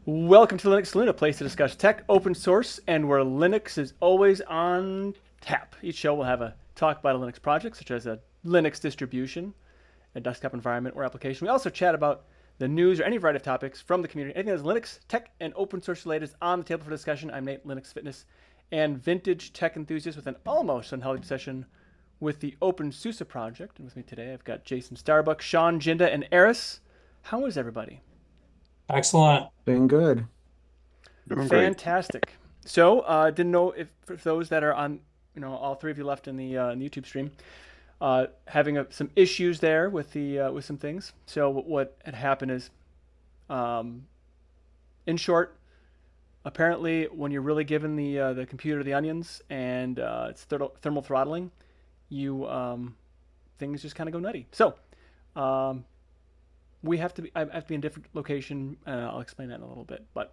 Welcome to Linux Saloon, a place to discuss tech, open source, and where Linux is always on tap. Each show will have a talk about a Linux project, such as a Linux distribution, a desktop environment, or application. We also chat about the news or any variety of topics from the community. Anything that's Linux, tech, and open source related is on the table for discussion. I'm Nate, Linux fitness and vintage tech enthusiast with an almost unhealthy obsession with the OpenSUSE project. And with me today, I've got Jason Starbuck, Sean Jinda, and Eris. How is everybody? Excellent. Doing good. Doing great. Fantastic. So, didn't know if for those that are on, all three of you left in the YouTube stream, having some issues there with the with some things. So what had happened is, um, in short, apparently when you're really giving the computer the onions and it's thermal throttling, you things just kind of go nutty. So, um, we have to be I have to be in a different location. I'll explain that in a little bit, but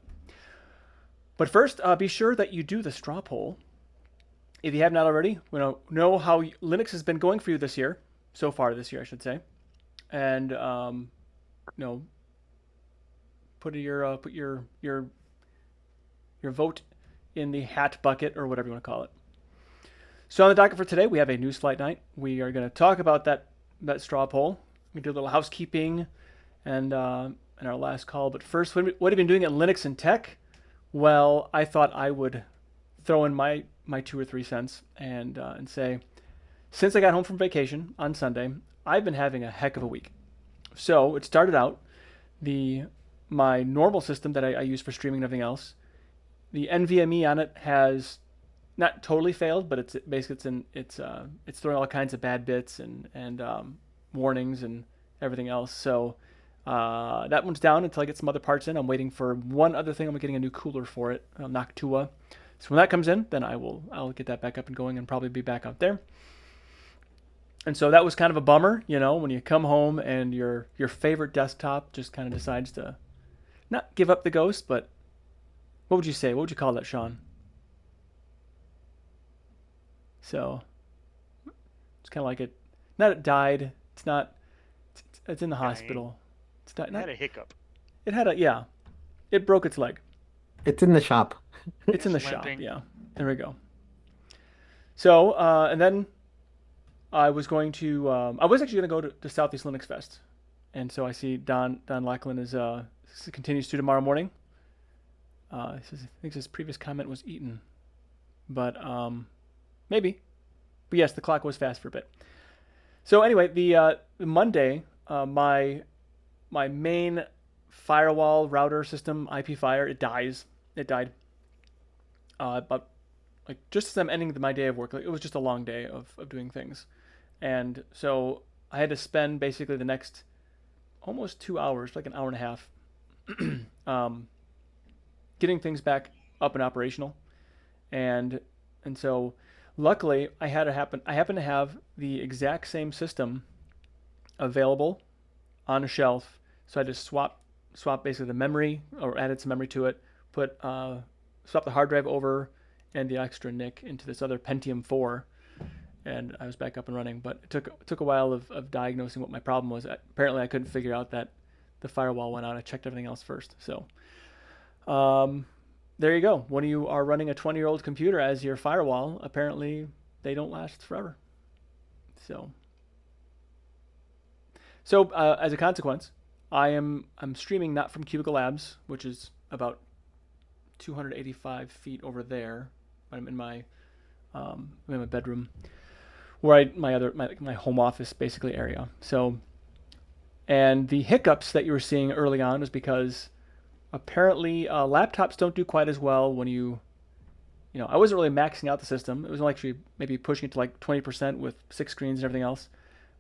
first, be sure that you do the straw poll. If you have not already, know how Linux has been going for you this year, so far this year, I should say, and you know, put your vote in the hat bucket or whatever you want to call it. So on the docket for today, we have a news flight night. We are going to talk about that straw poll. We do a little housekeeping and in our last call. But first, what have you been doing at Linux and Tech? Well, I thought I would throw in my 2 or 3 cents and say, since I got home from vacation on Sunday, I've been having a heck of a week. So it started out the my normal system that I use for streaming and everything else. The NVMe on it has not totally failed, but it's basically it's throwing all kinds of bad bits and warnings and everything else. So that one's down until I get some other parts in. I'm waiting for one other thing. I'm getting a new cooler for it, Noctua. So when that comes in, then I'll get that back up and going and probably be back out there. And so that was kind of a bummer, when you come home and your favorite desktop just kind of decides to not give up the ghost, but what would you say? What would you call that, Sean? So it's kind of like it died. It's not. It's in the Dying. hospital. It's not. Had a hiccup. It had a yeah. It broke its leg. It's in the shop. It's in the It's shop. limping. Yeah. There we go. So and then I was going to. I was actually going to go to Southeast Linux Fest, and so I see Don Lackland is continues to tomorrow morning. He says, I think his previous comment was eaten, but maybe. But yes, the clock was fast for a bit. So anyway, the Monday, my main firewall router system IP fire it dies. It died. But like just as I'm ending my day of work, like it was just a long day of doing things, and so I had to spend basically the next almost 2 hours, like an hour and a half, um, getting things back up and operational, and so luckily I had to happen. I happen to have the exact same system available on a shelf, so I just swap basically the memory or added some memory to it, put swap the hard drive over and the extra NIC into this other Pentium 4, and I was back up and running. But it took a while of diagnosing what my problem was. Apparently, I couldn't figure out that the firewall went out. I checked everything else first. So um, there you go. When you are running a 20-year-old computer as your firewall, apparently they don't last forever. So as a consequence, I'm streaming not from Cubicle Labs, which is about 285 feet over there. I'm in my bedroom, where my home office basically area. So, and the hiccups that you were seeing early on was because apparently laptops don't do quite as well when I wasn't really maxing out the system. It was only actually maybe pushing it to like 20% with 6 screens and everything else.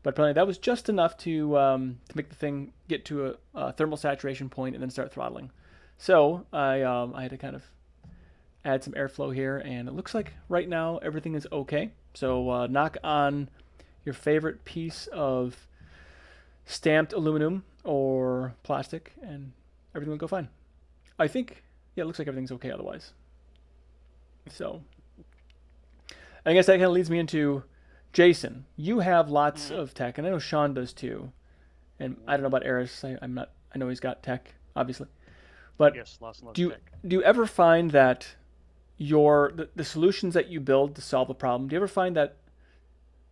But apparently that was just enough to make the thing get to a thermal saturation point and then start throttling. So I had to kind of add some airflow here, and it looks like right now everything is okay. So knock on your favorite piece of stamped aluminum or plastic, and everything will go fine. I think, yeah, it looks like everything's okay otherwise. So I guess that kind of leads me into Jason. You have lots Hmm. of tech, and I know Sean does too. And I don't know about Eris. I'm not. I know he's got tech, obviously. But Yes, lots and lots do of you tech. do you ever find that the solutions that you build to solve a problem, do you ever find that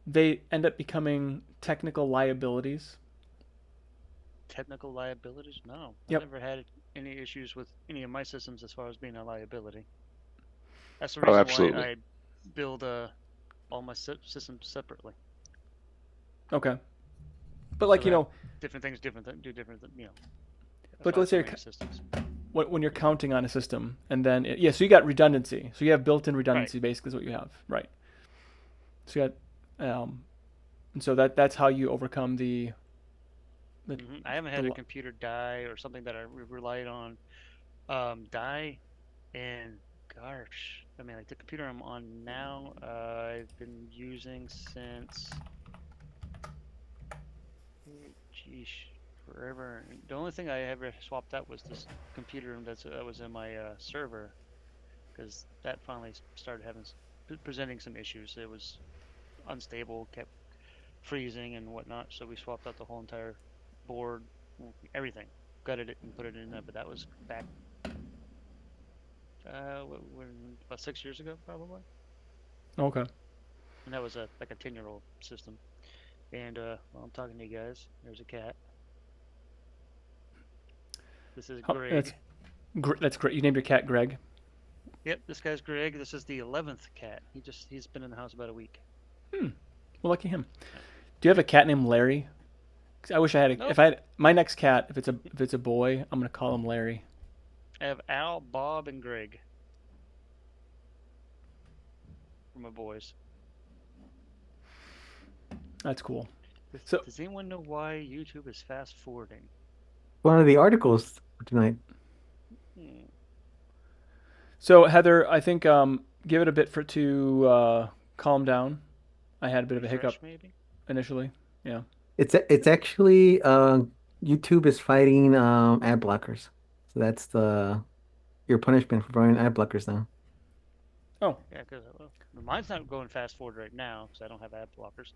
they end up becoming technical liabilities? Technical liabilities? No, I've Yep. never had any issues with any of my systems as far as being a liability. That's the Oh, reason why absolutely. I build all my systems separately. Okay. But So like, that different things do different, that's like why I have let's so say many systems. when you're counting on a system, and then yeah, so you got redundancy. So you have built-in Right. redundancy, basically, is what you have, right? So you got, and so that's how you overcome the, I haven't had a the computer die or something that I relied on die, and gosh, I mean, like the computer I'm on now, I've been using since, geez, forever. The only thing I ever swapped out was this computer that was in my server, because that finally started having presenting some issues. It was unstable, kept freezing and whatnot. So we swapped out the whole entire board, everything, gutted it and put it in there. But that was back about 6 years ago, probably. okay. And that was like a 10-year-old system. And while I'm talking to you guys, there's a cat. This is How, Greg. that's great. You named your cat Greg. Yep, this guy's Greg. This is the 11th cat. He's been in the house about a week. Hmm. Well, lucky him. Do you have a cat named Larry? 'Cause I wish I had Nope. if I had my next cat, if it's a boy, I'm gonna call him Larry. I have Al, Bob, and Greg for my boys. That's cool. So Does anyone know why YouTube is fast forwarding? One of the articles tonight. Hmm. so Heather, I think give it a bit for to calm down. I had a bit of a hiccup Refresh maybe? initially. Yeah. It's actually YouTube is fighting ad blockers. So that's the your punishment for running ad blockers now. Oh, Yeah, because mine's not going fast forward right now because I don't have ad blockers.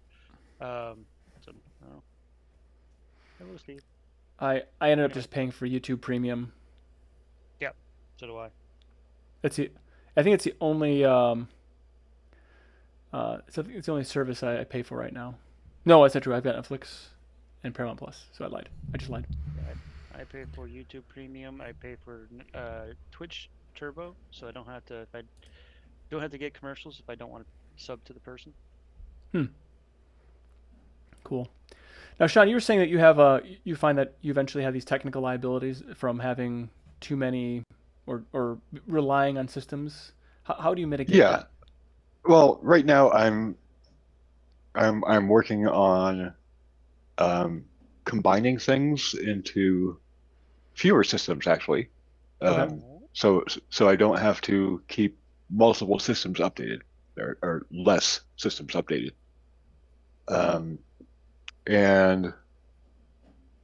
Um, so, oh, hello, Steve. I ended up Anyway, just paying for YouTube Premium. yep, so do I. That's it. I think it's the only it's the only service I pay for right now. No, that's not true. I've got Netflix and Paramount Plus, so I lied. I just lied. Yeah, I pay for YouTube Premium. I pay for Twitch Turbo, so I don't have to. If I don't have to get commercials if I don't want to sub to the person. Hmm. Cool. Now, Sean, you were saying that you find that you eventually have these technical liabilities from having too many or relying on systems. How do you mitigate Yeah. that? Well, right now I'm working on um, combining things into fewer systems actually. Okay. Um, so I don't have to keep multiple systems updated or less systems updated. Um, and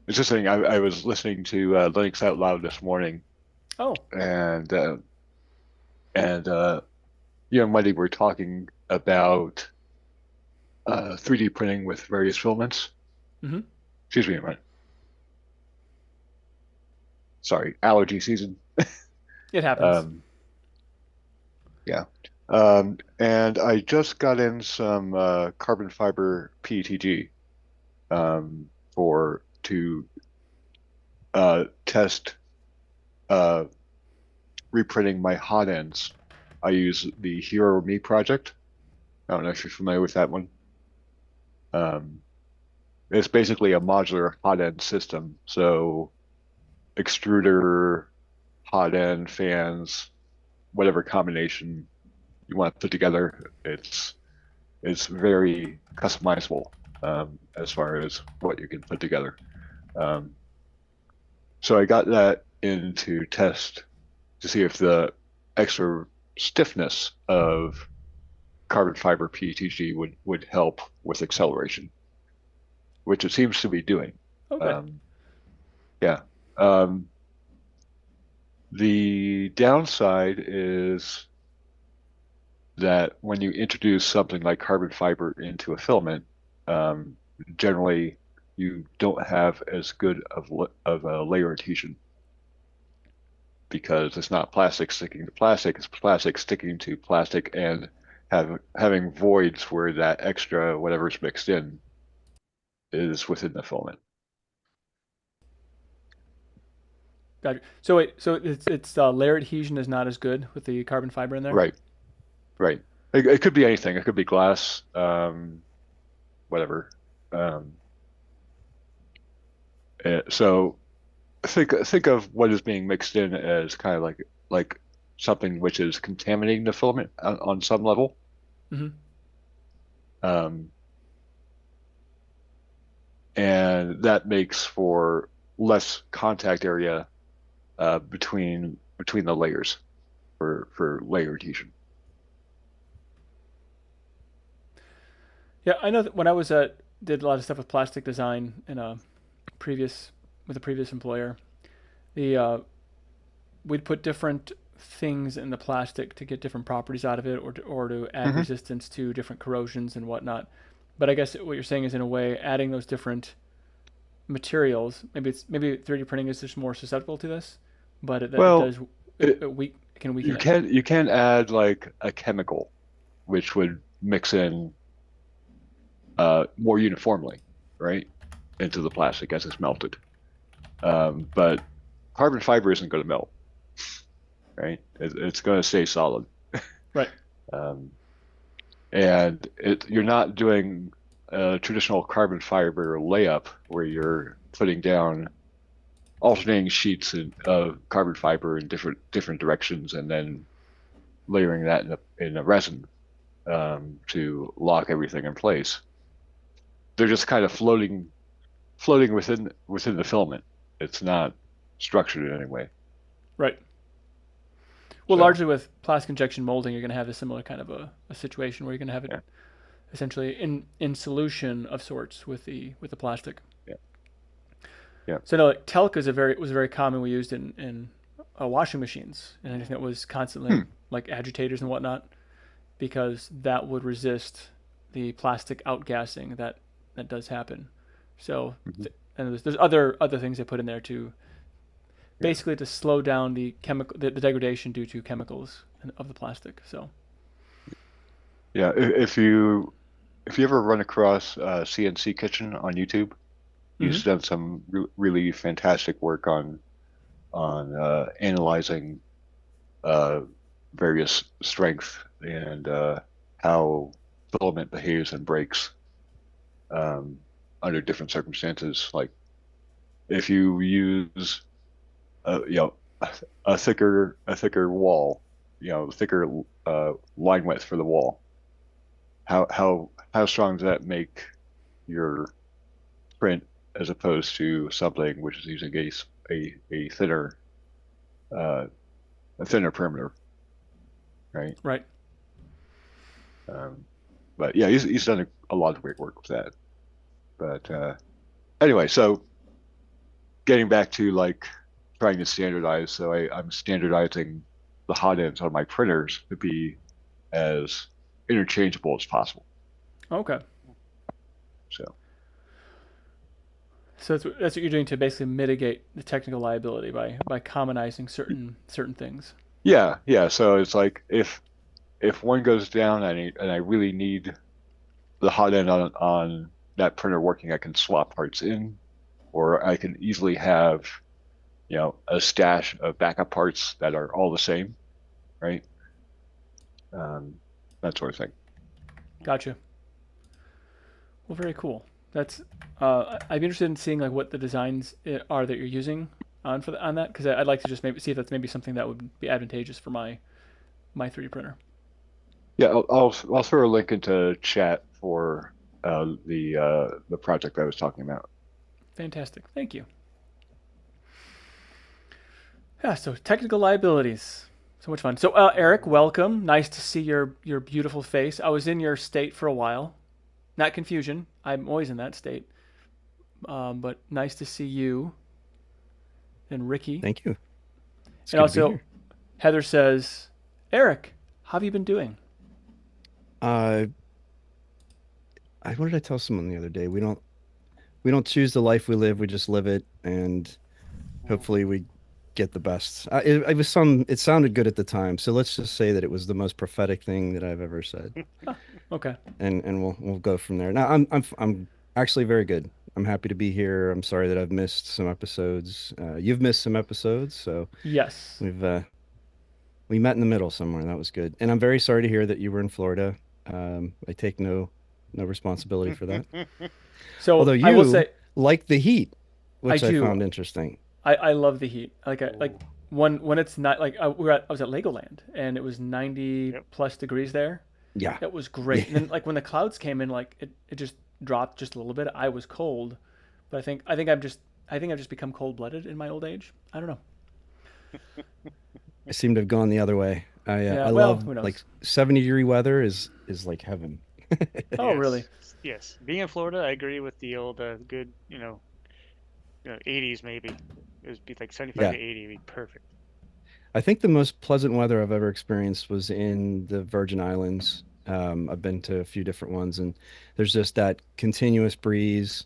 it's just saying I was listening to Linux Out Loud this morning, Oh. and you and Wendy were talking about 3D printing with various filaments. Mm-hmm. Excuse me a minute. Sorry, allergy season. It happens. Um, yeah. And I just got in some carbon fiber PETG for to test uh, reprinting my hot ends. I use the Hero Me project. I don't know if you're familiar with that one. Um, it's basically a modular hot end system. So extruder, hot end, fans, whatever combination you want to put together, it's very customizable as far as what you can put together. So I got that into test to see if the extra stiffness of carbon fiber PETG would help with acceleration, which it seems to be doing. Oh, good. Yeah. Um, the downside is that when you introduce something like carbon fiber into a filament, um, generally you don't have as good of a layer adhesion. because it's not plastic sticking to plastic, it's plastic sticking to plastic and having voids where that extra whatever's mixed in is within the filament. Gotcha. So wait, so it's layer adhesion is not as good with the carbon fiber in there. Right, right. It could be anything. It could be glass, whatever. Um, so think of what is being mixed in as kind of like something which is contaminating the filament on some level. Hmm. Um, and that makes for less contact area between the layers for layer adhesion. Yeah, I know that when I was did a lot of stuff with plastic design in a previous with a previous employer, the we'd put different things in the plastic to get different properties out of it, or to add Hmm. resistance to different corrosions and whatnot. But I guess what you're saying is, in a way, adding those different materials. Maybe 3D printing is just more susceptible to this, but it Well, does it, it can weaken it. you can add like a chemical which would mix in more uniformly, right, into the plastic as it's melted. But carbon fiber isn't going to melt, right? It's going to stay solid. Right. Um, and you're not doing a traditional carbon fiber layup where you're putting down alternating sheets of carbon fiber in different directions and then layering that in a resin to lock everything in place. They're just kind of floating within the filament. It's not structured in any way. Right. Well, So largely with plastic injection molding, you're going to have a similar kind of a situation where you're going to have it yeah, essentially in solution of sorts with the plastic. yeah, yeah. So no, like, talc is a very was very common we used in washing machines and anything that was constantly Hmm. like agitators and whatnot, because that would resist the plastic outgassing that does happen. So Hmm. and there's other things they put in there to Yeah, basically to slow down the degradation due to chemicals of the plastic. So yeah. If you ever run across CNC Kitchen on YouTube, hmm he's done some really fantastic work on analyzing uh, various strength and how filament behaves and breaks um, under different circumstances. Like if you use you know a thicker wall, thicker line width for the wall. How strong does that make your print as opposed to something which is using a thinner uh, a thinner perimeter, right? right. Um, but yeah, he's done a lot of great work with that. But anyway, so getting back to like trying to standardize, so I'm standardizing the hot ends on my printers to be as interchangeable as possible. Okay. So So that's what you're doing to basically mitigate the technical liability by commonizing certain things. yeah, yeah. So it's like if one goes down and I really need the hot end on that printer working, I can swap parts in, or I can easily have a stash of backup parts that are all the same, right? Um, that sort of thing. Gotcha. Well, very cool. That's I'd be interested in seeing like what the designs are that you're using on that, because I'd like to just maybe see if that's maybe something that would be advantageous for my 3D printer. Yeah, I'll throw a link into chat for the project I was talking about. Fantastic. Thank you. Yeah. So technical liabilities. So much fun. So Eric, welcome. Nice to see your beautiful face. I was in your state for a while. Not confusion. I'm always in that state. But nice to see you and Ricky. Thank you. It's And good to be also, here. Heather says, Eric, how have you been doing? Uh, what did I tell someone the other day? We don't choose the life we live, we just live it, and hopefully we get the best. It was some. It sounded good at the time, so let's just say that it was the most prophetic thing that I've ever said, Okay. and we'll go from there. Now I'm actually very good. I'm happy to be here. I'm sorry that I've missed some episodes. You've missed some episodes, so Yes. we've we met in the middle somewhere. That was good. And I'm very sorry to hear that you were in Florida. I take no responsibility for that. Although So I will you say like the heat, I which I do. found interesting. I love the heat. Like Oh, when it's not like I was at Legoland and it was 90 yep. plus degrees there. Yeah. It was Yeah. great. And then like when the clouds came in, like it just dropped just a little bit. I was cold, but I think I've just become cold blooded in my old age. I don't know. I seem to have gone the other way. Yeah. I Well, love who knows? like 70-degree weather is like heaven. Oh, really? Yes, yes. Being in Florida, I agree with the old good, 80s maybe. It would be like 75 Yeah. to 80 would be perfect. I think the most pleasant weather I've ever experienced was in the Virgin Islands. I've been to a few different ones, and there's just that continuous breeze.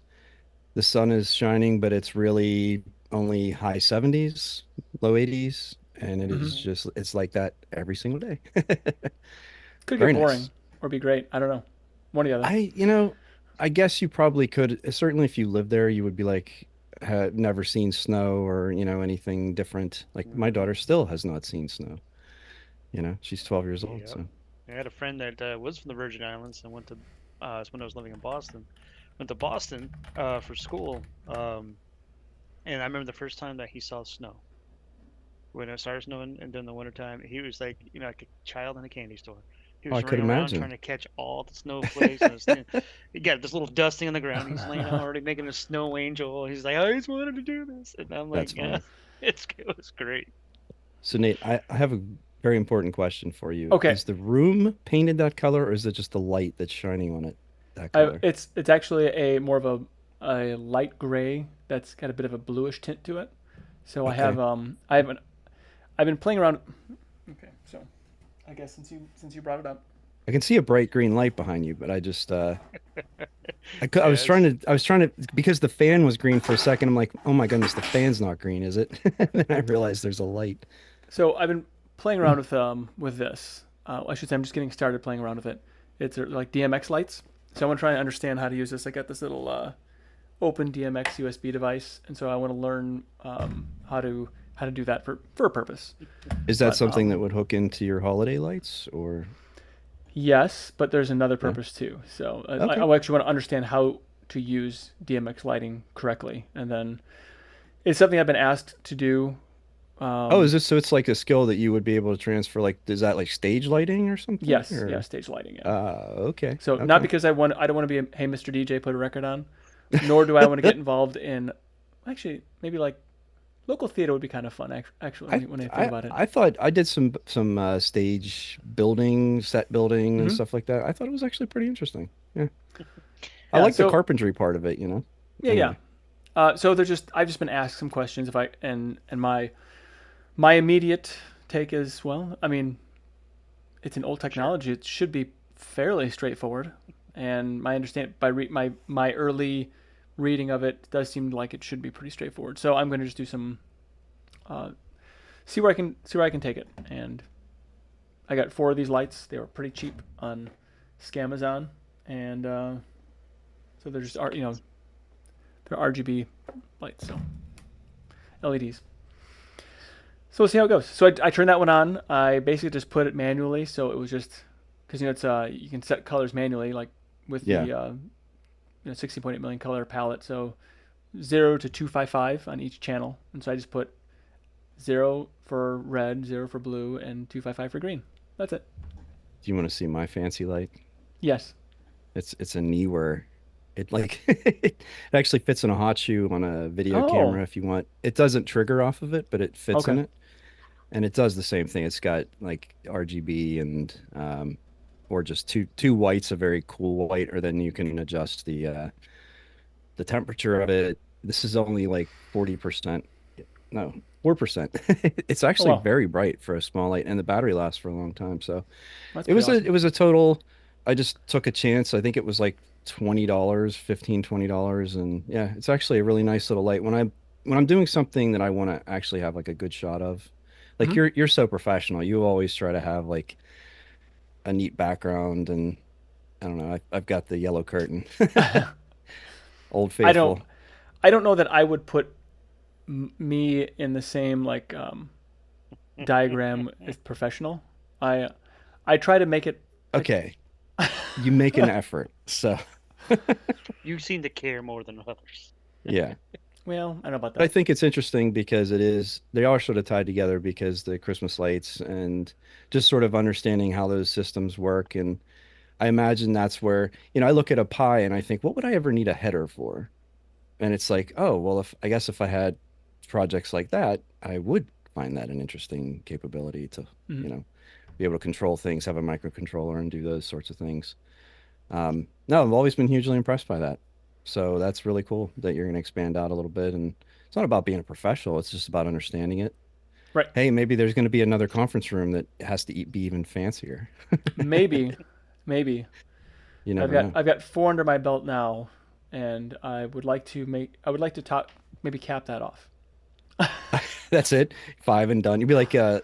The sun is shining, but it's really only high 70s, low 80s, and it Hmm. is just it's like that every single day. Could Very get boring nice. or be great. I don't know. One or the other. I, I guess you probably could, certainly if you lived there, you would be like, had never seen snow or, anything different. Like my Hmm. daughter still has not seen snow. She's 12 years old, Yep. so. I had a friend that was from the Virgin Islands and went to, it's when I was living in Boston. Went to Boston for school. And I remember the first time that he saw snow. When it started snowing and then the wintertime, he was like a child in a candy store. He Oh, I was could running around trying imagine. to catch all the snowflakes and this he got this little dusting on the ground. He's laying out already making a snow angel. He's like, I just wanted to do this. And I'm like, That's yeah, funny. it was great. So Nate, I have a very important question for you. Okay. Is the room painted that color, or is it just the light that's shining on it that color? It's actually a more of a light gray that's got a bit of a bluish tint to it. So Okay. I've been playing around. Okay, so I guess since you brought it up. I can see a bright green light behind you, but I just I was Yes. trying to because the fan was green for a second. I'm like, oh my goodness, the fan's not green, is it? And then I realized there's a light. So I've been playing around with this. I should say I'm just getting started playing around with it. It's like DMX lights. So I want to try and understand how to use this. I got this little open DMX USB device, and so I want to learn how to do that for a purpose. Is that But something that would hook into your holiday lights or yes, but there's another yeah? purpose too. So Okay. I actually want to understand how to use DMX lighting correctly, and then it's something I've been asked to do. Oh, is Um, this so it's like a skill that you would be able to transfer like is that like stage lighting or something yes, yeah, or stage lighting. Yeah. okay. So not Okay. because I don't want to be a hey Mr. DJ put a record on, nor do I want to get involved in actually maybe like local theater would be kind of fun actually when I think about it. I thought I did some stage building, set building and Hmm. stuff like that. I thought it was actually pretty interesting. Yeah. I Yeah. like the So carpentry part of it. yeah, yeah. Anyway. So there's just I've just been asked some questions if I and my immediate take is well, I mean it's an old Sure. technology. It should be fairly straightforward, and my understand by my early reading of it does seem like it should be pretty straightforward. So I'm going to just do some uh, see where I can take it. And I got four of these lights. They were pretty cheap on Scamazon, and so they're just they're RGB lights, so LEDs. So we'll see how it goes. So I turned that one on. I basically just put it manually, so it was just because it's you can set colors manually, like with Yeah. the 16.8 million color palette. So 0 to 255 on each channel, and so I just put 0 for red, 0 for blue, and 255 for green. That's it. Do you want to see my fancy light? Yes. It's a Neewer. It like it actually fits in a hot shoe on a video Oh, camera if you want. It doesn't trigger off of it, but it fits in okay. it. And it does the same thing. It's got like RGB and or just two whites, a very cool white, or then you can adjust the temperature of it. This is only like 40%. No, 4%. It's Oh actually well, very bright for a small light, and the battery lasts for a long time. So that's it pretty was a awesome. it was a total. I just took a chance. I think it was like $20, 15, $20, and yeah, it's actually a really nice little light. When I when I'm doing something that I want to actually have like a good shot of, like Mhm. you're so professional. You always try to have like a neat background, and I don't know. I've got the yellow curtain, Old I don't Faithful. I don't know that I would put me in the same like diagram as professional. I I try to make it. Okay, you make an effort, so You seem to care more than others. yeah. Well, I don't know about But I that. think it's interesting because they are sort of tied together because the Christmas lights and just sort of understanding how those systems work. And I imagine that's where, I look at a pie and I think, what would I ever need a header for? And it's like, oh, well, if I guess if I had projects like that, I would find that an interesting capability to, Mhm. you know, be able to control things, have a microcontroller and do those sorts of things. No, I've always been hugely impressed by that. So that's really cool that you're going to expand out a little bit. And it's not about being a professional, it's just about understanding it. Right. Hey, maybe there's going to be another conference room that has to be even fancier. Maybe, maybe. You never know. I've got four under my belt now, and I would like to top maybe cap that off. That's it. Five and done. You'd be like, yeah,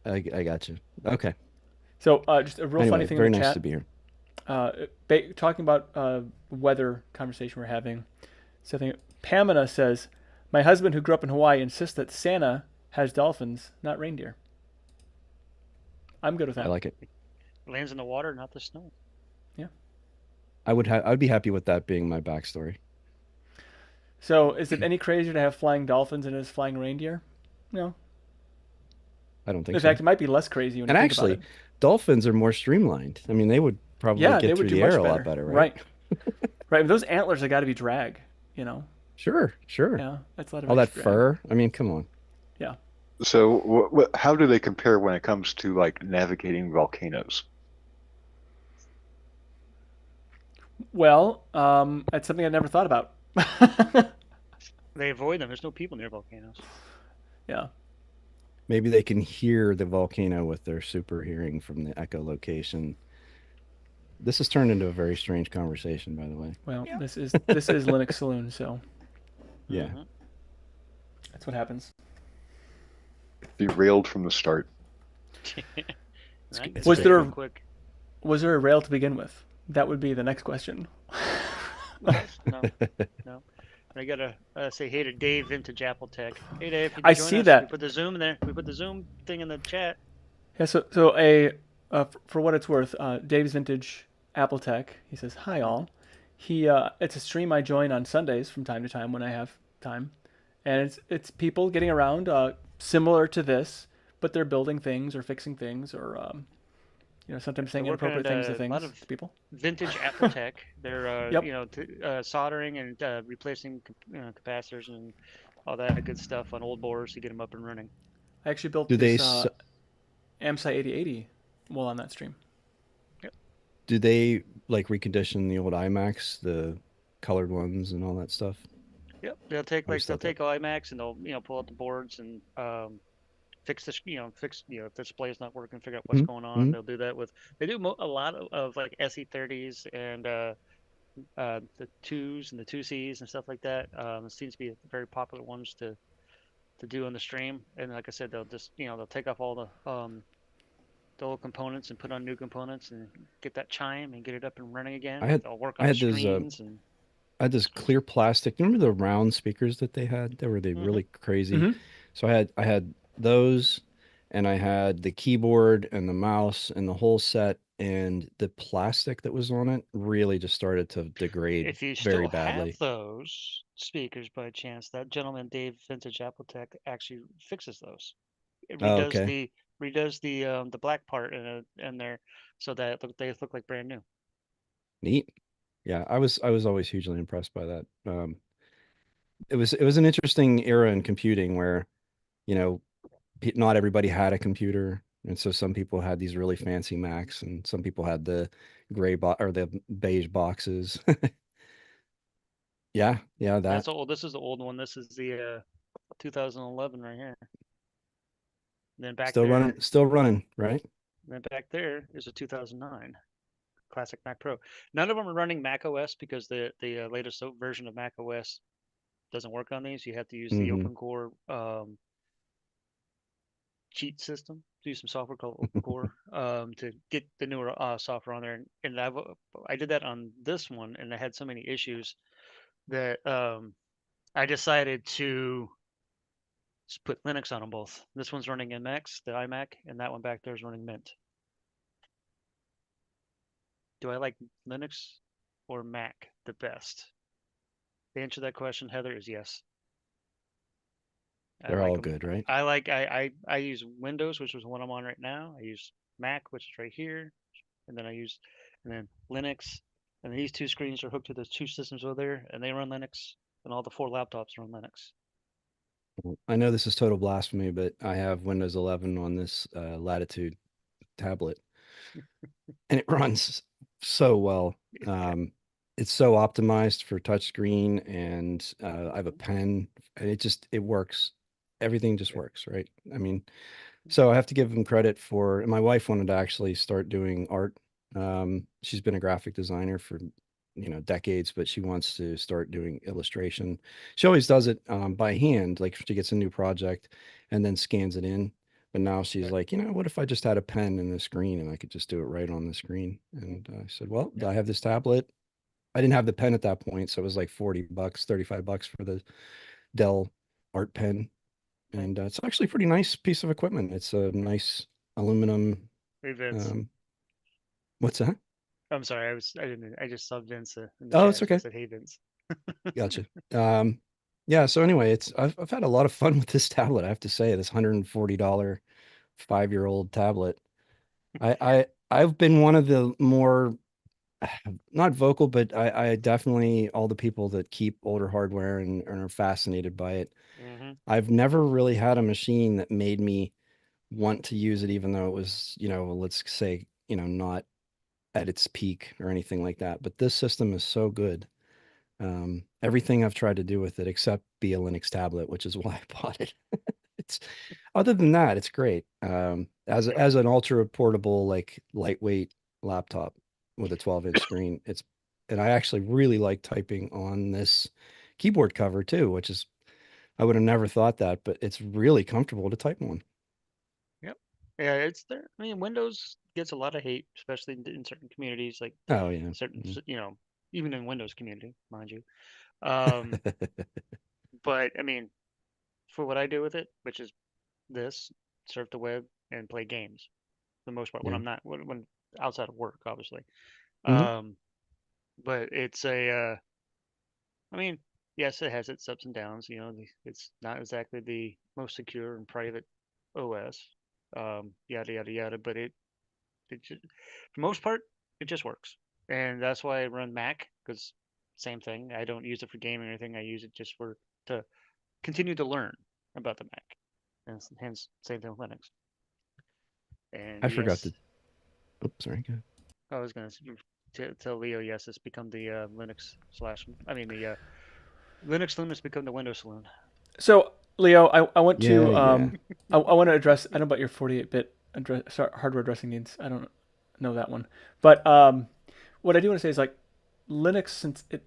I got you. Okay. So just a real funny Anyway, thing in the very nice to chat. be here. Talking about weather conversation we're having. Something Pamela says, my husband who grew up in Hawaii insists that Santa has dolphins, not reindeer. I'm good with I that. like it. Lands in the water, not the snow. Yeah. I'd be happy with that being my backstory. So is it any crazier to have flying dolphins than it is flying reindeer? No. I don't think In fact, so. it might be less crazy when you And think about actually, it. dolphins are more streamlined. I mean, they would probably Yeah, they get would through do the air much a lot better. better, right? Right. Right. Those antlers have got to be drag. You know. Sure, sure. Yeah, that's a lot of All that extra drag. fur. I mean, come on. Yeah. So, how do they compare when it comes to like navigating volcanoes? Well, that's something I never thought about. They avoid them. There's no people near volcanoes. Yeah. Maybe they can hear the volcano with their super hearing from the echolocation. This has turned into a very strange conversation, by the way. Well, Yeah. this is Linux Saloon, so Yeah. Mhm. that's what happens. Derailed from the start. I can It's Was switch there real a- quick. Was there a rail to begin with? That would be the next question. No, no. I gotta say hey to Dave Vintage Apple Tech. Hey Dave, could I you join see us? We that. put the Zoom in there. We put the Zoom thing in the chat. Yeah. For what it's worth, Dave's Vintage Apple Tech. He says hi all. It's a stream I join on Sundays from time to time when I have time, and it's people getting around, similar to this, but they're building things or fixing things or sometimes They're saying working inappropriate on things to a lot things of to people. vintage Apple Tech. They're Yep. soldering and replacing capacitors and all that good stuff on old boards to get them up and running. I actually built Do they this s- AMSI 8080 while on that stream. Yep. do they like recondition the old iMacs, the colored ones and all that stuff? Yep. I always They'll thought that. take iMacs and they'll pull out the boards and fix if the display's not working, figure out what's Hmm. going on. Hmm. They'll do that with a lot of like SE30s and the twos and the two Cs and stuff like that. It seems to be very popular ones to do on the stream. And like I said, they'll just they'll take off all the old components and put on new components and get that chime and get it up and running I again. had They'll work I on the had those screens and I had this clear plastic. You remember the round speakers that they had? They were hmm really crazy. Mm-hmm. So I had those, and I had the keyboard and the mouse and the whole set, and the plastic that was on it really just started to degrade if you very still have badly. those speakers by chance, that gentleman Dave Vintage Apple Tech actually fixes those. It Oh, redoes okay. the black part in there so that they look like brand new. Neat. Yeah, I was always hugely impressed by that. It was an interesting era in computing where, you know, not everybody had a computer, and so some people had these really fancy Macs, and some people had the gray box or the beige boxes. Yeah, yeah, that That's old. This is the old one. This is the 2011 right here. still running, right? Then back there is a 2009. classic Mac Pro. None of them are running Mac OS because the latest version of Mac OS doesn't work on these. You have to use the Hmm. OpenCore cheat system. Do some software called OpenCore to get the newer software on there. And I did that on this one, and I had so many issues that I decided to just put Linux on them both. This one's running MX, the iMac, and that one back there is running Mint. Do I like Linux or Mac the best? The answer to that question, Heather, is yes. I They're like all them. good, right? I use Windows, which is what I'm on right now. I use Mac, which is right here, and then Linux, and these two screens are hooked to those two systems over there, and they run Linux, and all the 4 laptops run Linux. I know this is total blasphemy, but I have Windows 11 on this Latitude tablet, and it runs so well. Um, it's so optimized for touchscreen, and I have a pen, and it works. Everything just works, right? I mean, so I have to give them credit for, and my wife wanted to actually start doing art. She's been a graphic designer for, decades, but she wants to start doing illustration. She always does it by hand, like she gets a new project and then scans it in. But now she's Okay. like, what if I just had a pen and a screen and I could just do it right on the screen? And I said, well, Yeah. I have this tablet. I didn't have the pen at that point, so it was like $40, $35 for the Dell art pen. Okay. And it's actually a pretty nice piece of equipment. It's a nice aluminum. Hey Vince. Um, what's that? I'm sorry. I just subbed Vince in the Oh, it's chat. I okay. said, "Hey Vince." Gotcha. Yeah. So anyway, I've had a lot of fun with this tablet. I have to say, this $140 5-year-old tablet. I've been one of the more not vocal, but I definitely all the people that keep older hardware and are fascinated by it. Mm-hmm. I've never really had a machine that made me want to use it, even though it was, let's say, not at its peak or anything like that. But this system is so good. Everything I've tried to do with it, except be a Linux tablet, which is why I bought it. It's other than that, it's great. Yep. As an ultra portable, like lightweight laptop with a 12-inch screen, and I actually really like typing on this keyboard cover too, which is I would have never thought that, but it's really comfortable to type on. Yep. Yeah, it's there. I mean, Windows gets a lot of hate, especially in certain communities, like Oh yeah. certain, Mhm. even in Windows community, mind you. Um, but I mean, for what I do with it, which is this, surf the web and play games, for the most part, when Yeah. I'm not, when outside of work, obviously. Hmm. Um, but I mean, yes, it has its ups and downs. It's not exactly the most secure and private OS, yada yada yada. But it just, for the most part, it just works, and that's why I run Mac because same thing. I don't use it for gaming or anything. I use it just for to continue to learn about the Mac, and hence same thing with Linux. And I forgot yes, to. Oops, sorry. Go ahead. I was gonna tell Leo, yes, it's become the Linux slash. I mean the Linux Saloon has become the Windows Saloon. So, Leo, I want Yeah, to yeah. I want to address. I don't know about your 48-bit hardware addressing needs. I don't know that one, but what I do want to say is like Linux, since it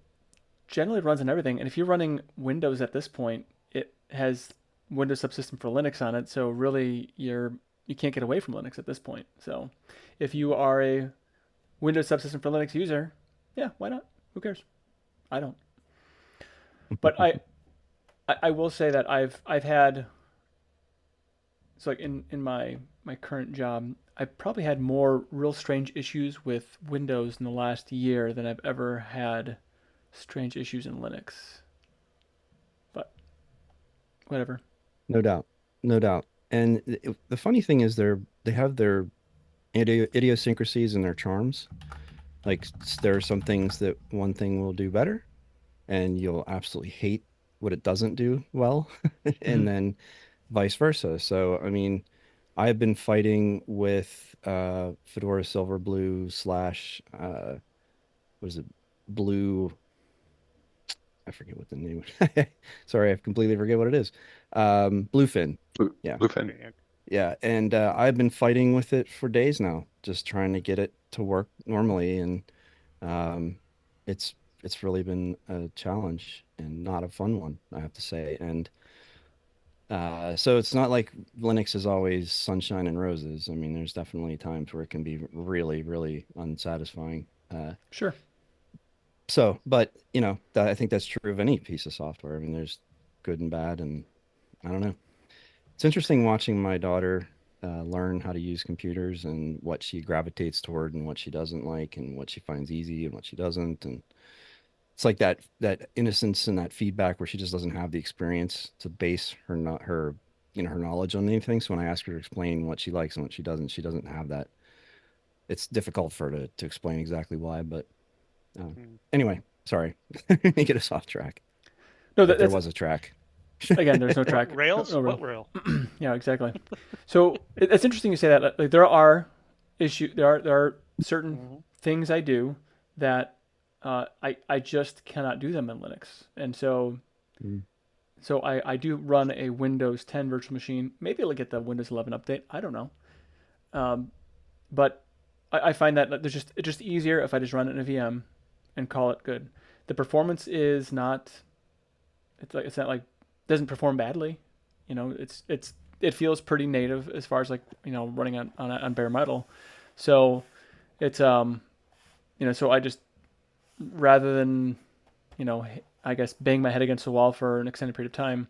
generally runs on everything, and if you're running Windows at this point, it has Windows subsystem for Linux on it. So really, you can't get away from Linux at this point. So if you are a Windows subsystem for Linux user, yeah, why not? Who cares? I don't. But I will say that I've had so like in my current job, I've probably had more real strange issues with Windows in the last year than I've ever had strange issues in Linux. But whatever. No doubt. No doubt. And the funny thing is they have their idiosyncrasies and their charms. Like there are some things that one thing will do better and you'll absolutely hate what it doesn't do well, Mm-hmm. and then vice versa. So, I mean, I've been fighting with Fedora Silverblue slash what is it? Blue, I forget what the name. Sorry, I completely forget what it is. Bluefin. Yeah. Bluefin. Okay, Yeah, and I've been fighting with it for days now, just trying to get it to work normally, and um, it's it's really been a challenge and not a fun one, I have to say. And so it's not like Linux is always sunshine and roses. I mean, there's definitely times where it can be really, really unsatisfying. Sure. So, but I think that's true of any piece of software. I mean, there's good and bad, and I don't know. It's interesting watching my daughter learn how to use computers and what she gravitates toward and what she doesn't like and what she finds easy and what she doesn't. And it's like that innocence and that feedback where she just doesn't have the experience to base her not her her knowledge on anything. So when I ask her to explain what she likes and what she doesn't have that. It's difficult for her to explain exactly why. But Mm. anyway, sorry, let me get us off track. No, If there that's was a track. again. There's no track. Rails? No What rail. rail? Yeah, exactly. So it's interesting you say that. Like there are there are certain Hmm. things I do that I just cannot do them in Linux, and Mm. so I do run a Windows 10 virtual machine. Maybe I'll get the Windows 11 update. I don't know. Um, but I find that it's just easier if I just run it in a VM and call it good. The performance is not. It's not like doesn't perform badly. It feels pretty native as far as like running on bare metal. So it's so I just rather than I guess bang my head against the wall for an extended period of time,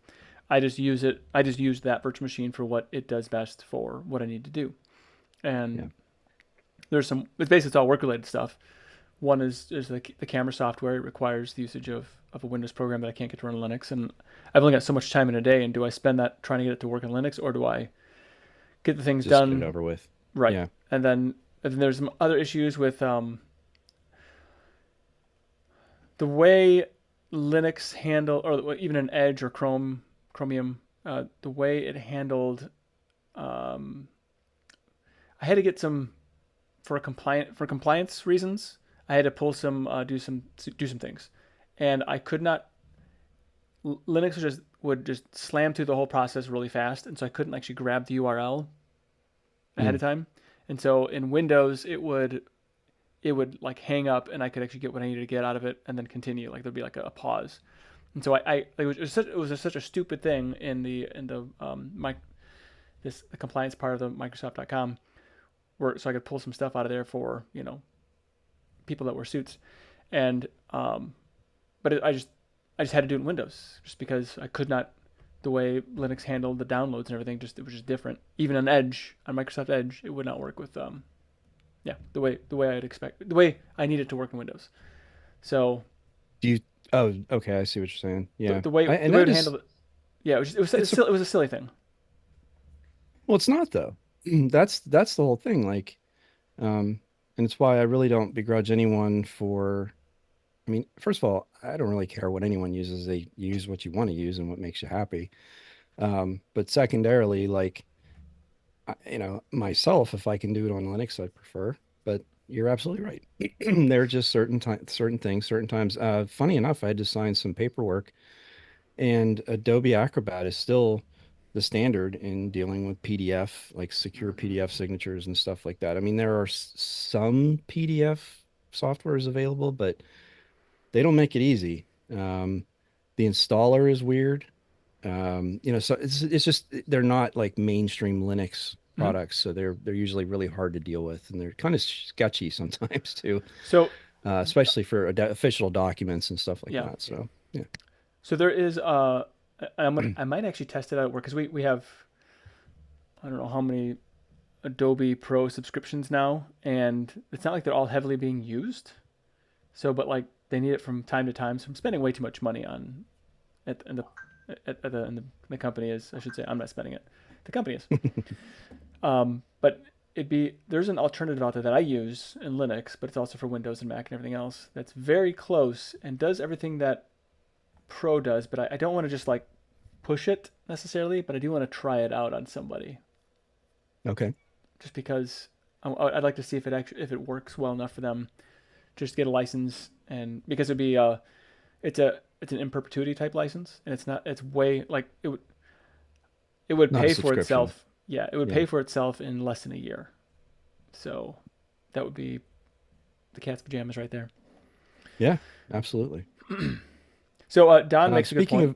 I just use it. I just use that virtual machine for what it does best for what I need to do. Yeah. And it's all work related stuff. One is the camera software. It requires the usage of a Windows program that I can't get to run on Linux, and I've only got so much time in a day. And do I spend that trying to get it to work on Linux, or do I get the things Just get it done over with. right? Yeah. And then there's some other issues with the way Linux handle, or even an Edge or Chromium, the way it handled. Um, I had to get some for compliance reasons. I had to pull some do some things, and I could not. Linux would just slam through the whole process really fast, and so I couldn't actually grab the URL ahead Mm. of time. And so in Windows, it would like hang up, and I could actually get what I needed to get out of it, and then continue. Like there'd be like a pause. And so it was such a stupid thing the compliance part of the Microsoft.com, where so I could pull some stuff out of there for people that were suits, and I just had to do it in Windows just because I could not. The way Linux handled the downloads and everything, it was just different. Even on Edge, on Microsoft Edge, it would not work with yeah, the way I'd expect, the way I need it to work in Windows. So Do you? Oh, okay. I see what you're saying. the, Yeah. the way And the way it that is, handled it, yeah, it's a, it was a silly thing. well, it's not though. That's the whole thing. Like, um, and it's why I really don't begrudge anyone for. I mean, first of all, I don't really care what anyone uses. They use what you want to use and what makes you happy. But secondarily, like, myself, if I can do it on Linux, I prefer. But you're absolutely right. There are just certain things, certain times. Funny enough, I had to sign some paperwork, and Adobe Acrobat is still the standard in dealing with PDF, like secure Hmm. PDF signatures and stuff like that. I mean, there are some PDF softwares available, but they don't make it easy. The installer is weird. So it's just they're not like mainstream Linux Hmm. products, so they're usually really hard to deal with, and they're kind of sketchy sometimes too, So especially for official documents and stuff like yeah, that. So yeah. so there is I might actually test it out at work because we have I don't know how many Adobe Pro subscriptions now, and it's not like they're all heavily being used. So, but like they need it from time to time. So I'm spending way too much money on it, and the company is. I should say I'm not spending it. The company is. But there's an alternative out there that I use in Linux, but it's also for Windows and Mac and everything else. That's very close and does everything that Pro does, but I don't want to just like push it necessarily, but I do want to try it out on somebody Okay. just because I'd like to see if it works well enough for them just to get a license, and because it's an in perpetuity type license, and it's way like it would Not a pay for subscription. itself. Yeah, it would Yeah. pay for itself in less than a year. So that would be the cat's pajamas right there. Yeah, absolutely. So Don makes a good Speaking point. of,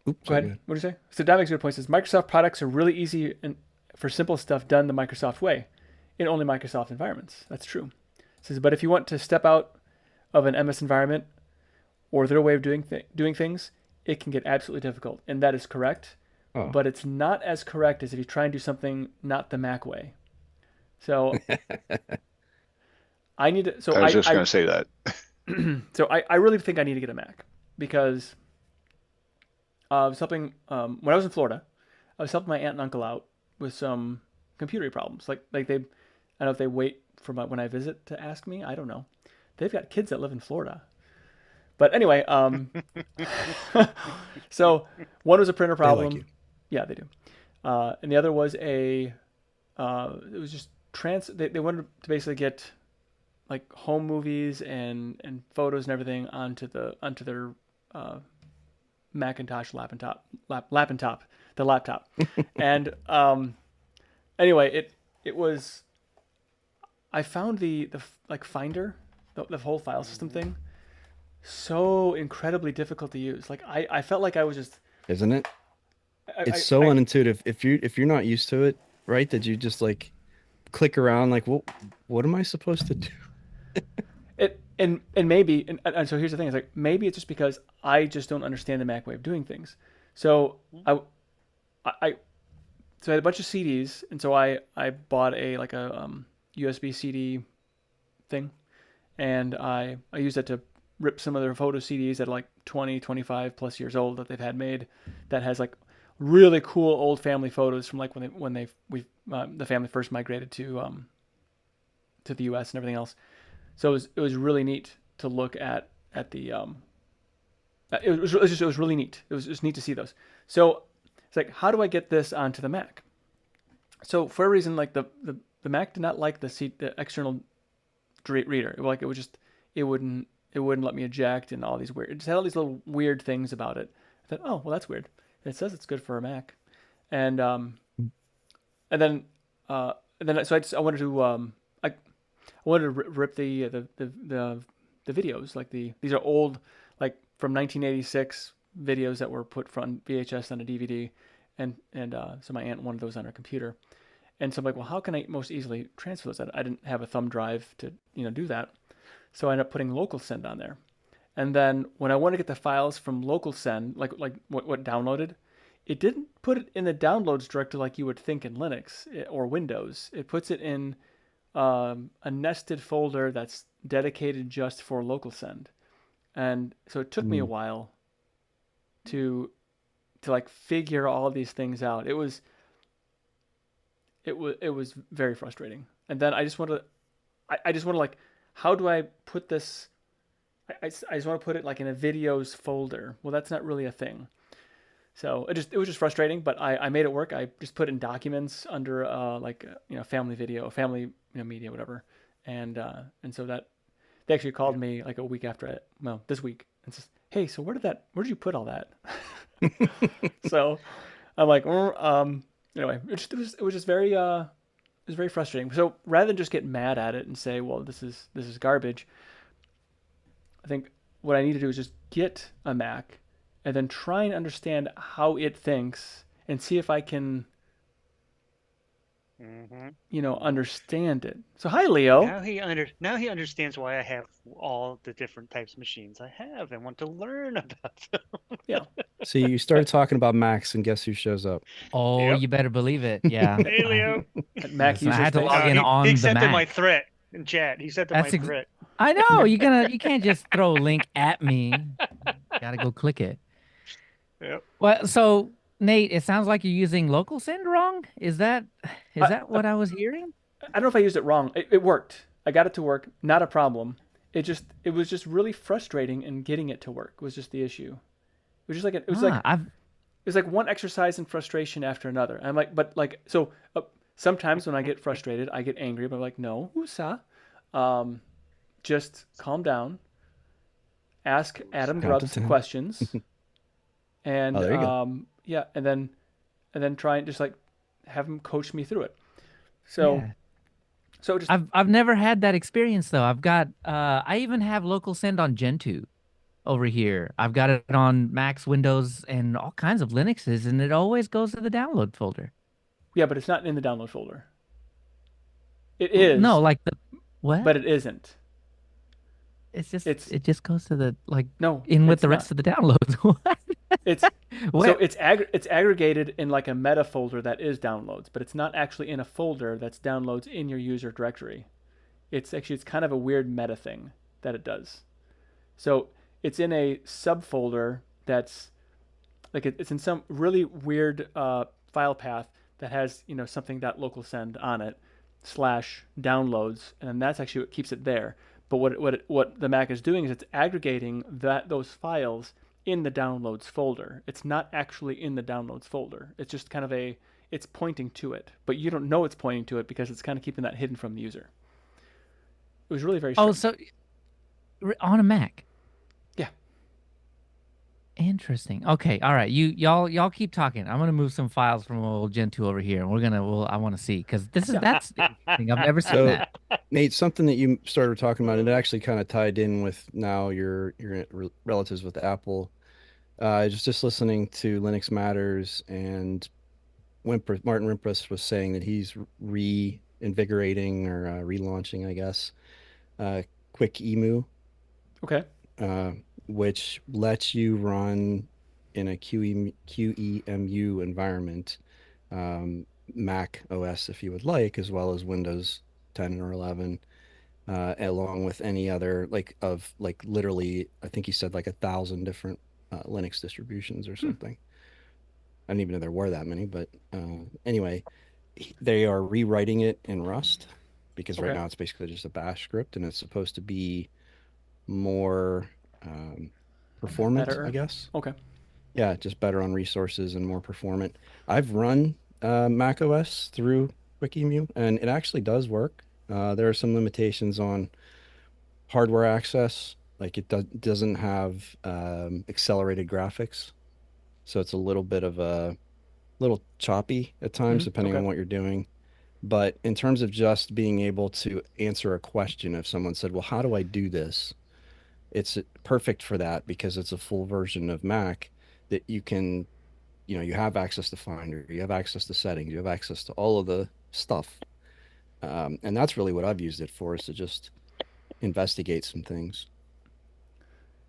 oops, Go ahead. What did you say? So Don makes a good point. Says Microsoft products are really easy and for simple stuff done the Microsoft way, in only Microsoft environments. That's true. Says, but if you want to step out of an MS environment or their way of doing things, it can get absolutely difficult, and that is correct. Oh. But it's not as correct as if you try and do something not the Mac way. So I need to. So I was just going to say that. so I really think I need to get a Mac because I was helping when I was in Florida. I was helping my aunt and uncle out with some computer problems. Like they, I don't know if they wait for when I visit to ask me. I don't know. They've got kids that live in Florida. But anyway, so one was a printer problem. like you. Yeah, they do. And the other was it was just they wanted to basically get like home movies and photos and everything onto their Macintosh laptop, the laptop. And anyway, it was, I found the like Finder, the whole file system thing, so incredibly difficult to use. Like I felt like I was just, Isn't it? It's so unintuitive. If you're not used to it, right? That you just like click around like, well, what am I supposed to do? And maybe and so here's the thing, is like maybe it's just because I just don't understand the Mac way of doing things. So I so I had a bunch of CDs, and so I bought a USB CD thing, and I used it to rip some of their photo CDs that are like 20, 25 plus years old that they've had made, that has like really cool old family photos from like when the family first migrated to the US and everything else. So it was really neat to look at the it was really neat. It was just neat to see those. So it's like, how do I get this onto the Mac? So for a reason, like the Mac did not like the external reader. It wouldn't let me eject, and all these weird. It just had all these little weird things about it. I thought, oh well, that's weird. It says it's good for a Mac, and then so I wanted to I wanted to rip the videos, like these are old, like from 1986 videos that were put from VHS on a DVD, and so my aunt wanted those on her computer, and so I'm like, well, how can I most easily transfer those? I didn't have a thumb drive to do that, so I ended up putting local send on there, and then when I want to get the files from local send, like what downloaded, it didn't put it in the downloads directory like you would think in Linux or Windows. It puts it in a nested folder that's dedicated just for local send, and so it took me a while to like figure all these things out. It was very frustrating, and then I just want to like, how do I put this? I just want to put it like in a videos folder. Well, that's not really a thing. So it was just frustrating, but I made it work. I just put in documents under family video, family media, whatever, and so that they actually called me like a week after this week, and says, hey, so where did you put all that? So I'm like, anyway, it was just very frustrating. So rather than just get mad at it and say, well, this is garbage, I think what I need to do is just get a Mac and then try and understand how it thinks and see if I can, understand it. So hi, Leo. Now he understands why I have all the different types of machines I have and want to learn about them. Yeah. So you started talking about Macs, and guess who shows up? Oh, Yep. you better believe it. Yeah. Hey, Leo. Mac Listen, I user had to space. log in on he the accepted my Mac. threat in chat. He accepted my threat. I know you can't just throw a link at me. Gotta go click it. Yep. Well, so Nate, it sounds like you're using local send wrong. Is that what I was hearing? I don't know if I used it wrong. It worked. I got it to work. Not a problem. It was just really frustrating, and getting it to work was just the issue. It was just like it was like one exercise in frustration after another. I'm like, but like, so sometimes when I get frustrated, I get angry, but I'm like, no, woosah. Just calm down. Ask Adam Grubb some questions, and there you go. yeah, and then try and just like have him coach me through it. So, So just I've never had that experience though. I've got I even have local send on Gentoo over here. I've got it on Macs, Windows, and all kinds of Linuxes, and it always goes to the download folder. yeah, but it's not in the download folder. It No, is, like the what? but it isn't. It's It just goes to the like no, in with it's the not. rest of the downloads. What? It's so Where? it's aggregated in like a meta folder that is downloads, but it's not actually in a folder that's downloads in your user directory. It's kind of a weird meta thing that it does. So it's in a subfolder that's like it's in some really weird file path that has something that local send on it slash downloads, and that's actually what keeps it there. But what the Mac is doing is it's aggregating those files in the downloads folder. It's not actually in the downloads folder. It's just kind of it's pointing to it, but you don't know it's pointing to it because it's kind of keeping that hidden from the user. It was really very Oh, strange. so on a Mac. Yeah. Interesting. Okay. All right. Y'all keep talking. I'm gonna move some files from old Gentoo over here, and I want to see because that's interesting. I've never seen So, that. Nate, something that you started talking about, and it actually kind of tied in with now your relatives with Apple. Just listening to Linux Matters, and Martin Wimpress was saying that he's reinvigorating or relaunching, I guess, Quick Emu, Okay. uh, which lets you run in a QEMU environment, Mac OS if you would like, as well as Windows 10 or 11, along with any other like literally, I think he said like 1,000 different Linux distributions or something. I didn't even know there were that many, but anyway, they are rewriting it in Rust because right Okay. now it's basically just a bash script, and it's supposed to be more performant, I Better. guess. Okay. Yeah, just better on resources and more performant. I've run Mac OS through QuickEmu, and it actually does work. There are some limitations on hardware access, like doesn't have accelerated graphics, so it's a little bit of a little choppy at times, depending Okay. on what you're doing. But in terms of just being able to answer a question, if someone said, "Well, how do I do this?" It's perfect for that because it's a full version of Mac that you can, you have access to Finder, you have access to settings, you have access to all of the stuff. And that's really what I've used it for, is to just investigate some things.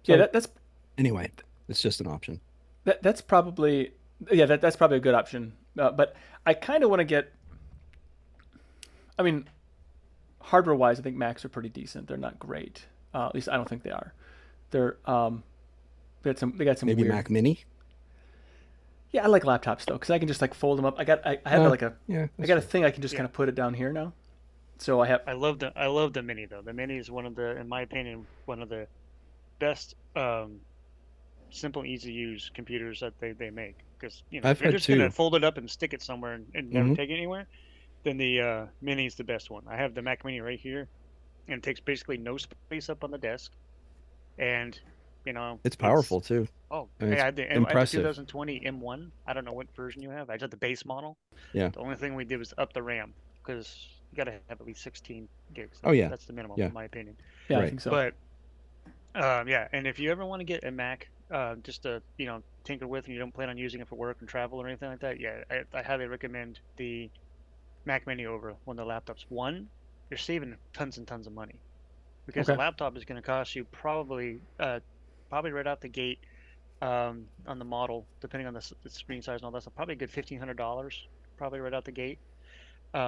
Yeah, So that's anyway, it's just an option. that's probably yeah that's probably a good option. But I kind of want to get. I mean, hardware wise, I think Macs are pretty decent. They're not great. At least I don't think they are. They're they got some Maybe weird. Mac Mini. Yeah, I like laptops though because I can just like fold them up. I have like a Yeah, I that's got a fair. thing I can just Yeah, kind of put it down here now. So I have I love the Mini though. The Mini is one of the, in my opinion, one of the best simple, easy to use computers that they make. Because I've if you're had just gonna two. fold it up and stick it somewhere and never Hmm. take it anywhere, then the Mini is the best one. I have the Mac Mini right here, and it takes basically no space up on the desk, and It's it's powerful too. oh, And hey, it's I have the impressive. 2020 M1. I don't know what version you have. I just had the base model. Yeah. The only thing we did was up the RAM because you got to have at least 16 gigs. Oh yeah. That's the minimum, Yeah. in my opinion. yeah I Right. think so. But yeah, and if you ever want to get a Mac, just to tinker with, and you don't plan on using it for work and travel or anything like that, yeah, I highly recommend the Mac Mini over one of the laptops. One, you're saving tons and tons of money because the Okay. laptop is going to cost you probably right out the gate, on the model, depending on the screen size and all that stuff, probably a good $1,500, probably right out the gate,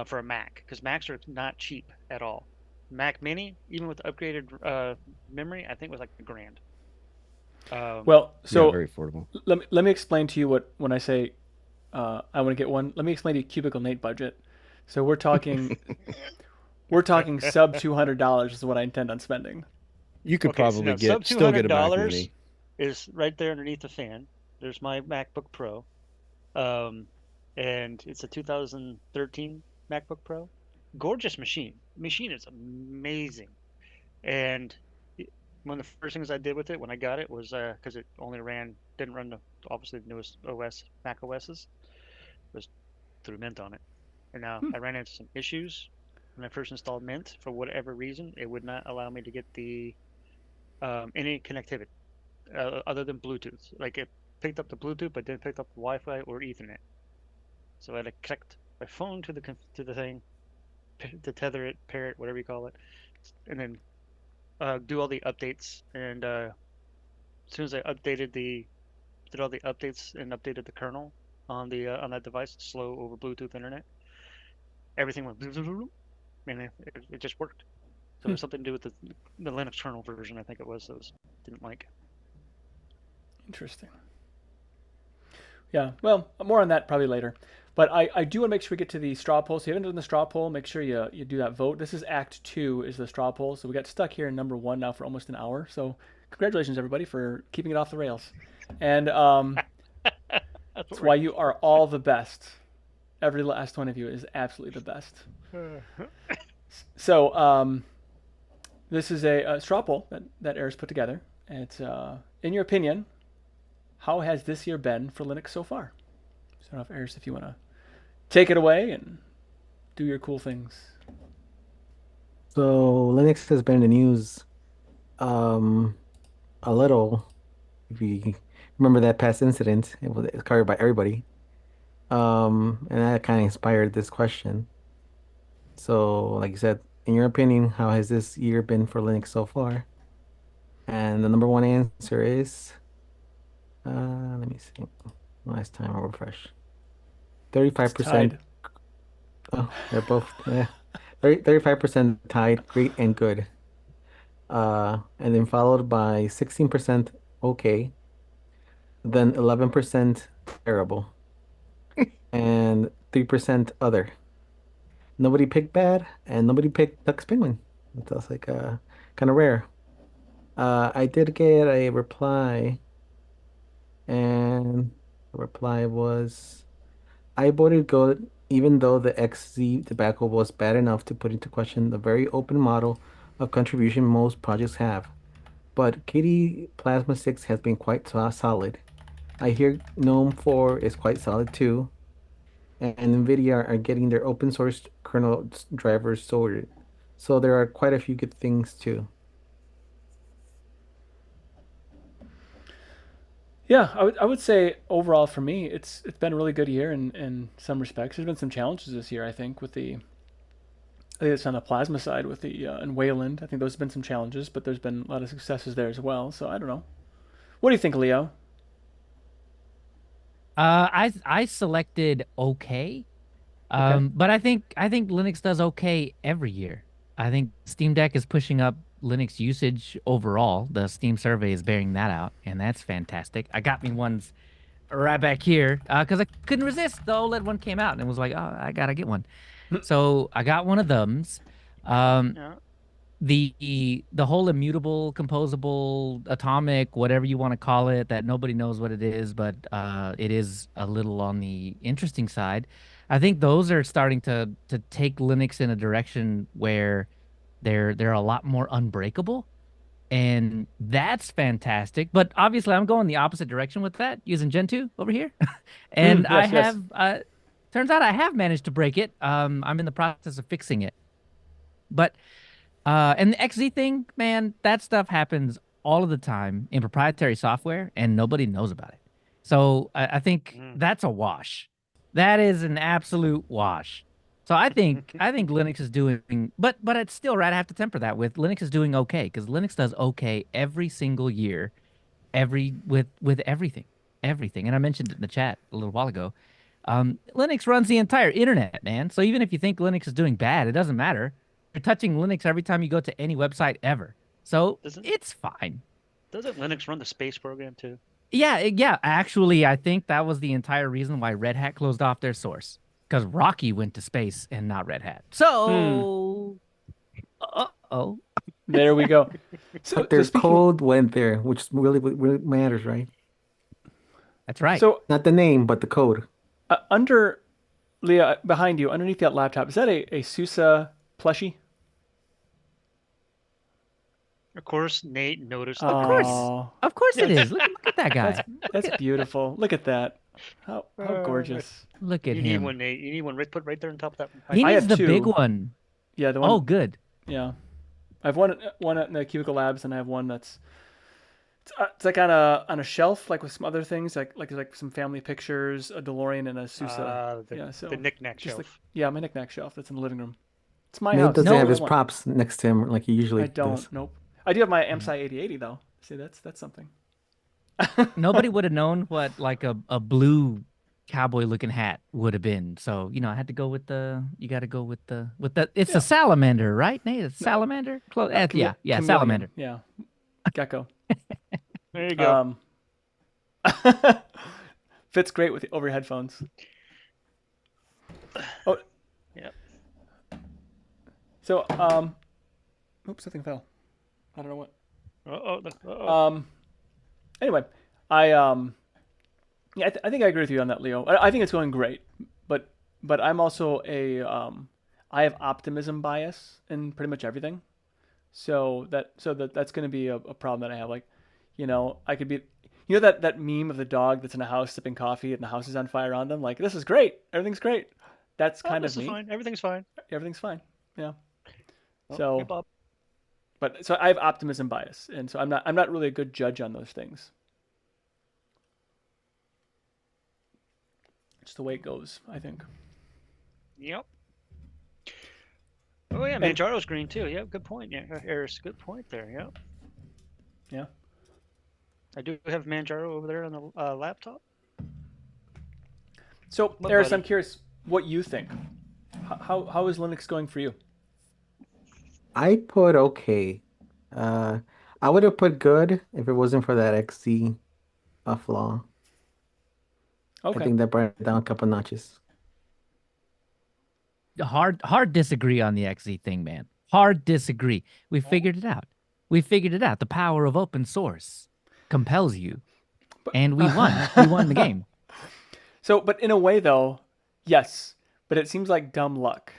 for a Mac, because Macs are not cheap at all. Mac Mini, even with upgraded memory, I think was like a grand. Well, Yeah, so very affordable. let me explain to you what when I say I want to get one. Let me explain to you Cubicle Nate budget. So we're talking sub $200 is what I intend on spending. You could Okay, so probably now sub two still get hundred a Mac dollars Mini. is right there underneath the fan. There's my MacBook Pro, um, and it's a 2013 MacBook Pro. Gorgeous machine. Machine is amazing. And one of the first things I did with it when I got it was because it only didn't run obviously the newest OS, Mac OSs, was threw Mint on it. And now I ran into some issues. when I first installed Mint, for whatever reason, it would not allow me to get the any connectivity other than Bluetooth. Like it picked up the Bluetooth, but didn't pick up the Wi-Fi or Ethernet. So I had to connect my phone to the thing, to tether it, pair it, whatever you call it, and then do all the updates. And as soon as I did all the updates and updated the kernel on that device, slow over Bluetooth internet, everything went and it just worked. So it was something to do with the Linux kernel version, I think it was. Those didn't like. Interesting. Yeah, well, more on that probably later. But I do want to make sure we get to the straw poll. So if you haven't done the straw poll, make sure you do that vote. This is Act 2 is the straw poll. So we got stuck here in number 1 now for almost an hour. So congratulations, everybody, for keeping it off the rails. And that's why you are all the best. Every last one of you is absolutely the best. So this is a straw poll that Eric's put together. It's, in your opinion, how has this year been for Linux so far? So I don't know if Eris, if you want to take it away and do your cool things. So Linux has been in the news a little. If you remember that past incident, it was covered by everybody. And that kind of inspired this question. So, like you said, in your opinion, how has this year been for Linux so far? And the number one answer is, let me see. Last time I'll refresh. 35%. Oh, they're both 35% tied, great and good. And then followed by 16% okay, then 11% terrible, and 3% other. Nobody picked bad, and nobody picked Duck's Penguin. That's like kind of rare. I did get a reply, and the reply was, I voted good even though the XZ tobacco was bad enough to put into question the very open model of contribution most projects have. But KDE Plasma 6 has been quite solid. I hear GNOME 4 is quite solid too, and NVIDIA are getting their open source kernel drivers sorted. So there are quite a few good things too. Yeah, I would say overall for me, it's been a really good year in some respects. There's been some challenges this year, I think, with I think it's on the plasma side with the in Wayland. I think those have been some challenges, but there's been a lot of successes there as well. So I don't know. What do you think, Leo? I selected okay. Okay. But I think Linux does okay every year. I think Steam Deck is pushing up Linux usage overall. The Steam survey is bearing that out, and that's fantastic. I got me ones right back here because I couldn't resist. The OLED one came out, and it was like, oh, I gotta get one. So I got one of them. Yeah. The whole immutable, composable, atomic, whatever you want to call it, that nobody knows what it is, but it is a little on the interesting side. I think those are starting to take Linux in a direction where they're a lot more unbreakable, and that's fantastic. But obviously, I'm going the opposite direction with that using Gentoo over here, and I Yes, yes. have turns out I have managed to break it. I'm in the process of fixing it, but. And the XZ thing, man, that stuff happens all of the time in proprietary software, and nobody knows about it. So I think that's a wash. That is an absolute wash. So I think Linux is doing, but it's still right. I have to temper that with Linux is doing okay because Linux does okay every single year, with everything. And I mentioned it in the chat a little while ago. Linux runs the entire internet, man. So even if you think Linux is doing bad, it doesn't matter. You're touching Linux every time you go to any website ever. So it's fine. Doesn't Linux run the space program too? Yeah. Actually, I think that was the entire reason why Red Hat closed off their source. Because Rocky went to space and not Red Hat. So, uh-oh. There we go. But their code went there, which really matters, right? That's right. So not the name, but the code. Under Leah, behind you, underneath that laptop, is that a SUSE plushie? Of course, Nate noticed. Of course it is. Look at that guy. That's beautiful. Look at that. How gorgeous. Look at You him. need one, Nate. You need one put right there on top of that. He I needs have the two. big one. Yeah, the Oh, one. good. Yeah, I have one in the Cubicle Labs, and I have one that's it's like on a shelf, like with some other things, like some family pictures, a DeLorean, and a Sousa. The Yeah, the so knick-knack just like shelf. yeah, my knickknack shelf that's in the living room. It's my Nate house. doesn't It's have what No, I his want. props next to him like he I usually don't. does. Nope. I do have my yeah. AMSI 8080 though. See, that's something. Nobody would have known what like a blue cowboy looking hat would have been. So, I had to go with you got to go with the it's a Yeah. salamander, right? Nate, it's No, salamander? Yeah, chameleon. salamander. Yeah. Gecko. There you go. Um, fits great with over your headphones. Oh, Yep. so oops, something fell. I don't know what. Um, anyway, yeah, I think I agree with you on that, Leo. I think it's going great, but I'm also I have optimism bias in pretty much everything. That's going to be a problem that I have. Like, I could be, that meme of the dog that's in a house sipping coffee and the house is on fire around them. Like, this is great, everything's great. That's Oh, kind this of is me. fine. Everything's fine. Everything's fine. Yeah. Oh, hey, So, Bob. so I have optimism bias, and so I'm not really a good judge on those things. It's the way it goes, I think. Yep. Oh yeah, And Manjaro's green too. Yep, good point. Yeah, Eris, good point there. Yep. yeah. I do have Manjaro over there on the laptop. So, What, Eris, I'm buddy? curious what you think. How is Linux going for you? I put okay. Uh, I would have put good if it wasn't for that XZ flaw. I Okay. think that brought it down a couple notches. Hard disagree on the XZ thing, man. Hard disagree. We figured it out. We figured it out. The power of open source compels you, and we won. We won the game. So, but in a way, though, yes. But it seems like dumb luck.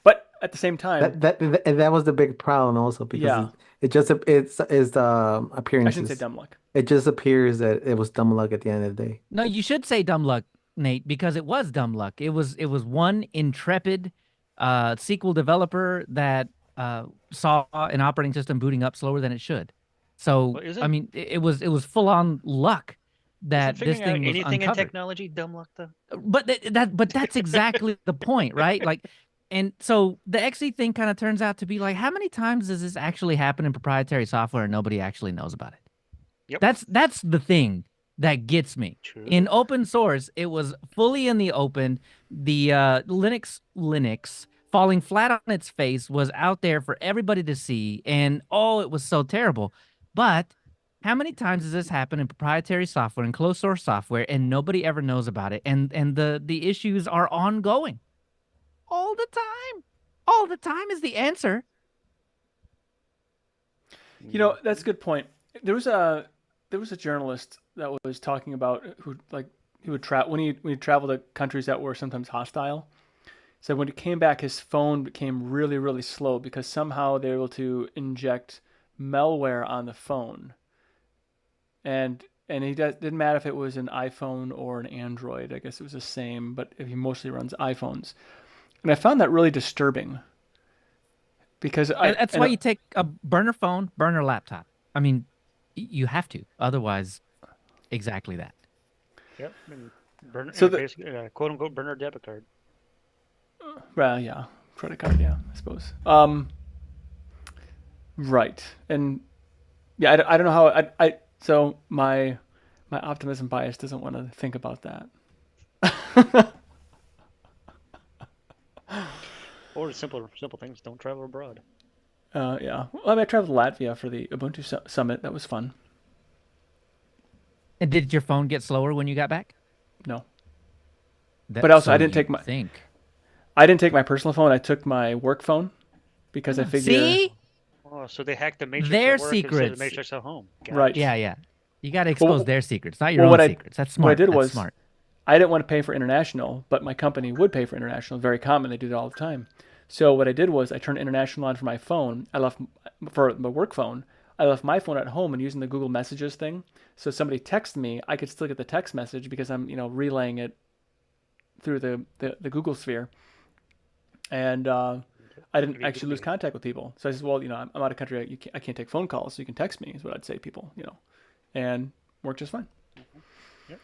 But at the same time, That was the big problem also because yeah, it just it's I shouldn't say appearances. dumb luck. It just appears that it was dumb luck at the end of the day. No, you should say dumb luck, Nate, because it was dumb luck. It was one intrepid SQL developer that saw an operating system booting up slower than it should. So, Well, I isn't mean, it was full on luck isn't that this figuring out thing was anything in uncovered. technology dumb luck though? But that's exactly the point, right? Like, and so the XE thing kind of turns out to be like, how many times does this actually happen in proprietary software and nobody actually knows about it? Yep. That's the thing that gets me. In True. open source, it was fully in the open. The Linux falling flat on its face was out there for everybody to see, and oh, it was so terrible. But how many times does this happen in proprietary software and closed source software, and nobody ever knows about it? And the issues are ongoing all the time. All the time is the answer. That's a good point. There was a journalist that was talking about who like he would travel when he traveled to countries that were sometimes hostile. So when he came back, his phone became really, really slow because somehow they were able to inject malware on the phone, and didn't matter if it was an iPhone or an Android. I guess it was the same, but he mostly runs iPhones, and I found that really disturbing because And that's why you take a burner phone, burner laptop. I mean, you have to. Otherwise, exactly that. Yep. And burner, so the basically, quote unquote burner debit card. well, yeah, credit card, yeah, I suppose. Right, and yeah, I don't know how so my optimism bias doesn't want to think about that. Or the simple things. Don't travel abroad. Yeah. Well, I traveled to Latvia for the Ubuntu summit. That was fun. And did your phone get slower when you got back? No, That, but also so you think. I didn't take my personal phone. I took my work phone because I figure See? Oh, so they hacked the Matrix Their at work instead of the secrets. Matrix at home. right. Yeah, yeah. You got to Well, expose their secrets, not your well, own what I secrets. That's what I smart. did That's was smart. I didn't want to pay for international, but my company would pay for international. Very common. They do that all the time. So what I did was I turned international on for my phone. I left for my work phone. I left my phone at home and using the Google Messages thing. So if somebody texted me, I could still get the text message because I'm relaying it through the Google sphere. And I didn't Goody actually lose goody. contact with people. So I said, well, I'm out of country. I can't take phone calls, so you can text me. Is what I'd say to people, and worked just fine. Yep.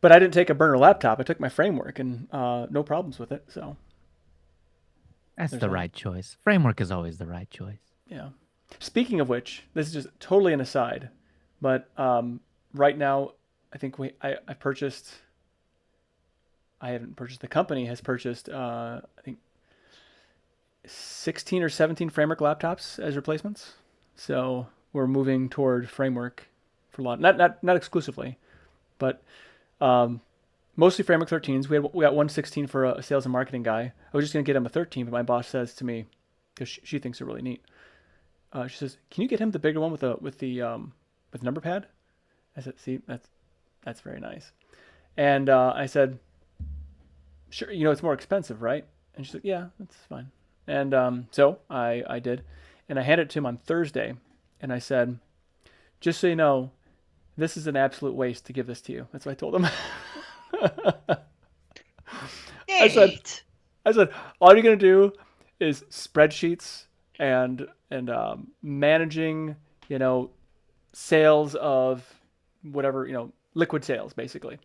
But I didn't take a burner laptop. I took my framework, and no problems with it. So That's there's the that. right choice. Framework is always the right choice. Yeah. Speaking of which, this is just totally an aside, but right now, I think I purchased. I haven't purchased. The company has purchased. I think 16 or 17 framework laptops as replacements. So we're moving toward framework for a lot. Not exclusively, but mostly framework 13s. We got one 16 for a sales and marketing guy. I was just gonna get him a 13, but my boss says to me, because she thinks they're really neat. She says, "Can you get him the bigger one with the number pad?" I said, "See, that's very nice." And I said, "Sure, it's more expensive, right?" And she's like, "Yeah, that's fine." And so I did, and I handed it to him on Thursday, and I said, "Just so you know, this is an absolute waste to give this to you." That's what I told him. I said, Nate! all you're gonna do is spreadsheets and managing, sales of whatever, liquid sales basically.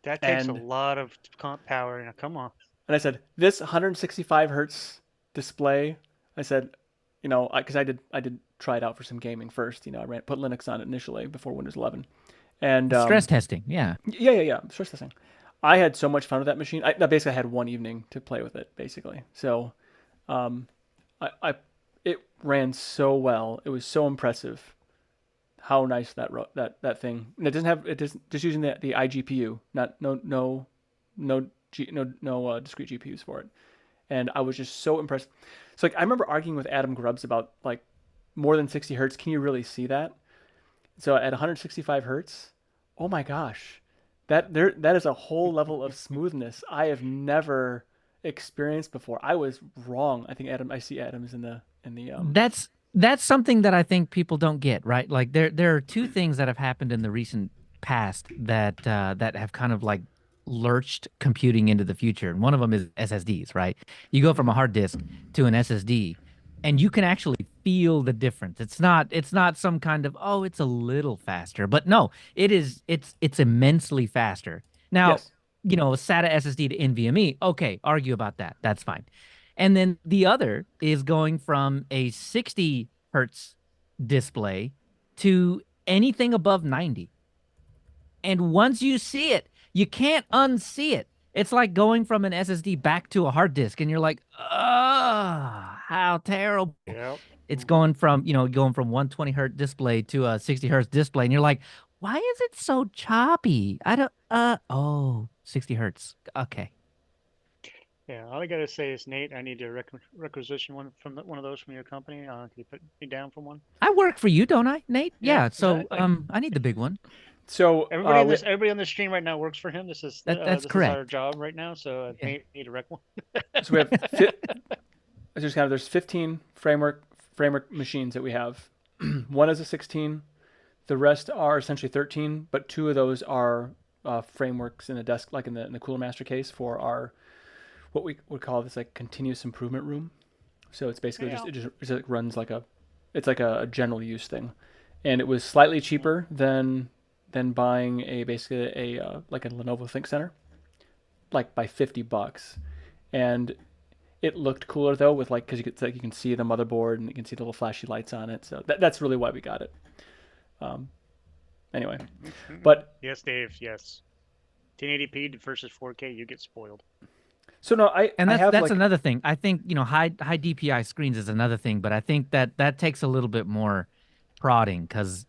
That takes a And lot of comp power. Now, come on. and I said, this 165 hertz display. I said, because I did try it out for some gaming first. Put Linux on it initially before Windows 11, and Stress testing. Yeah. yeah, stress testing. I had so much fun with that machine. I had one evening to play with it, basically. So, it ran so well. It was so impressive how nice that thing. And it doesn't have just using the iGPU, not no discrete GPUs for it. And I was just so impressed. So I remember arguing with Adam Grubbs about like more than 60 hertz. Can you really see that? So at 165 hertz, oh my gosh, that is a whole level of smoothness I have never experienced before. I was wrong. I think I see Adam's in the That's something that I think people don't get, right? Like there are two things that have happened in the recent past that have kind of like lurched computing into the future. And one of them is SSDs, right? You go from a hard disk to an SSD and you can actually feel the difference. It's not some kind of, oh, it's a little faster, but no, it's immensely faster. Now, yes. SATA SSD to NVMe, okay, argue about that. That's fine. And then the other is going from a 60 hertz display to anything above 90. And once you see it, you can't unsee it. It's like going from an SSD back to a hard disk, and you're like, oh, how terrible. Yep. It's going from 120 hertz display to a 60 hertz display, and you're like, why is it so choppy? I don't, 60 hertz. Okay. Yeah, all I gotta say is, Nate, I need to requisition one one of those from your company. Can you put me down for one? I work for you, don't I, Nate? Yeah, Yeah. So, exactly. I need the big one. So Everybody on the stream right now works for him. This is That's this is our correct. job right now. So Yeah. need to rec one. so we have there's 15 framework machines that we have. One is a 16. The rest are essentially 13, but two of those are frameworks in a desk, like in the Cooler Master case for our what we would call this like continuous improvement room. So it's basically it runs like it's like a general use thing, and it was slightly cheaper than buying basically like a Lenovo ThinkCenter, like by $50, and it looked cooler though with because you can see the motherboard and you can see the little flashy lights on it. So that's really why we got it. Anyway, but yes, Dave. Yes, 1080p versus 4K, you get spoiled. so no, And I have that's another thing. I think, high DPI screens is another thing, but I think that takes a little bit more prodding because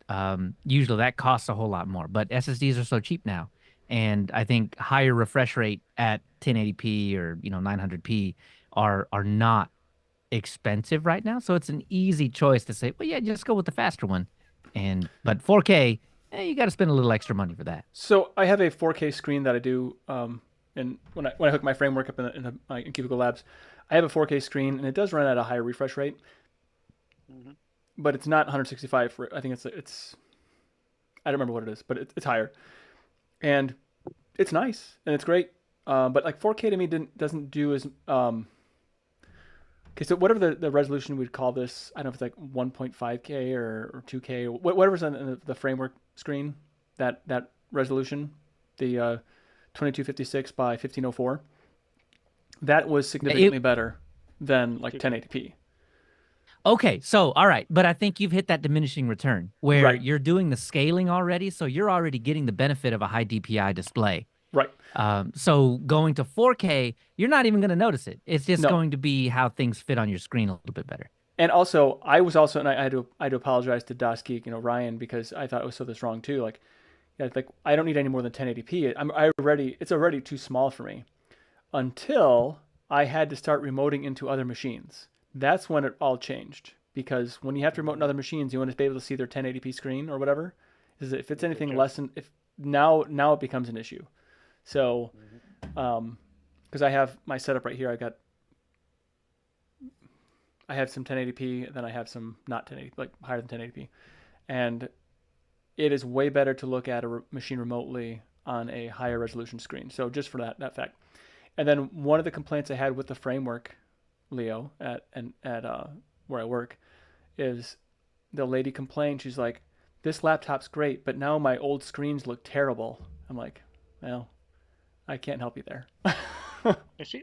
usually that costs a whole lot more. But SSDs are so cheap now, and I think higher refresh rate at 1080p or 900p are not expensive right now. So it's an easy choice to say, well, yeah, just go with the faster one. But 4K, you got to spend a little extra money for that. So I have a 4K screen that I do, and when I hook my framework up in Cubicle Labs, I have a 4K screen, and it does run at a higher refresh rate, but it's not 165. I think it's I don't remember what it is, but it's higher, and it's nice and it's great. But like 4K to me doesn't do as Okay, so whatever the resolution we'd call this, I don't know if it's like 1.5K or 2K, whatever's on the framework screen, that resolution, the 2256 by 1504, that was significantly better than like 1080p. Okay, so all right, but I think you've hit that diminishing return where Right. you're doing the scaling already, so you're already getting the benefit of a high DPI display. Right. So going to 4K, you're not even going to notice it. It's just No. going to be how things fit on your screen a little bit better. And also, I had to apologize to Das Geek, Ryan, because I thought it was so this wrong too. Like I don't need any more than 1080p. It's already too small for me. Until I had to start remoting into other machines. That's when it all changed. Because when you have to remote in other machines, you want to be able to see their 1080p screen or whatever. If it's anything less than now it becomes an issue. So, because I have my setup right here, I have some 1080p, and then I have some not 1080, like higher than 1080p, and it is way better to look at a machine remotely on a higher resolution screen. So just for that fact. And then one of the complaints I had with the framework, Leo, at where I work, is the lady complained. She's like, "This laptop's great, but now my old screens look terrible." I'm like, "Well, I can't help you there."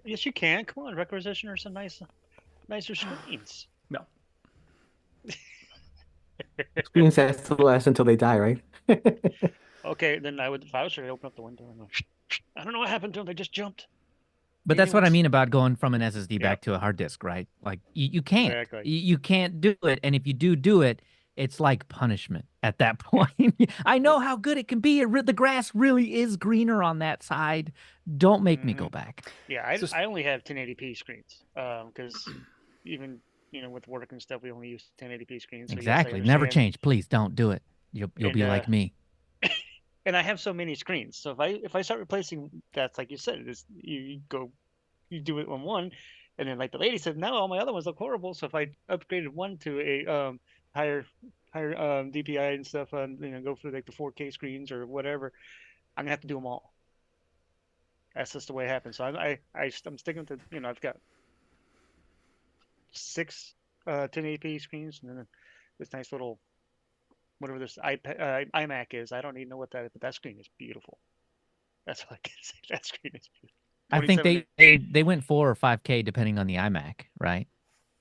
Yes, you can. Come on, requisition or some nicer screens. No. Screens has to last until they die, right? Okay, then if I was sure, I'd open up the window and go, I don't know what happened to them. They just jumped. But that's what I mean about going from an SSD back to a hard disk, right? Like you can't. Exactly. You can't do it. And if you do it, it's like punishment at that point. I know how good it can be. The grass really is greener on that side. Don't make me go back. Yeah, I only have 1080p screens because even with work and stuff, we only use 1080p screens. So Exactly. Yes, Never change. Please don't do it. You'll be like me. And I have so many screens. So if I start replacing, that's like you said, you do it on one, and then like the lady said, now all my other ones look horrible. So if I upgraded one to a higher DPI and stuff, go for like the 4K screens or whatever, I'm gonna have to do them all. That's just the way it happens. So I'm sticking to I've got 6 1080p screens, and then this nice little whatever this iMac is. I don't even know what that is, but that screen is beautiful. That's what I can say. That screen is beautiful. I think they went 4 or 5K depending on the iMac, right?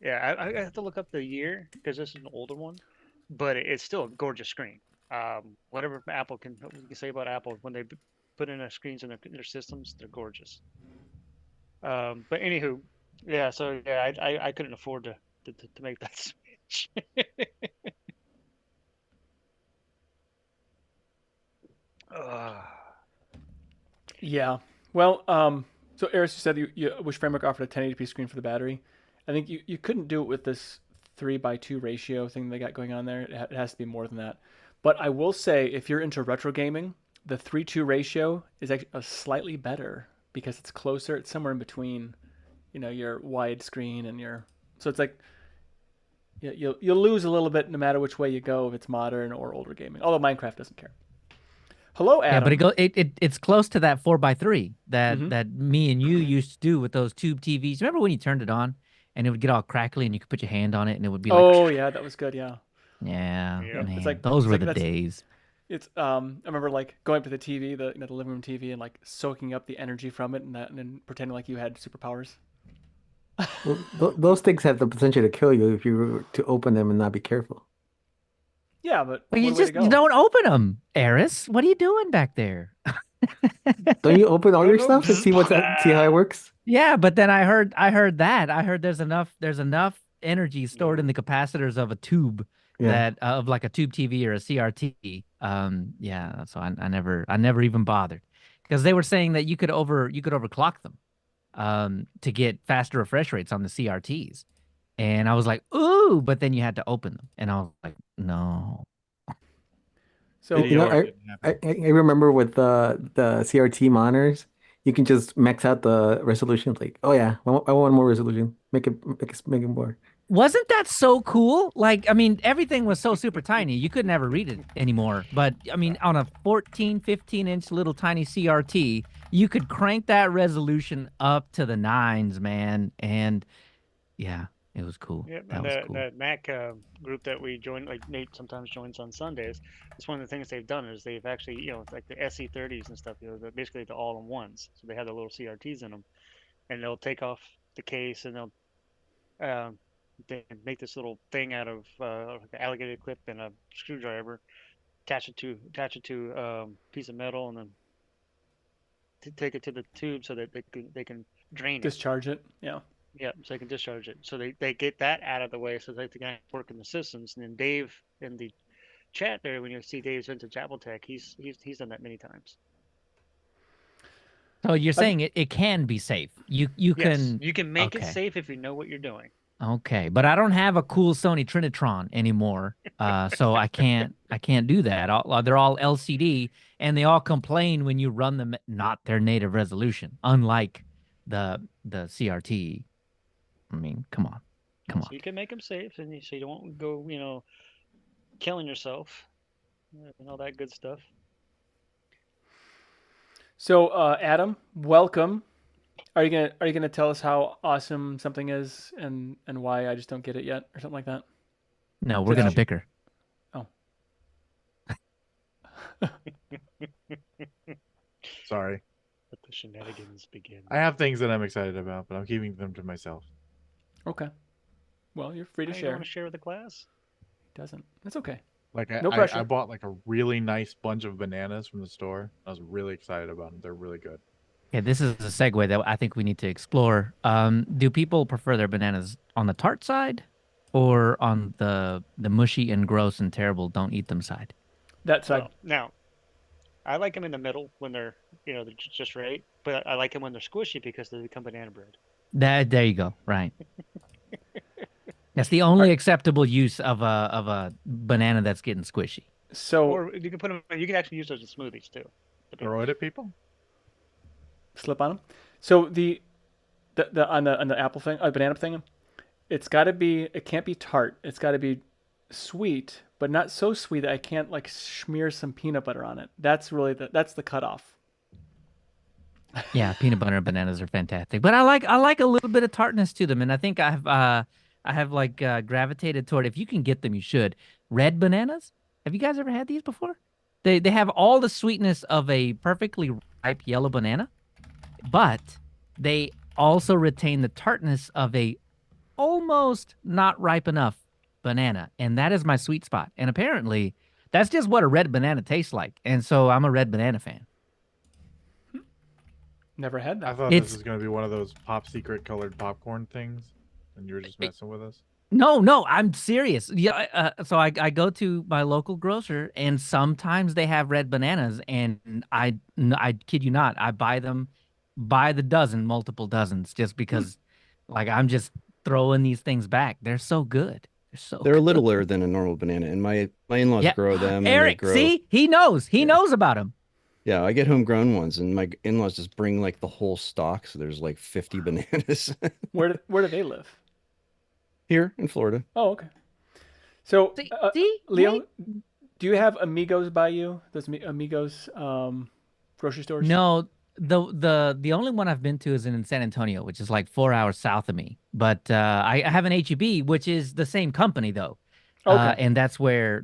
Yeah, I have to look up the year because this is an older one, but it's still a gorgeous screen. Whatever Apple can say about Apple, when they put in their screens in their systems, they're gorgeous. But anywho, yeah. So yeah, I couldn't afford to make that switch. Yeah. Well, so Eris, you said you wish Framework offered a 1080p screen for the battery. I think you couldn't do it with this 3:2 ratio thing they got going on there. It has to be more than that. But I will say, if you're into retro gaming, the 3:2 ratio is actually slightly better because it's closer. It's somewhere in between, your widescreen and your. So it's like you'll lose a little bit no matter which way you go if it's modern or older gaming. Although Minecraft doesn't care. Hello, Adam. Yeah, but it's close to that 4:3 that me and you used to do with those tube TVs. Remember when you turned it on and it would get all crackly and you could put your hand on it and it would be like, oh yeah, that was good. Yeah. Yeah, Yep. man, It's like- those it's were like the that's- days. It's I remember like going up to the TV, the living room TV, and like soaking up the energy from it, and then pretending like you had superpowers. Well, those things have the potential to kill you if you were to open them and not be careful. Yeah, but Well, you what a way to just go. don't open them, Eris. What are you doing back there? Don't you open all your stuff to see see how it works? Yeah, but then I heard there's enough energy stored in the capacitors of a tube Yeah. that of like a tube TV or a CRT. Yeah, so I never even bothered because they were saying that you could overclock them to get faster refresh rates on the CRTs. And I was like, ooh, but then you had to open them. And I was like, no. So I remember with the CRT monitors, you can just max out the resolution. Like, oh yeah, I want more resolution. Make it more. Wasn't that so cool? Like, I mean, everything was so super tiny. You could never read it anymore. But, I mean, on a 14, 15-inch little tiny CRT, you could crank that resolution up to the nines, man. And, yeah, It was cool. Yep, That and was cool. the Mac group that we join, like Nate sometimes joins on Sundays. It's one of the things they've done is they've actually, like the SE30s and stuff, basically the all-in-ones. So they have the little CRTs in them, and they'll take off the case and uh, they make this little thing out of like an alligator clip and a screwdriver, attach it to a piece of metal, and then take it to the tube so that they can drain it. Discharge it. Yeah. Yeah, so they can discharge it. So they get that out of the way so they can work in the systems. And then Dave in the chat there, when you see Dave's Vintage Apple Tech, he's done that many times. So you're saying it can be safe. You Yes, can you can make it okay. safe if you know what you're doing. Okay, but I don't have a cool Sony Trinitron anymore, so I can't do that. They're all LCD, and they all complain when you run them at not their native resolution. Unlike the CRT. I mean, come on. So you can make them safe, and so you don't go, killing yourself and all that good stuff. So, Adam, welcome. Are you gonna tell us how awesome something is and why I just don't get it yet, or something like that? No, we're gonna bicker. Oh. Sorry. Let the shenanigans begin. I have things that I'm excited about, but I'm keeping them to myself. Okay. Well, you're free to You share. want to share with the class? Doesn't. It's okay. Like No pressure. I bought like a really nice bunch of bananas from the store. I was really excited about them. They're really good. Okay, this is a segue that I think we need to explore. Do people prefer their bananas on the tart side, or on the mushy and gross and terrible don't eat them side? That side. Well, now, I like them in the middle when they're just right, but I like them when they're squishy because they become banana bread. There you go. Right. That's the only acceptable use of a banana that's getting squishy. So Or you can put them. You can actually use those in smoothies too. Throw it at people? slip on them. So the on the apple thing, banana thing, it can't be tart. It's got to be sweet, but not so sweet that I can't like smear some peanut butter on it. That's really that's the cutoff. Yeah, peanut butter and bananas are fantastic, but I like a little bit of tartness to them, and I think I have gravitated toward, if you can get them, you should. Red bananas. Have you guys ever had these before? They have all the sweetness of a perfectly ripe yellow banana, but they also retain the tartness of a almost not ripe enough banana, and that is my sweet spot. And apparently, that's just what a red banana tastes like, and so I'm a red banana fan. Never had that. I thought this was going to be one of those pop secret colored popcorn things, and you were just messing with us. No, I'm serious. Yeah, so I go to my local grocer, and sometimes they have red bananas, and I kid you not, I buy them by the dozen, multiple dozens, just because, like, I'm just throwing these things back. They're so good. They're good. littler than a normal banana, and my in-laws grow them. Eric, and they grow... see, he knows about them. Yeah, I get homegrown ones, and my in-laws just bring like the whole stock, so there's like 50 bananas. Where do they live? Here in Florida. Oh, okay. So, see, Leo, do you have Amigos by you? Those Amigos grocery stores? No, the only one I've been to is in San Antonio, which is like 4 hours south of me. But I have an HEB, which is the same company though. Okay. And that's where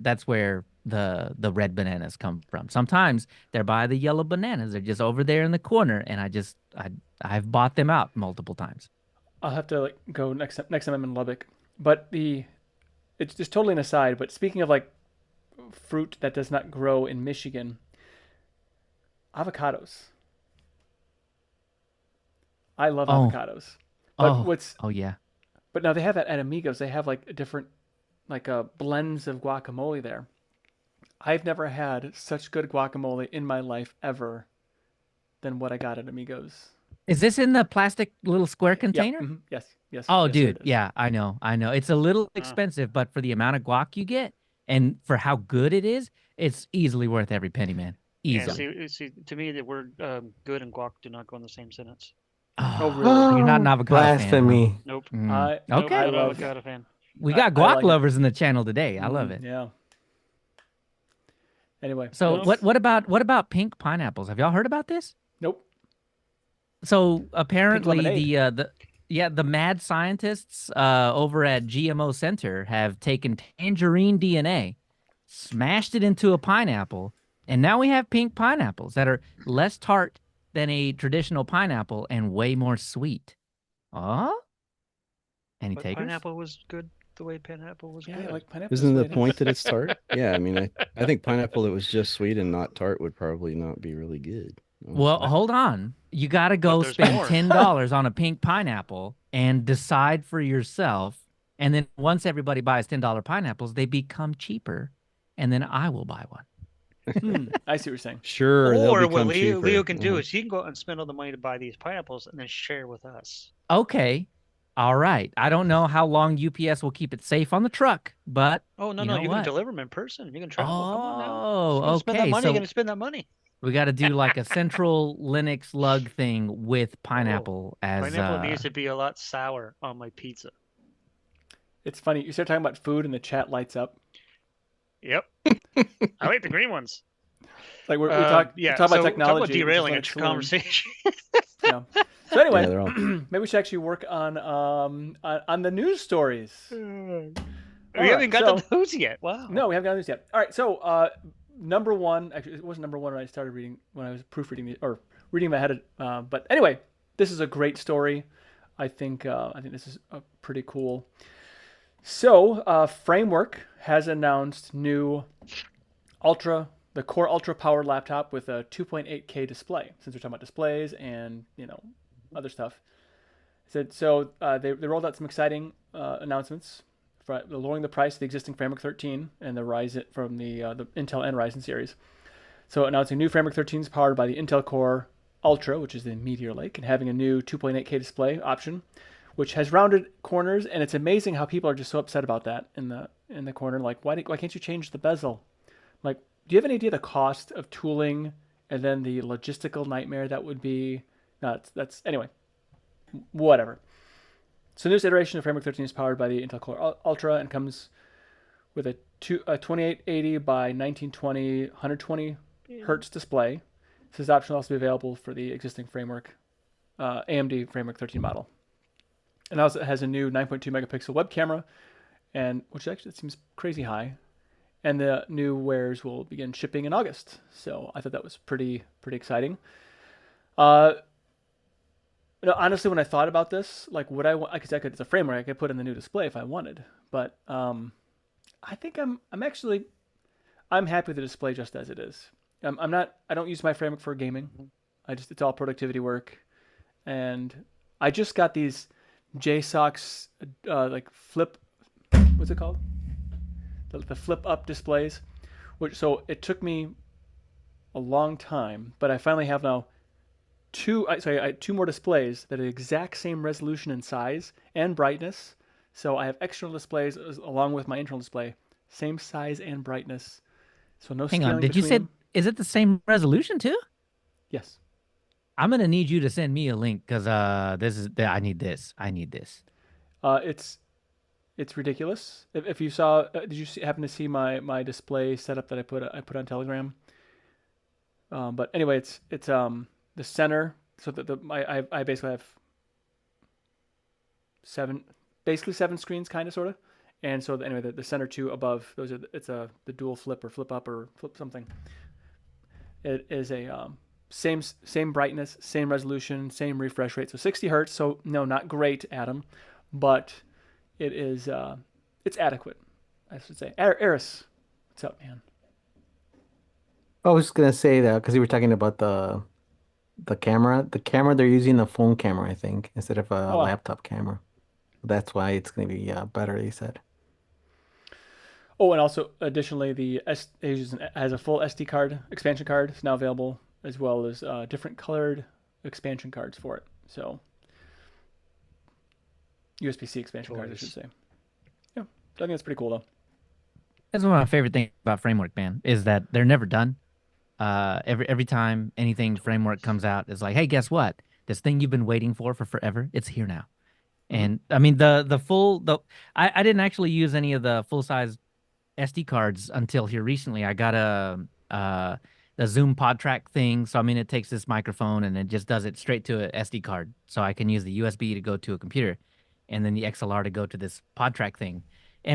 the red bananas come from. Sometimes they're by the yellow bananas. They're just over there in the corner, and I've bought them out multiple times. I'll have to go next time I'm in Lubbock. But it's just totally an aside. But speaking of like fruit that does not grow in Michigan, avocados. I love avocados. But yeah. But now they have that at Amigos. They have like a different blends of guacamole there. I've never had such good guacamole in my life ever than what I got at Amigos. Is this in the plastic little square container? Yep. Mm-hmm. Yes. Oh, yes, dude. Yeah, I know. It's a little expensive, but for the amount of guac you get and for how good it is, it's easily worth every penny, man. Easily. Yeah, see, to me, the word good and guac do not go in the same sentence. Oh, really? You're not an avocado Blasphemy. fan. Huh? Nope. Okay. Nope, not an avocado fan. We got guac lovers in the channel today. I love it. Yeah. Anyway. So what about pink pineapples? Have y'all heard about this? Nope. So apparently Yeah, the mad scientists over at GMO Center have taken tangerine DNA, smashed it into a pineapple, and now we have pink pineapples that are less tart than a traditional pineapple and way more sweet. Oh, any But takers? pineapple was good the way pineapple was Yeah, good. like pineapple. Isn't the point that it's tart? Yeah, I mean, I think pineapple that was just sweet and not tart would probably not be really good. Well, honestly. hold on. You got to go there's spend more. $10 on a pink pineapple and decide for yourself. And then once everybody buys $10 pineapples, they become cheaper. And then I will buy one. I see what you're saying. Sure, they'll Or what become Leo cheaper. can do is he can go out and spend all the money to buy these pineapples and then share with us. Okay. All right. I don't know how long UPS will keep it safe on the truck, but Oh no, you no, know you can what? deliver them in person. You can travel. Come on now. Oh, You're gonna spend that okay. money. So You're gonna spend that money. we got to do like a central Linux lug thing with pineapple as Pineapple needs to be a lot sour on my pizza. It's funny. You start talking about food and the chat lights up. Yep. I like the green ones. Like we talk yeah, about so technology. talk about which is derailing like a Saloon. conversation. Yeah. So anyway, Yeah, they're all- maybe we should actually work on the news stories. We All haven't right, got so- to those yet. Wow. No, we haven't got this yet. All right, so number one, actually, it wasn't number one when I started reading, when I was proofreading or reading my head. But anyway, this is a great story. I think this is pretty cool. So, Framework has announced new the Core Ultra powered laptop with a 2.8K display. Since we're talking about displays and other stuff, so they rolled out some exciting announcements for lowering the price of the existing Framework 13 and the Ryzen from the Intel and Ryzen series. So announcing new Framework 13s powered by the Intel Core Ultra, which is the Meteor Lake, and having a new 2.8K display option, which has rounded corners. And it's amazing how people are just so upset about that in the corner. Like, why can't you change the bezel? Like, do you have any idea the cost of tooling and then the logistical nightmare that would be? No, that's anyway. Whatever. So this iteration of Framework 13 is powered by the Intel Core Ultra and comes with a 2880 by 1920 120 hertz display. This option will also be available for the existing Framework AMD Framework 13 model. And also it has a new 9.2 megapixel web camera, and which actually seems crazy high. And the new wares will begin shipping in August. So I thought that was pretty exciting. Honestly, when I thought about this, like, would I want? Because it's a framework, I could put in the new display if I wanted. But I think I'm happy with the display just as it is. I'm not. I don't use my framework for gaming. It's all productivity work, and I just got these JSOX like flip. What's it called? The flip up displays, so it took me a long time, but I finally have now I had two more displays that are the exact same resolution and size and brightness. So I have external displays along with my internal display, same size and brightness. So no hang scaling on. Did you between say them. is it the same resolution too? Yes. I'm gonna need you to send me a link because I need this. I need this. It's ridiculous. If you saw, did you happen to see my display setup that I put on Telegram? But anyway, it's the center. So I basically have seven screens, kind of, sort of. And so anyway, the center two above those are the dual flip or flip up or flip something. It is a same brightness, same resolution, same refresh rate. So 60 hertz. So no, not great, Adam, but it is it's adequate, I should say. Eris, what's up, man? I was just gonna say that because you were talking about the camera. The camera they're using a phone camera, I think, instead of a Oh, wow. laptop camera. That's why it's gonna be better, they said. Oh, and also additionally, it has a full SD card expansion card. It's now available, as well as different colored expansion cards for it. So USB-C expansion cards, I should say. Yeah, I think that's pretty cool though. That's one of my favorite things about Framework, man, is that they're never done. Every time anything Framework comes out, it's like, hey, guess what? This thing you've been waiting for forever, it's here now. And I mean I didn't actually use any of the full size SD cards until here recently. I got a the Zoom pod track thing. So I mean, it takes this microphone and it just does it straight to a SD card. So I can use the USB to go to a computer, and then the XLR to go to this pod track thing.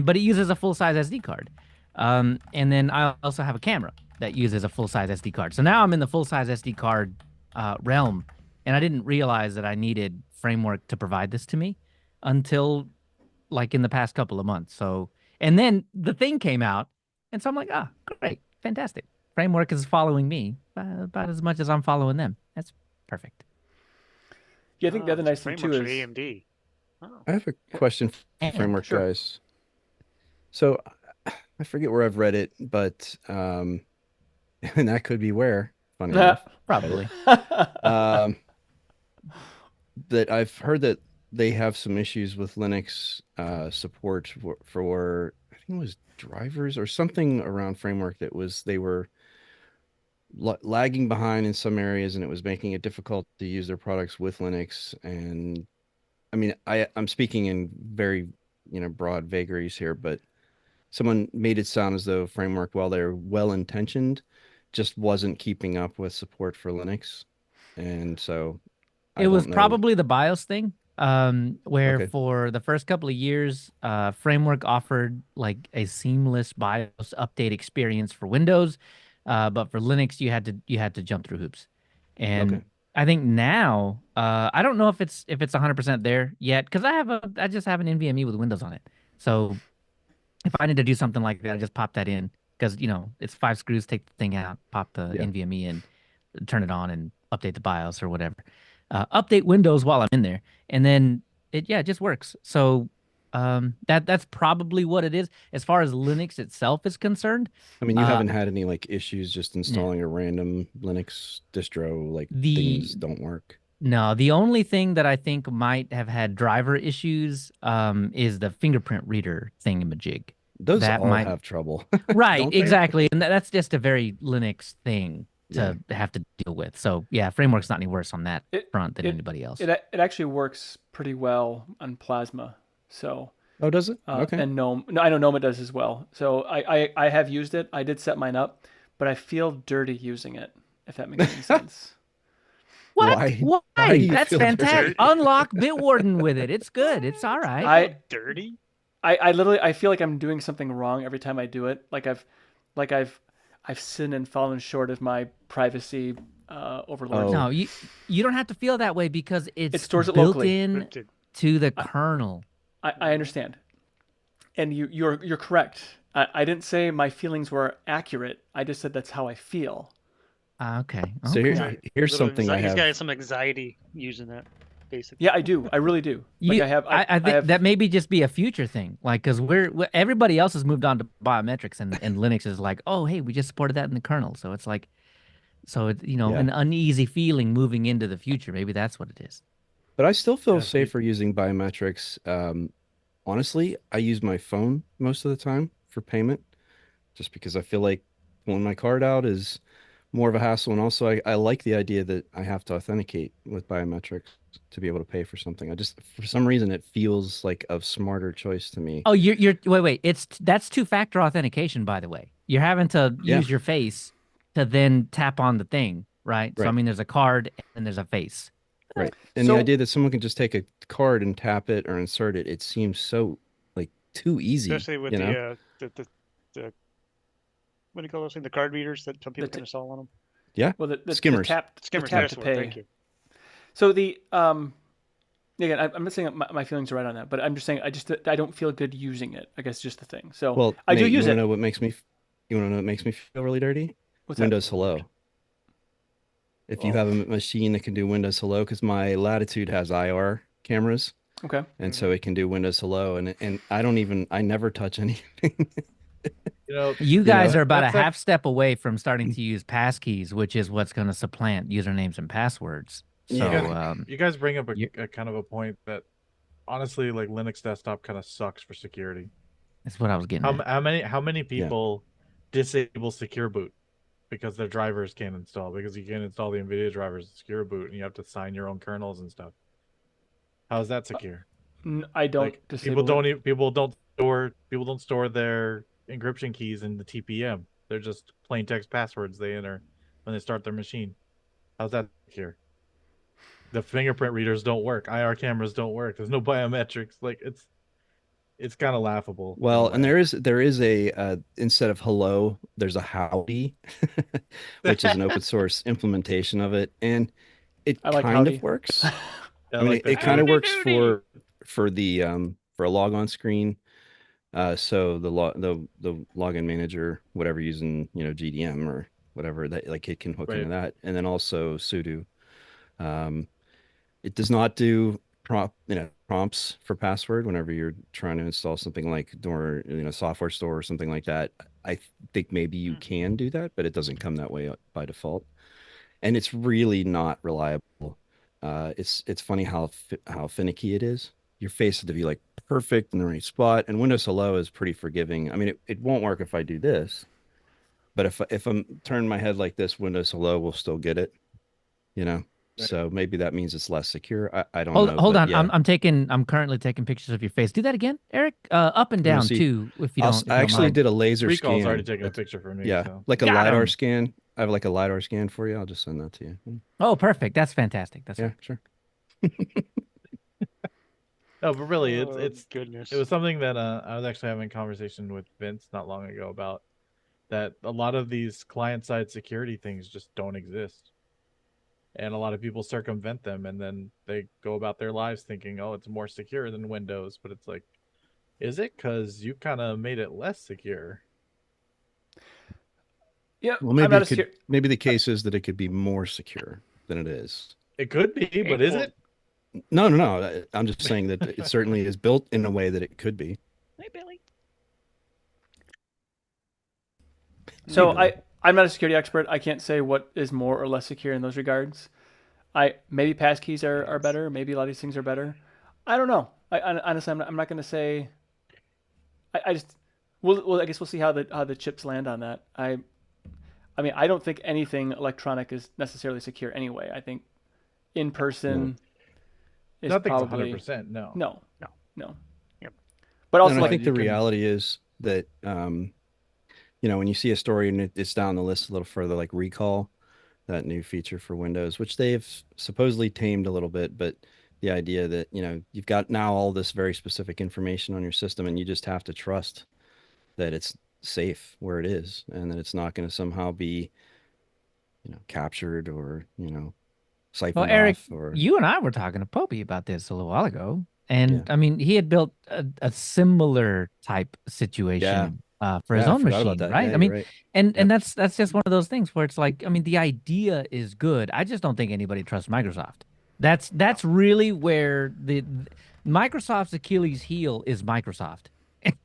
But it uses a full size SD card. And then I also have a camera that uses a full size SD card. So now I'm in the full size SD card realm, and I didn't realize that I needed Framework to provide this to me until like in the past couple of months. So, and then the thing came out, and so I'm like, ah, great, fantastic. Framework is following me about as much as I'm following them. That's perfect. Yeah, I think the other nice thing too Framework's is for AMD. Oh. I have a question for And- Framework Sure. guys. So I forget where I've read it, but and that could be where, funny enough. Probably. That I've heard that they have some issues with Linux support for I think it was drivers or something around Framework that was they were lagging behind in some areas, and it was making it difficult to use their products with Linux. And I mean, I'm speaking in very, broad vagaries here, but someone made it sound as though Framework, while they're well intentioned, just wasn't keeping up with support for Linux. And so I It was don't know. probably the BIOS thing, where Okay. for the first couple of years, Framework offered like a seamless BIOS update experience for Windows, but for Linux you had to jump through hoops. And Okay. I think now, I don't know if it's 100% there yet, because I just have an NVMe with Windows on it. So if I need to do something like that, I just pop that in, because it's 5 screws, take the thing out, pop the Yeah. NVMe in, turn it on, and update the BIOS or whatever. Update Windows while I'm in there, and then it just works. So that's probably what it is. As far as Linux itself is concerned, I mean, you haven't had any like issues just installing a random Linux distro, like things don't work. No, the only thing that I think might have had driver issues is the fingerprint reader thingamajig. Those That all might- have trouble. Right, Don't they? exactly. And that's just a very Linux thing to have to deal with. So yeah, Framework's not any worse on that front than anybody else. It actually works pretty well on Plasma. So Oh, does it? Okay. and GNOME. No, I know GNOME does as well. So I have used it. I did set mine up, but I feel dirty using it, if that makes any sense. What? Why do you That's feel dirty? fantastic. Unlock Bitwarden with it. It's good. It's all right. I Dirty? I literally I feel like I'm doing something wrong every time I do it. Like I've sinned and fallen short of my privacy overlord. Oh. No, you don't have to feel that way because It it's stores it built locally. in to the kernel. I understand, and you're correct. I didn't say my feelings were accurate. I just said that's how I feel. Okay. So okay. here's something I He's have. got some anxiety using that, basically. Yeah, I do. I really do. Like You- I have. I think have, that maybe just be a future thing, like because everybody else has moved on to biometrics, and Linux is like, oh hey, we just supported that in the kernel, so it's like, it's Yeah. an uneasy feeling moving into the future. Maybe that's what it is. But I still feel Yeah, safer using biometrics. Honestly, I use my phone most of the time for payment, just because I feel like pulling my card out is more of a hassle. And also, I like the idea that I have to authenticate with biometrics to be able to pay for something. For some reason, it feels like a smarter choice to me. Oh, you're wait. That's two-factor authentication, by the way. You're having to use your face to then tap on the thing, right? So I Right. mean, there's a card and there's a face. Right. And So- the idea that someone can just take a card and tap it or insert it, it seems so like too easy. Especially with you know? the what do you call those things? The card readers that some people The can install on them. Yeah. well, the Skimmers. tap, Skimmers, the tap that's to what, pay. thank you. So again, I'm not saying my feelings are right on that, but I'm just saying I don't feel good using it. I guess just the thing. So Well, I do Nate, use you it. wanna know what makes me you want to know what makes me feel really dirty? What's that? Windows Hello. If you have a machine that can do Windows Hello, because my Latitude has IR cameras, Okay. and so it can do Windows Hello, and I never touch anything. You know, You guys know, are about a that's like- half step away from starting to use passkeys, which is what's going to supplant usernames and passwords. So, Yeah. you guys bring up you- a kind of a point that honestly, like Linux desktop kind of sucks for security. that's what I was getting at. How many people disable secure boot because their drivers can't install, because you can't install the NVIDIA drivers to secure boot and you have to sign your own kernels and stuff. How is that secure? I don't Like disable people don't store their encryption keys in the TPM. They're just plain text passwords they enter when they start their machine. How's that secure? The fingerprint readers don't work. IR cameras don't work. There's no biometrics. Like it's kind of laughable in a Well, and way. there is a instead of hello, there's a howdy, which is an open source implementation of it, and it I like kind of howdy. works. I I mean, like that it kind too. of works for the for a log on screen. So the login manager, whatever using, GDM or whatever that like it can hook into Right. that, and then also sudo. Um, it does not do prompts for password whenever you're trying to install something like or software store or something like that. I think maybe you can do that, but it doesn't come that way by default, and it's really not reliable. It's funny how finicky it is. Your face has to be like perfect in the right spot, and Windows Hello is pretty forgiving. I mean, it won't work if I do this, but if I'm turning my head like this, Windows Hello will still get it, you know. Right. So maybe that means it's less secure. I don't Hold know, hold but on. yeah, I'm currently taking pictures of your face. Do that again, Eric. Up and you want to down see? too, if I you don't actually mind. did a laser Recall's already scan. taken a picture for me, Yeah, so like a Got lidar him. scan. I have like a lidar scan for you. I'll just send that to you. Oh, perfect. That's fantastic. That's Yeah, sure. no, but really, Oh it's goodness. it was something that I was actually having a conversation with Vince not long ago about that a lot of these client side security things just don't exist. And a lot of people circumvent them and then they go about their lives thinking, oh, it's more secure than Windows. But it's like, is it? Because you kind of made it less secure. Yeah, Well, I'm not a secure. maybe the case is that it could be more secure than it is. It could be, but is it? No, no, no. I'm just saying that it certainly is built in a way that it could be. Hey, Billy. So Maybe. I'm not a security expert. I can't say what is more or less secure in those regards. I maybe passkeys are Thanks. better. Maybe a lot of these things are better. I don't know. Honestly, I'm not going to say. I just I guess we'll see how the chips land on that. I mean I don't think anything electronic is necessarily secure anyway. I think in No. person is Nothing's probably 100%. No. no No. no. Yep. But No, also and I But like think you the can. reality is that when you see a story and it's down the list a little further, like recall, that new feature for Windows, which they've supposedly tamed a little bit, but the idea that, you've got now all this very specific information on your system and you just have to trust that it's safe where it is and that it's not going to somehow be, captured or, Well, siphoned Eric, off or you and I were talking to Popey about this a little while ago, and yeah. I mean, he had built a similar type Yeah. situation for his Yeah, I own forgot about machine, that. right? Yeah, I you're mean, right. and Yep. that's just one of those things where it's like, I mean, the idea is good. I just don't think anybody trusts Microsoft. That's really where Microsoft's Achilles heel is Microsoft.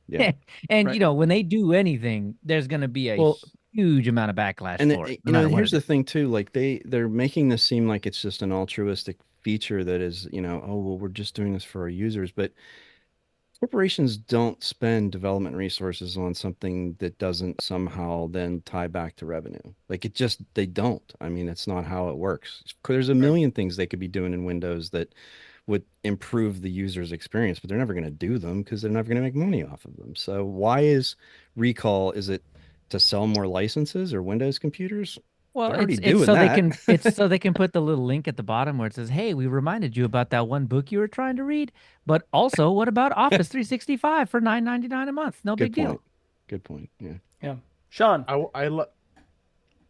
Yeah. And right. when they do anything, there's going to be a Well, huge amount of backlash and for it, no matter and what here's it the is. thing too, like they're making this seem like it's just an altruistic feature that is, oh well, we're just doing this for our users, but corporations don't spend development resources on something that doesn't somehow then tie back to revenue. Like they don't. I mean, it's not how it works. There's a Right. million things they could be doing in Windows that would improve the user's experience, but they're never going to do them because they're never going to make money off of them. So why is recall? Is it to sell more licenses or Windows computers? Well, They're already it's doing so they that. can put the little link at the bottom where it says, "Hey, we reminded you about that one book you were trying to read, but also what about Office 365 for 9.99 a month? No Good big point. deal." Good point. Yeah. Yeah. Sean, I love.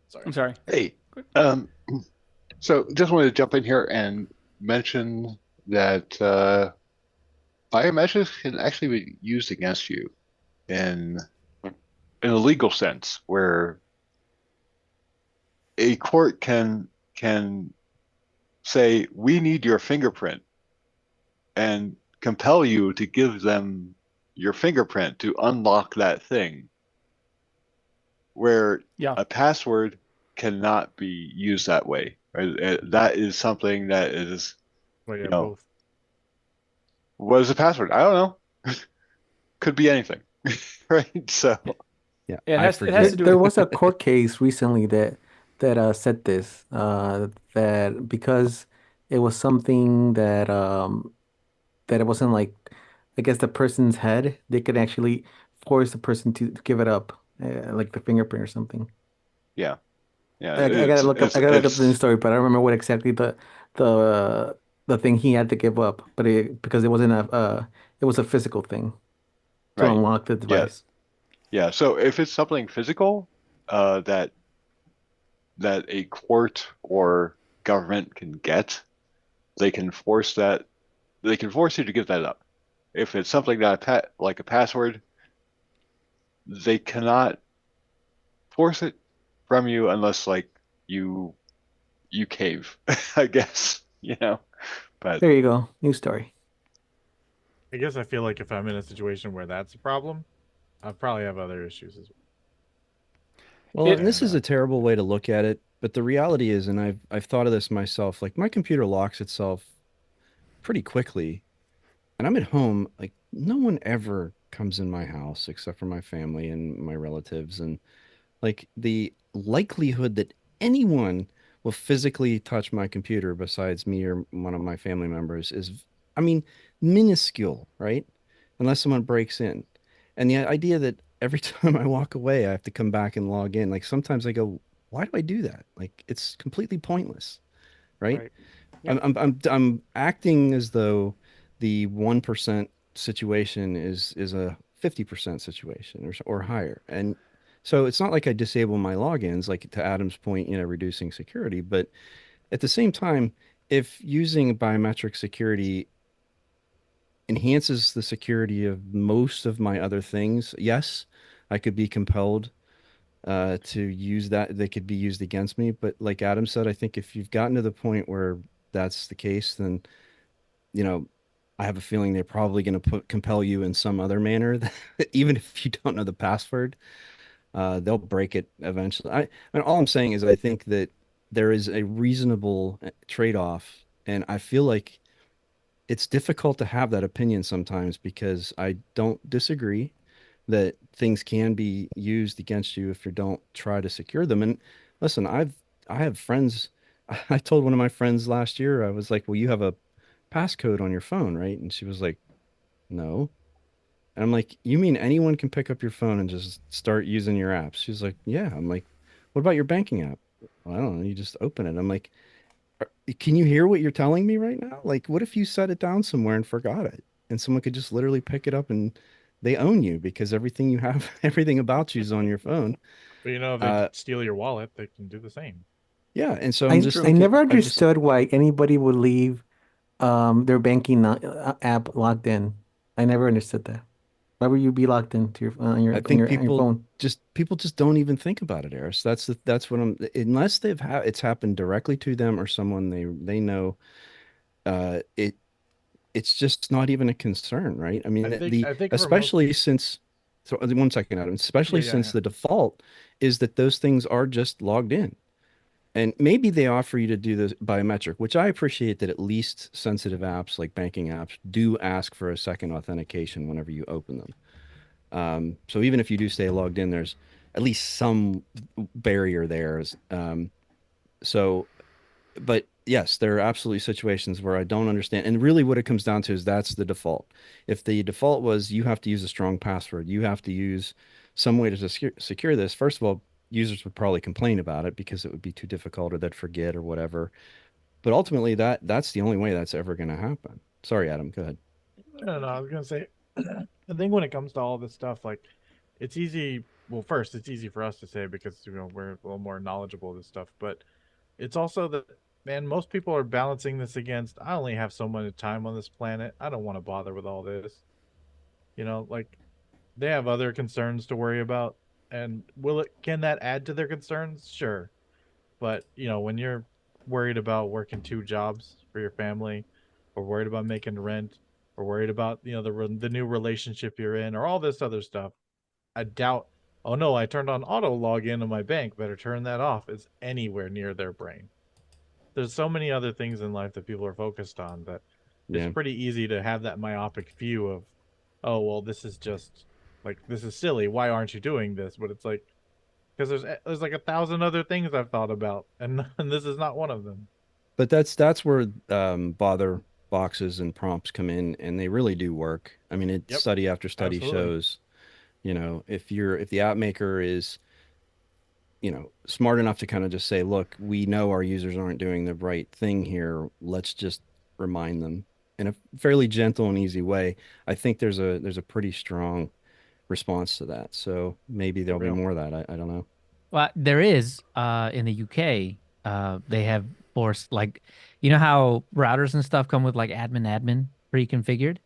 Sorry. I'm sorry. Hey, um, so just wanted to jump in here and mention that biometrics can actually be used against you in in a legal sense, where a court can say, "We need your fingerprint," and compel you to give them your fingerprint to unlock that thing, where Yeah. a password cannot be used that way. Right? That is something that is, Well, you yeah, know, both. what is a password? I don't know. Could be anything, right? So, Yeah. Yeah, I it has There, to forget. do with there was a court case recently that said this that because it was something that it wasn't like I guess the person's head, they could actually force the person to give it up, like the fingerprint or something. yeah. Yeah, I gotta look up. I gotta look up the news it's story, but I don't remember what exactly the the thing he had to give up. But because it wasn't a it was a physical thing to right. unlock the Yeah, device. yeah. So if it's something physical, that a court or government can get, they can force that. They can force you to give that up. If it's something that like a password, they cannot force it from you unless like you you cave, I guess, But There you go. News story. I guess I feel like if I'm in a situation where that's a problem, I probably have other issues as Well, It and this And is a terrible way to look at it, but the reality is, and I've thought of this myself, like my computer locks itself pretty quickly, and I'm at home, like no one ever comes in my house except for my family and my relatives, and like the likelihood that anyone will physically touch my computer besides me or one of my family members is, I mean, minuscule, right? Unless someone breaks in. And the idea that every time I walk away, I have to come back and log in. Like sometimes I go, why do I do that? Like it's completely pointless, right? Right. Yep. I'm acting as though the 1% situation is a 50% situation or higher. And so it's not like I disable my logins, like to Adam's point, reducing security. But at the same time, if using biometric security enhances the security of most of my other things, yes, I could be compelled to use that. They could be used against me. But like Adam said, I think if you've gotten to the point where that's the case, then you know, I have a feeling they're probably going to compel you in some other manner, that, even if you don't know the password, they'll break it eventually. And all I'm saying is, I think that there is a reasonable trade-off, and I feel like it's difficult to have that opinion sometimes because I don't disagree that things can be used against you if you don't try to secure them. And listen, I have friends. I told one of my friends last year, I was like, "Well, you have a passcode on your phone, right?" And she was like, "No." And I'm like, "You mean anyone can pick up your phone and just start using your apps?" She's like, "Yeah." I'm like, "What about your banking app?" "Well, I don't know. You just open it." I'm like, "Can you hear what you're telling me right now? Like, what if you set it down somewhere and forgot it, and someone could just literally pick it up and they own you because everything you have, everything about you is on your phone." but if they Uh, steal your wallet, they can do the same. yeah, and so I'm I just true. I thinking, never I just understood why anybody would leave their banking app logged in. I never understood that. Why would you be logged into your I think on your phone? people just don't even think about it, Eris. That's what I'm unless it's happened directly to them or someone they know. It it's just not even a concern, right? I mean, the I think for most, especially since so 1 second, Adam, yeah, especially yeah, since yeah. the default is that those things are just logged in. And maybe they offer you to do the biometric, which I appreciate that at least sensitive apps like banking apps do ask for a second authentication whenever you open them. So even if you do stay logged in, there's at least some barrier there. So, but yes, there are absolutely situations where I don't understand. And really, what it comes down to is that's the default. If the default was you have to use a strong password, you have to use some way to secure this, first of all, users would probably complain about it because it would be too difficult or they'd forget or whatever. But ultimately, that's the only way that's ever going to happen. Sorry, Adam, go ahead. No, no, I was gonna say, I think when it comes to all this stuff, like, it's easy. Well, first, it's easy for us to say because we're a little more knowledgeable of this stuff, but it's also that, man, most people are balancing this against. I only have so much time on this planet. I don't want to bother with all this. Like they have other concerns to worry about, and can that add to their concerns? Sure, but when you're worried about working two jobs for your family, or worried about making rent, or worried about the new relationship you're in, or all this other stuff, I doubt. Oh no, I turned on auto login on my bank. Better turn that off. Is anywhere near their brain. There's so many other things in life that people are focused on that it's Yeah. pretty easy to have that myopic view of, oh well, this is just like this is silly. Why aren't you doing this? But it's like because there's like 1,000 other things I've thought about, and, and this is not one of them. But that's where bother boxes and prompts come in, and they really do work. I mean, it Yep, study after study absolutely. shows, if the app maker is smart enough to kind of just say, look, we know our users aren't doing the right thing here. Let's just remind them in a fairly gentle and easy way. I think there's a pretty strong response to that. So maybe there'll be real. more of that. I don't know. Well, there is in the UK, they have forced like how routers and stuff come with like admin pre-configured.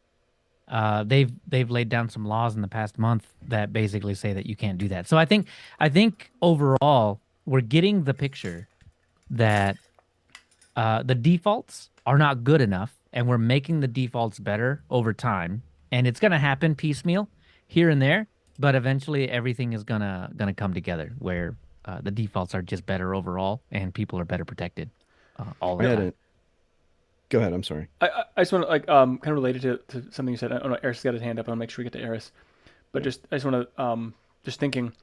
They've laid down some laws in the past month that basically say that you can't do that. So I think overall we're getting the picture that the defaults are not good enough, and we're making the defaults better over time. And it's gonna happen piecemeal here and there, but eventually everything is gonna come together where the defaults are just better overall, and people are better protected all I the had time. a Go ahead. I'm sorry. I just want to kind of related to something you said. I don't know. Eris got his hand up. I want to make sure we get to Eris, but I just want to just thinking.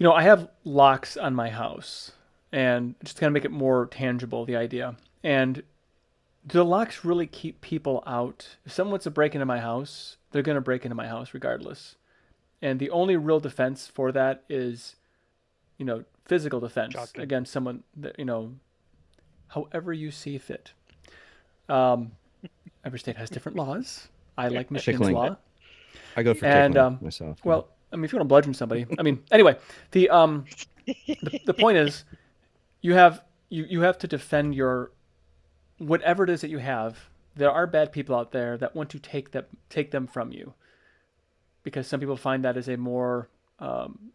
I have locks on my house, and just kind of make it more tangible. The idea. And do the locks really keep people out? If someone wants to break into my house, they're going to break into my house regardless. And the only real defense for that is, physical defense Shotgun. against someone that, however you see fit. Um, every state has different laws. I like Michigan's Tickling. law. I go for And tickling myself. well, I mean, if you want to bludgeon somebody, I mean, anyway, the point is, you have to defend your whatever it is that you have. There are bad people out there that want to take them from you, because some people find that as a more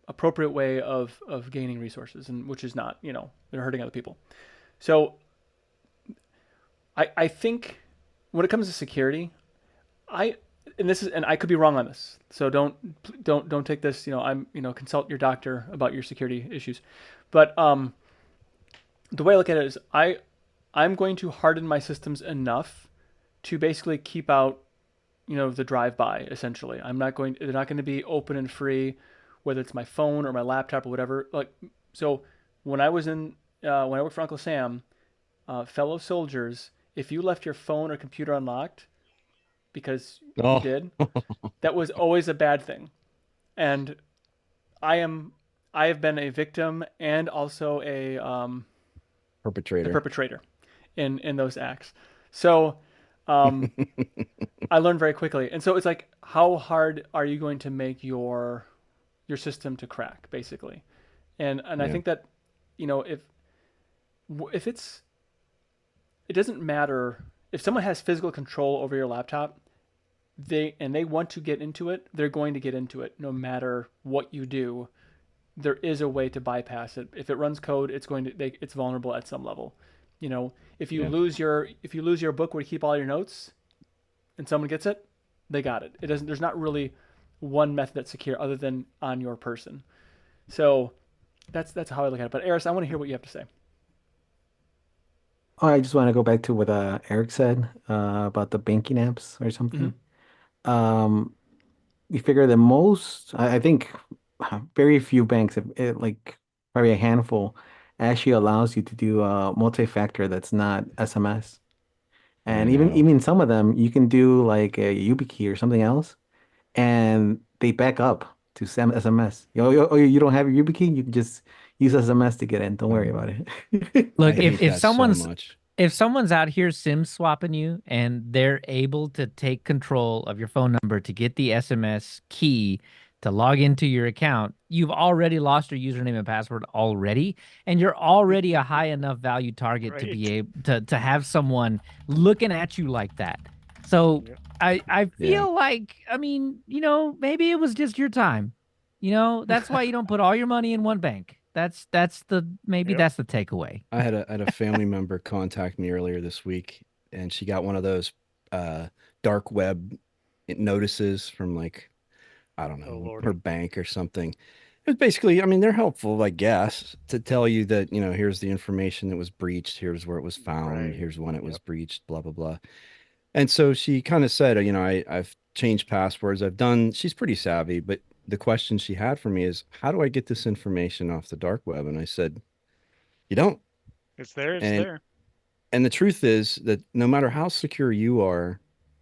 appropriate way of gaining resources, and which is not. They're hurting other people. So I think when it comes to security, and I could be wrong on this, so don't take this. Consult your doctor about your security issues, but the way I look at it is I'm going to harden my systems enough to basically keep out the drive-by. Essentially, they're not going to be open and free, whether it's my phone or my laptop or whatever. So when I worked for Uncle Sam, fellow soldiers, if you left your phone or computer unlocked because you did, that was always a bad thing. And I have been a victim and also a Perpetrator. perpetrator in those acts. So I learned very quickly. And so it's like, how hard are you going to make your system to crack, basically? And I think that, if it doesn't matter if someone has physical control over your laptop, they want to get into it, they're going to get into it no matter what you do. There is a way to bypass it. If it runs code, it's vulnerable at some level. If you lose your book where you keep all your notes, and someone gets it, they got it. It doesn't. There's not really one method that's secure other than on your person. So that's how I look at it. But Eris, I want to hear what you have to say. Oh, I just want to go back to what Eric said about the banking apps or something. Um, we figure that I think, very few banks, like probably a handful, actually allows you to do a multi-factor that's not SMS. And even know. even some of them, you can do like a YubiKey or something else, and they back up to SMS. You don't have your YubiKey, you can just use SMS to get in. Don't worry about it. Look, I hate if that so someone's much. if someone's out here SIM swapping you and they're able to take control of your phone number to get the SMS key to log into your account, you've already lost your username and password already, and you're already a high enough value target to be Right. able to have someone looking at you like that. So Yep. I feel like, I mean, maybe it was just your time. That's why you don't put all your money in one bank. That's the maybe Yep. that's the takeaway. I had a family member contact me earlier this week, and she got one of those dark web notices from, like, I don't Oh know, Lordy. her bank or something. It's basically, I mean, they're helpful, I guess, to tell you that, here's the information that was breached, here's where it was found, Right. here's when it was Yep. breached, blah, blah, blah. And so she kind of said, I've changed passwords, she's pretty savvy, but the question she had for me is, how do I get this information off the dark web? And I said, you don't. It's there. It's And there. and the truth is that no matter how secure you are,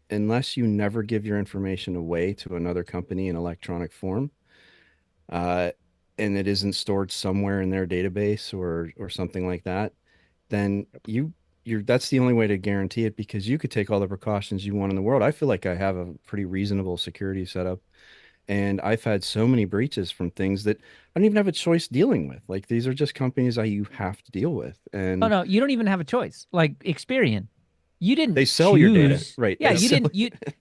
unless you never give your information away to another company in electronic form, uh, and it isn't stored somewhere in their database or something like that, then you're that's the only way to guarantee it, because you could take all the precautions you want in the world. I feel like I have a pretty reasonable security setup, and I've had so many breaches from things that I don't even have a choice dealing with. Like, these are just companies that you have to deal with, Oh and no, you don't even have a choice. Like Experian, you didn't they sell your data, choose. right? Yeah, They you sell didn't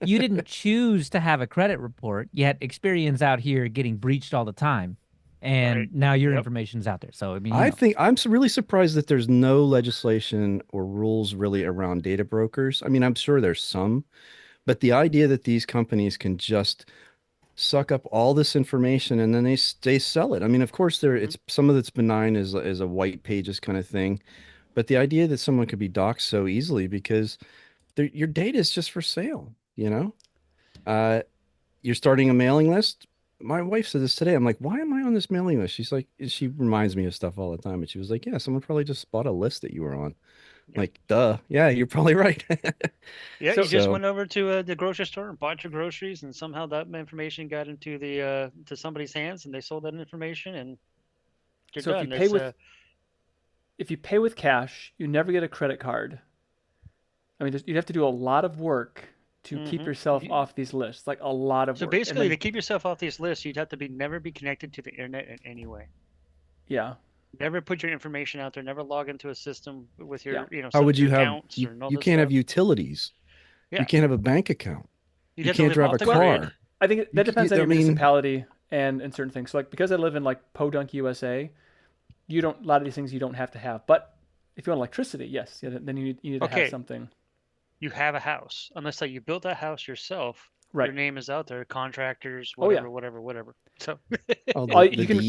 you didn't choose to have a credit report. Yet Experian's out here getting breached all the time, and Right. now your Yep. information's out there. So I mean, I think really surprised that there's no legislation or rules really around data brokers. I mean, I'm sure there's some, but the idea that these companies can just suck up all this information and then they sell it. I mean, of course, Mhm. it's some of it's benign as a white pages kind of thing, but the idea that someone could be doxxed so easily because your data is just for sale, you know? Uh, you're starting a mailing list. My wife said this today. I'm like, why am I on this mailing list? She's like, she reminds me of stuff all the time. And she was like, yeah, someone probably just bought a list that you were on. Yep. Like, duh. Yeah, you're probably right. Yeah, So- you just So- went over to the grocery store and bought your groceries, and somehow that information got into the to somebody's hands, and they sold that information, and you're So if done. you pay with if you pay with cash, you never get a credit card. I mean, you'd have to do a lot of work to keep Mhm. yourself You- off these lists, like a lot of so work. And basically, then- to keep yourself off these lists, you'd have to never be connected to the internet in any way. yeah. Never put your information out there. Never log into a system with your Yeah. How set would up you your have, accounts or all you this can't have stuff. utilities. Yeah. You can't have a bank account. You'd You have to can't live drive off a the car. grid. I think that depends on I your mean- municipality and certain things. So like because I live in like Podunk, USA, you don't a lot of these things you don't have to have. But if you want electricity, yes, yeah, then you need to Okay. have something. You have a house, unless like you built that house yourself. Right. Your name is out there. Contractors, Oh, yeah. whatever. So Oh, All the you can deed.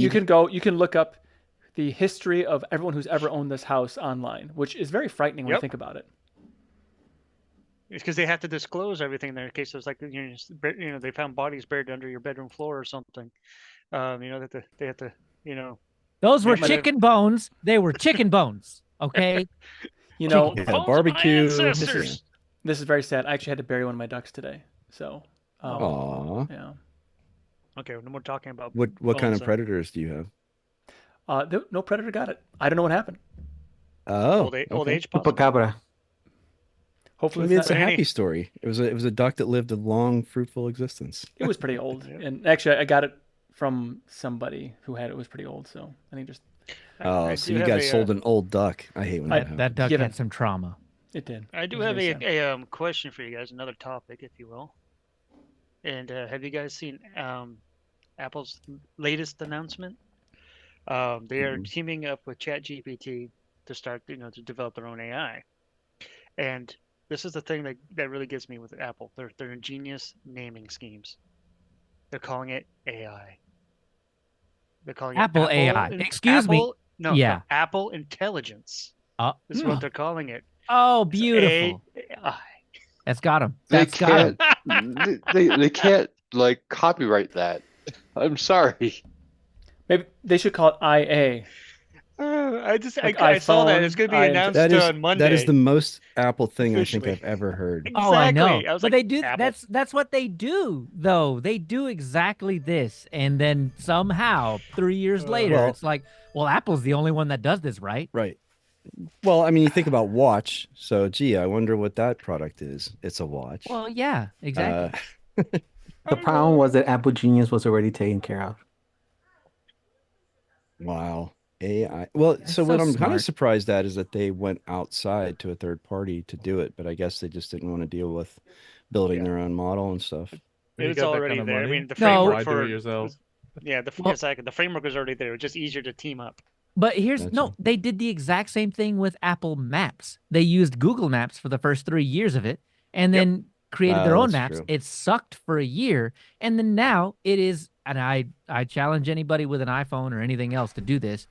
you can look up the history of everyone who's ever owned this house online, which is very frightening when you Yep. think about it. it's because they have to disclose everything there in case there's like they found bodies buried under your bedroom floor or something. That they have to those were Yeah, but- chicken bones. They were chicken bones. Okay. You know, Yeah, Bones of my barbecue. ancestors. this is very sad. I actually had to bury one of my ducks today. So, Aw. yeah. Okay, no more talking about What kind bones of then. predators do you have? No predator got it. I don't know what happened. Oh, Old okay. age possibly? Chupacabra. Hopefully, Maybe it's it's a not, Any- happy story. It was a duck that lived a long, fruitful existence. it was pretty old. Yeah. And actually, I got it from somebody who had it. It was pretty old. So I think just Oh, I so do you have guys a, sold an old duck. I hate when that happens. That duck Given. had some trauma. it did. I It do was have very sad. a question for you guys, another topic, if you will. And have you guys seen Apple's latest announcement? They are Mhm. teaming up with ChatGPT to start, to develop their own AI. And this is the thing that really gets me with Apple. They're ingenious naming schemes. They're calling it AI. They're calling Apple it AI. In- Excuse me. Apple- No, Yeah. Apple Intelligence. Uh, This is what they're calling it. oh, It's beautiful. AI. That's got him. They That's got him. can't. they can't like copyright that. I'm sorry. Maybe they should call it IA. Like I saw that iPhone, it's going to be I- announced That is on Monday. that is the most Apple thing I think Officially. I've ever heard. Oh, I know. Exactly. I was But like, they do. Apple. That's what they do, though. They do exactly this, and then somehow 3 years later, Well- it's like, well, Apple's the only one that does this, right? Right. Well, I mean, you think about watch. So, gee, I wonder what that product is. It's a watch. Well, yeah, exactly. The problem was that Apple Genius was already taken care of. Wow. AI. Well, That's so so what I'm kind smart. of surprised at is that they went outside to a third party to do it, but I guess they just didn't want to deal with building Yeah. their own model and stuff. When you It's got that already kind of there. I money, mean, the No. framework why do for it yourself? yeah, Well- exactly. The framework was already there. It was just easier to team up. But here's no, Gotcha. they did the exact same thing with Apple Maps. They used Google Maps for the first 3 years of it, and Yep. then created their Oh, own that's maps. true. It sucked for a year, and then now it is. And I challenge anybody with an iPhone or anything else to do this.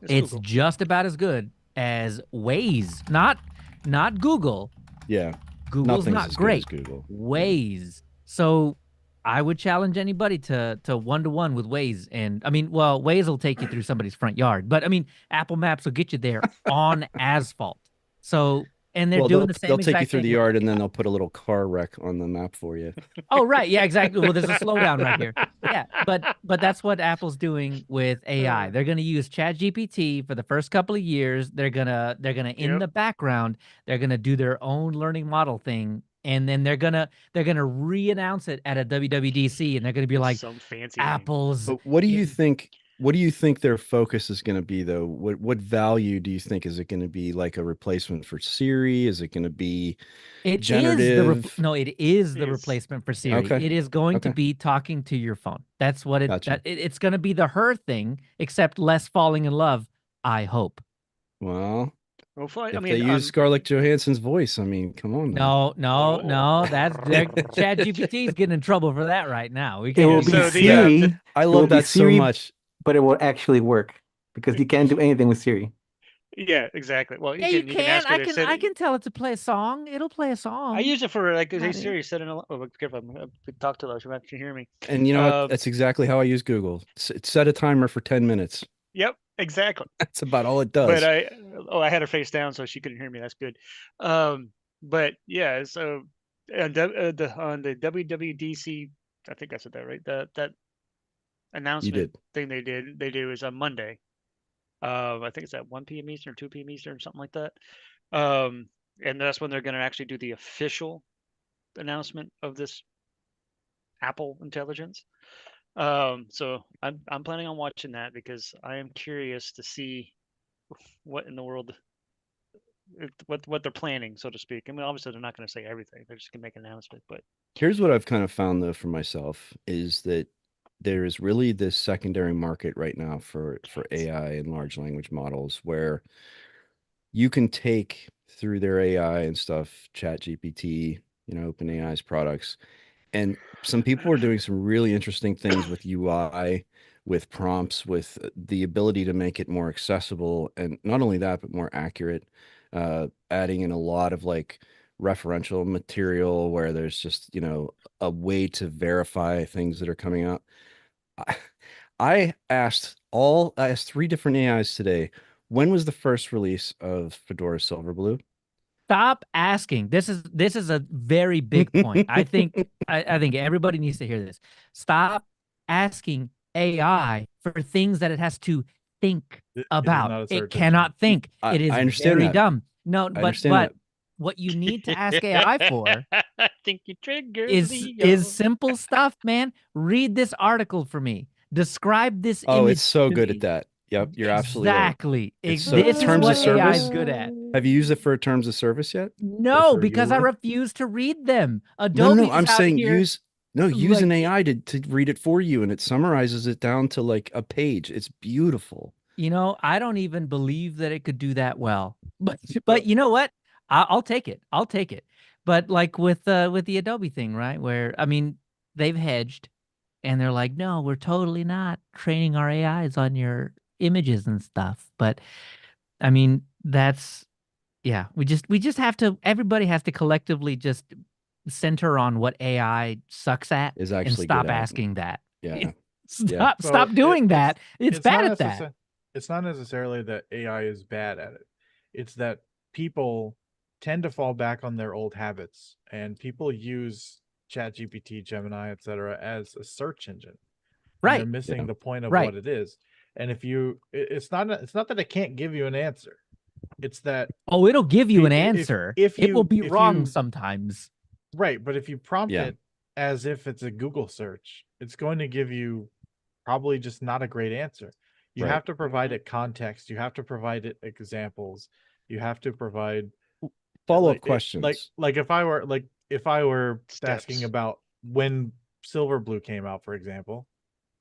It's Google. just about as good as Waze. Not Google. Yeah. Google's Nothing's not as great. good as Google. Waze. So I would challenge anybody to 1-to-1 with Waze. And I mean, well, Waze will take you through somebody's front yard, but I mean, Apple Maps will get you there on asphalt. So and they're Well, doing the they'll same take you exact through thing the with yard and then AI. they'll put a little car wreck on the map for you. Oh, right. Yeah, exactly. Well, there's a slowdown right here. Yeah, but that's what Apple's doing with AI. They're going to use ChatGPT for the first couple of years. They're gonna in Yep. the background, they're gonna do their own learning model thing, and then they're gonna re-announce it at a WWDC, and they're gonna be like, Some fancy name. Apple's. But what do you in- think? What do you think their focus is going to be, though? What value do you think? Is it going to be like a replacement for Siri? Is it going to be It is generative? no, it is the Is replacement for Siri. Okay. It is going to Okay. be talking to your phone. That's what Gotcha. it's going to be the her thing, except less falling in love. I hope. Well, hopefully, I if they mean, use Scarlett Johansson's voice, I mean, come on now. No. That's ChatGPT is getting in trouble for that right now. We It can't will use be So that. the, Siri. I It will love be that so Siri, much. but it will actually work because you can't do anything with Siri. yeah, exactly. Well, Yeah, you can ask her to set. I can tell it to play a song. It'll play a song. I use it for like, hey Not it. Siri, set an alarm. Oh, be careful! I'm gonna talk too loud. She might can hear me. And you know what? Um, That's exactly how I use Google. Set a timer for 10 minutes. Yep, exactly. That's about all it But does. I had her face down so she couldn't hear me. That's good. But yeah, so on the WWDC, I think I said that right. That You announcement did. thing they do is on Monday. I think it's at 1 p.m. Eastern, 2 p.m. Eastern, something like that. And that's when they're going to actually do the official announcement of this Apple Intelligence. So I'm planning on watching that because I am curious to see what in the world, what they're planning, so to speak. I mean, obviously they're not going to say everything; they're just going to make an announcement. But Here's what I've kind of found, though, for myself is that there is really this secondary market right now for AI and large language models where you can take through their AI and stuff, Chat GPT, OpenAI's products, and some people are doing some really interesting things with UI, with prompts, with the ability to make it more accessible, and not only that, but more accurate. Adding in a lot of like referential material where there's just a way to verify things that are coming out. I, I asked three different AIs today. When was the first release of Fedora Silverblue? Stop asking. This is a very big point. I think everybody needs to hear this. Stop asking AI for things that it has to think It is about. not a It search cannot think. I- It is I understand very that. dumb. No, I but understand that. what you need to ask AI for I think you triggered is simple stuff, man. Read this article for me. Describe this Oh, image it's so to good me. at that. Yep, you're absolutely right. Exactly. It's This is terms what of AI is service. good at. Have you used it for terms of service yet? No, for because I your- refuse to read them. No, Adobe I'm is out saying here. use an like- AI to read it for you, and it summarizes it down to like a page. It's beautiful. I don't even believe that it could do that well. But you know what? I'll take it. I'll take it. But like with the Adobe thing, right? Where I mean, they've hedged, and they're like, no, we're totally not training our AIs on your images and stuff. But I mean, yeah. We just have to. Everybody has to collectively just center on what AI sucks at Is and actually stop good at. asking that. Yeah. Stop doing that. It's bad at that. It's not necessarily that AI is bad at it. It's that people tend to fall back on their old habits, and people use ChatGPT, Gemini, etc., as a search engine. And they're Right. missing the point of Right. what it is. And it's not that it can't give you an answer. It's that Oh, it'll give you an if- answer. if It will you- be if wrong you- sometimes. right, but if you prompt Yeah. it as if it's a Google search, it's going to give you probably just not a great answer. You Right. have to provide it context. You have to provide it examples. You have to provide Follow-up like, questions. Like if I were asking Steps. about when Silverblue came out, for example,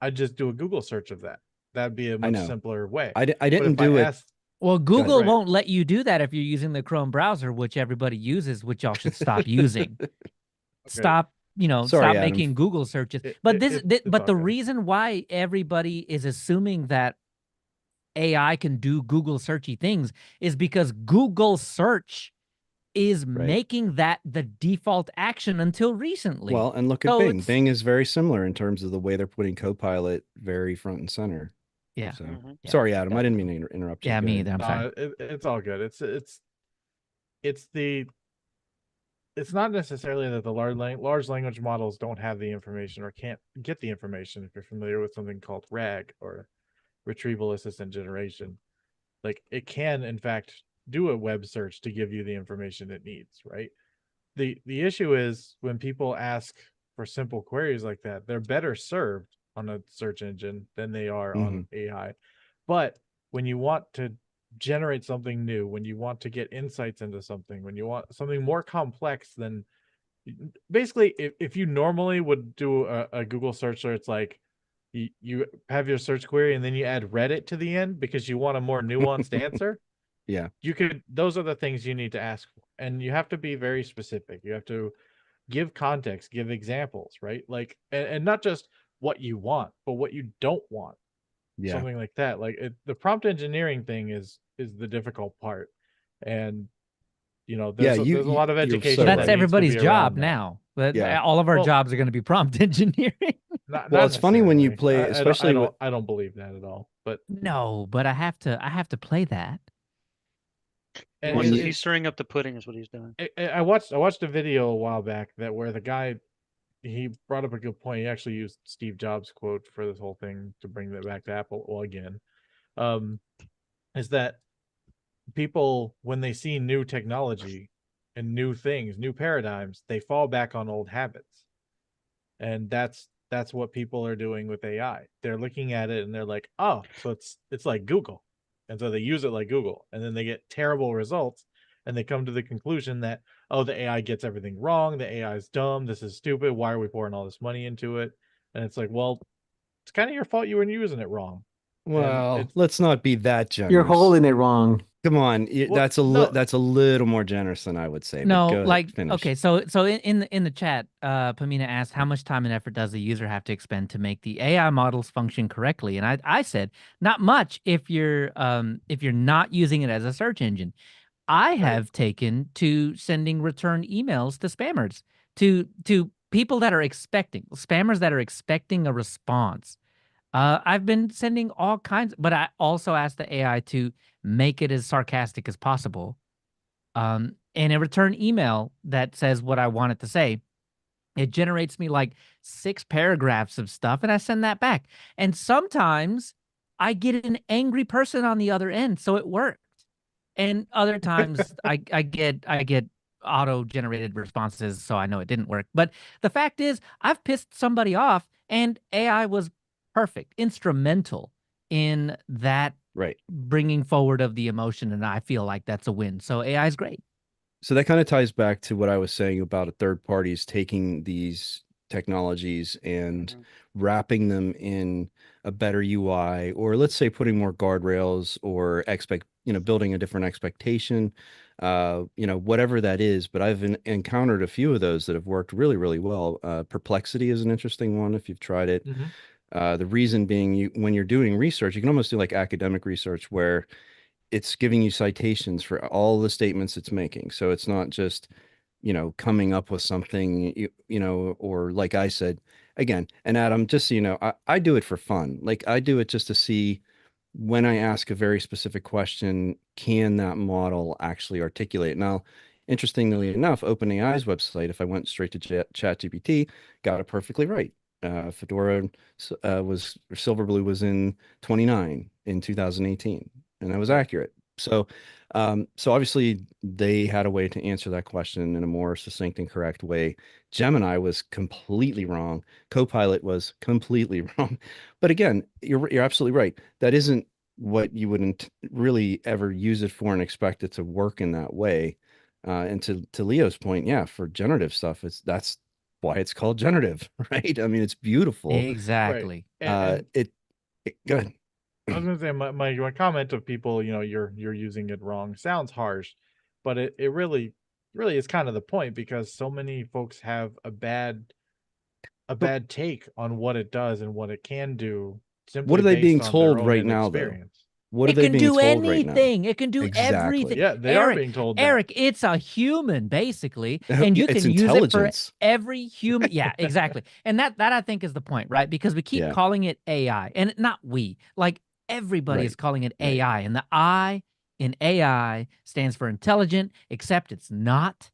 I'd just do a Google search of that. That'd be a much know. simpler way. I But didn't if do I it. asked, Well, Google Right. won't let you do that if you're using the Chrome browser, which everybody uses, which y'all should stop using. Stop, Sorry, stop Adam. making Google searches. It- But it- but it's all the good. reason why everybody is assuming that AI can do Google searchy things is because Google search is making that the default action until recently. Well, and look at So Bing. it's- Bing is very similar in terms of the way they're putting Copilot very front and center. Yeah. So Mhm. Yeah. sorry, Adam. Yeah. I didn't mean to interrupt you. Yeah, Go me ahead. either. I'm sorry. it's all good. It's it's not necessarily that the large language models don't have the information or can't get the information. If you're familiar with something called RAG, or retrieval assistant generation, like it can in fact do a web search to give you the information it needs, right? The issue is when people ask for simple queries like that, they're better served on a search engine than they are on AI. But when you want to generate something new, when you want to get insights into something, when you want something more complex than basically if you normally would do a Google search where it's like you have your search query and then you add Reddit to the end because you want a more nuanced answer, Yeah. those are the things you need to ask for. And you have to be very specific. You have to give context, give examples, right? Like, and not just what you want, but what you don't want. Yeah. Something like that. Like the prompt engineering thing is the difficult part. And there's a lot of you're education. so So that's right. that needs to everybody's be job around that. now. But Yeah. all of our Well- jobs are going to be prompt engineering. Well, it's funny when you necessarily. play, especially with- I don't believe that at all. But No, but I have to play that. and When you- He's stirring up the pudding, is what he's doing. I watched a video a while back where the guy, he brought up a good point. He actually used Steve Jobs' quote for this whole thing to bring that back to Apple again. Is that people, when they see new technology and new things, new paradigms, they fall back on old habits. And that's what people are doing with AI. They're looking at it and they're like, oh, so it's like Google. And so they use it like Google, and then they get terrible results, and they come to the conclusion that, oh, the AI gets everything wrong, the AI is dumb, this is stupid, why are we pouring all this money into it? And it's like, well, it's kind of your fault you were using it wrong. well, let's not be that generous. You're holding it wrong. Come on, Well, that's a little more generous than I would say. No, but go ahead, like finish. okay, so in the chat, Pamina asked how much time and effort does the user have to expend to make the AI models function correctly, and I said not much if you're not using it as a search engine. I have taken to sending return emails to spammers, to people that are expecting spammers that are expecting a response. I've been sending all kinds, but I also asked the AI to make it as sarcastic as possible. And a return email that says what I want it to say, it generates me like 6 paragraphs of stuff, and I send that back. And sometimes I get an angry person on the other end, so it worked. And other times I get auto-generated responses, so I know it didn't work. But the fact is, I've pissed somebody off, and AI was perfect, instrumental in that Right. bringing forward of the emotion, and I feel like that's a win. So AI is great. So that kind of ties back to what I was saying about a third parties taking these technologies and wrapping them in a better UI, or let's say putting more guardrails or building a different expectation, whatever that is. But I've encountered a few of those that have worked really, really well. Perplexity is an interesting one if you've tried it. The reason being, when you're doing research, you can almost do like academic research where it's giving you citations for all the statements it's making. So it's not just, coming up with something, or like I said, again, and Adam, just so you know, I do it for fun. Like I do it just to see when I ask a very specific question, can that model actually articulate it? Now, interestingly enough, OpenAI's website, if I went straight to ChatGPT, got it perfectly right. Fedora Silverblue was in 29 in 2018, and that was accurate. So obviously they had a way to answer that question in a more succinct and correct way. Gemini was completely wrong. Copilot was completely wrong. But again, you're absolutely right. That isn't what you wouldn't really ever use it for and expect it to work in that way. And to Leo's point, yeah, for generative stuff, that's why it's called generative, right? I mean, it's beautiful. Exactly. Right. Go ahead. I was gonna say my comment of people, you're using it wrong sounds harsh, but it really is kind of the point, because so many folks have a bad take on what it does and what it can do. Simply What are they based being on their told own right now, though? inexperience. What are It they can being do told right now? anything. It can do Exactly. everything. Yeah, they are being told that. Eric, it's a human basically, and you It's can use it for intelligence. every human. Yeah, exactly. And that I think is the point, right? Because we keep Yeah. calling it AI, and not we, like everybody is Right. calling it Right. AI, and the I in AI stands for intelligent, except it's not.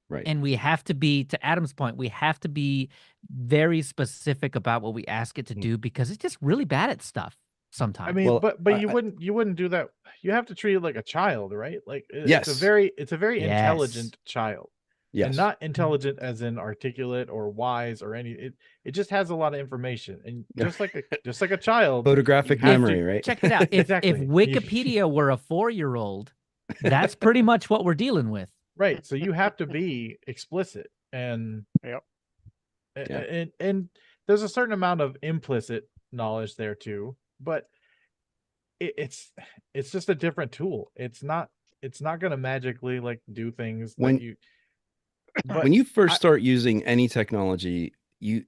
Right. And we have to be, to Adam's point, we have to be very specific about what we ask it to do because it's just really bad at stuff sometimes. I mean, Well, but you wouldn't do that. You have to treat it like a child, right? Like Yes. it's a very Yes. intelligent child. Yes. And not intelligent as in articulate or wise or any. It just has a lot of information, and just like a child, Photographic you have memory, to- right? Check it out. If Exactly. if Wikipedia were a 4-year-old, that's pretty much what we're dealing with. Right. So you have to be explicit, and Yep. and there's a certain amount of implicit knowledge there too, but it's just a different tool. It's not going to magically like do things When- that you. But When you first start using any technology,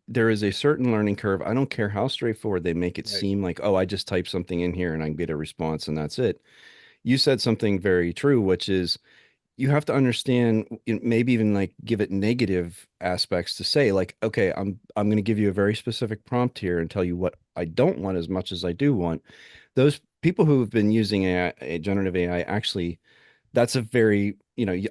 there is a certain learning curve. I don't care how straightforward they make it Right. seem like, oh, I just type something in here and I get a response and that's it. You said something very true, which is you have to understand, maybe even like give it negative aspects to say like, okay, I'm going to give you a very specific prompt here and tell you what I don't want as much as I do want. Those people who have been using generative AI actually, that's a very,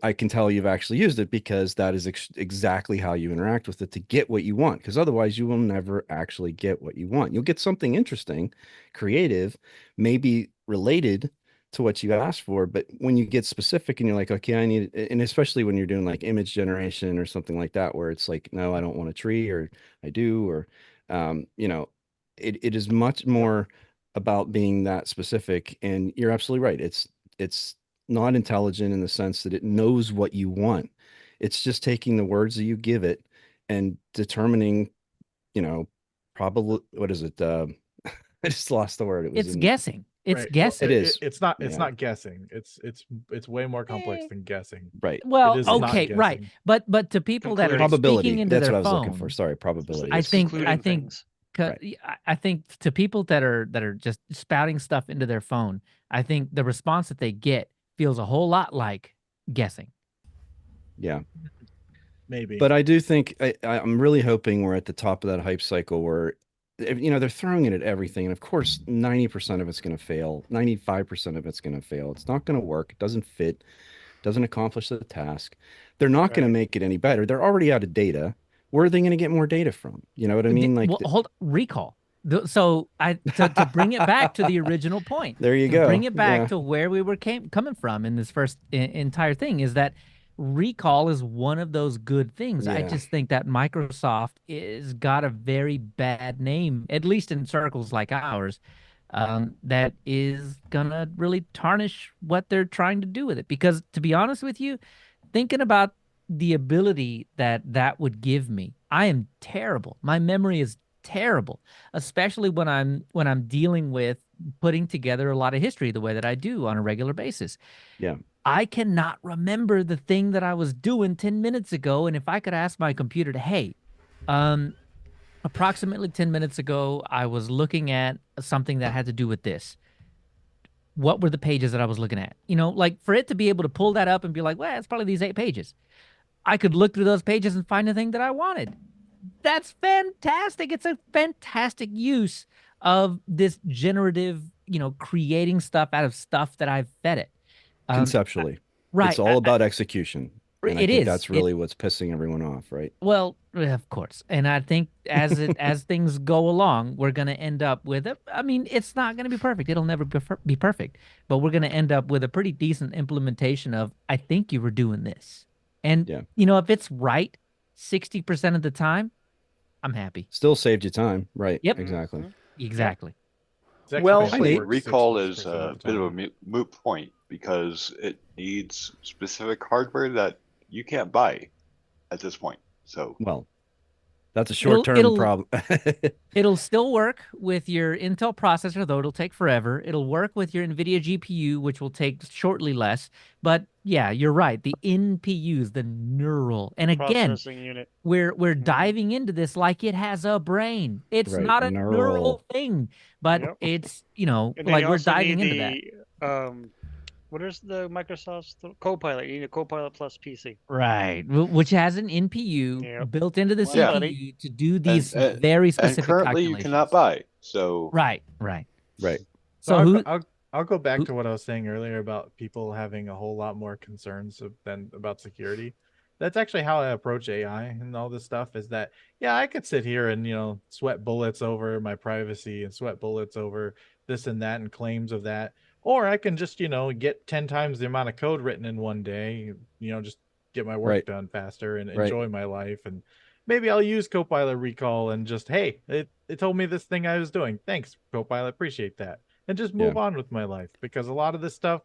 I can tell you've actually used it because that is exactly how you interact with it to get what you want. Because otherwise you will never actually get what you want. You'll get something interesting, creative, maybe related to what you asked for. But when you get specific and you're like, okay, I need, and especially when you're doing like image generation or something like that, where it's like, no, I don't want a tree, or I do, or, it is much more about being that specific. And you're absolutely right. It's not intelligent in the sense that it knows what you want. It's just taking the words that you give it and determining, probably, what is it? I just lost the word. It's guessing. It's Right. guessing. It is. It's not. It's Yeah. not guessing. It's way more complex than guessing. Right. Well, It is not okay, right. guessing. But to people that are Probability. speaking into That's their what I was phone, looking for. Sorry, probability. I It's think concluding things. I think to people that are just spouting stuff into their phone, I think the response that they get feels a whole lot like guessing. Yeah. Maybe. But I do think I'm really hoping we're at the top of that hype cycle where, they're throwing it at everything. And of course, 90% of it's going to fail. 95% of it's going to fail. It's not going to work. It doesn't fit. Doesn't accomplish the task. They're not going to make it any better. They're already out of data. Where are they going to get more data from? You know what I mean? Like, well, recall. So to bring it back to the original point. There you to go. Bring it back Yeah. to where we were coming from in this first entire thing is that recall is one of those good things. I Yeah. just think that Microsoft is got a very bad name, at least in circles like ours, that is gonna really tarnish what they're trying to do with it. Because to be honest with you, thinking about the ability that would give me, I am terrible. My memory is terrible, especially when I'm dealing with putting together a lot of history the way that I do on a regular basis. Yeah. I cannot remember the thing that I was doing 10 minutes ago. And if I could ask my computer to, hey, approximately 10 minutes ago, I was looking at something that had to do with this. What were the pages that I was looking at? Like for it to be able to pull that up and be like, well, it's probably these 8 pages. I could look through those pages and find the thing that I wanted. That's fantastic. It's a fantastic use of this generative, creating stuff out of stuff that I've fed it. Conceptually. Right. It's all about execution. And I It think is. that's really what's pissing everyone off, right? Well, of course. And I think as things go along, we're going to end up with it's not going to be perfect. It'll never be perfect, but we're going to end up with a pretty decent implementation of, I think you were doing this. And, Yeah. if it's right 60% of the time, I'm happy. Still saved you time. Right. Yep. Exactly. Exactly. It's Well, actually Honestly, works recall 60% is of a the bit of a time. moot point because it needs specific hardware that you can't buy at this point. So, Well, that's a short-term problem. It'll still work with your Intel processor, though it'll take forever. It'll work with your NVIDIA GPU, which will take shortly less. But yeah, you're right. The NPUs, the neural, and again, Processing unit. we're diving into this like it has a brain. It's Right, not a neural. neural thing, but Yep. it's And then like you we're also diving need into that. What is the Microsoft's Copilot? You need a Copilot plus PC. Right, which has an NPU Yep. built into the Well, CPU buddy. to do these and, very and specific currently you calculations. cannot buy. So, Right. Right. So I'll, who? I'll I'll go back Who- to what I was saying earlier about people having a whole lot more concerns than about security. That's actually how I approach AI and all this stuff is that, yeah, I could sit here and, sweat bullets over my privacy and sweat bullets over this and that and claims of that. Or I can just, get 10 times the amount of code written in one day, just get my work Right. done faster and Right. enjoy my life. And maybe I'll use Copilot Recall and just, hey, it told me this thing I was doing. Thanks, Copilot. Appreciate that. And just move on with my life, because a lot of this stuff,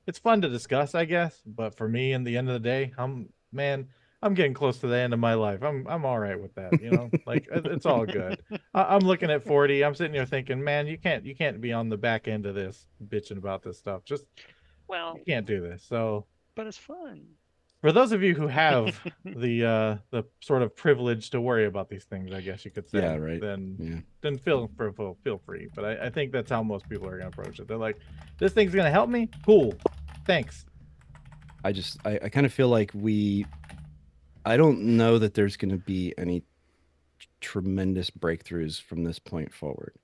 it's fun to discuss, I guess, but for me, in the end of the day, I'm getting close to the end of my life. I'm all right with that, like it's all good. I'm looking at 40. I'm sitting here thinking, man, you can't be on the back end of this bitching about this stuff. Just Well, you can't do this. So but it's fun. for those of you who have the sort of privilege to worry about these things, I guess you could say, Yeah, right. then Yeah. then feel free. But I think that's how most people are gonna approach it. They're like, this thing's gonna help me? Cool. Thanks. I kind of feel like I don't know that there's going to be any tremendous breakthroughs from this point forward,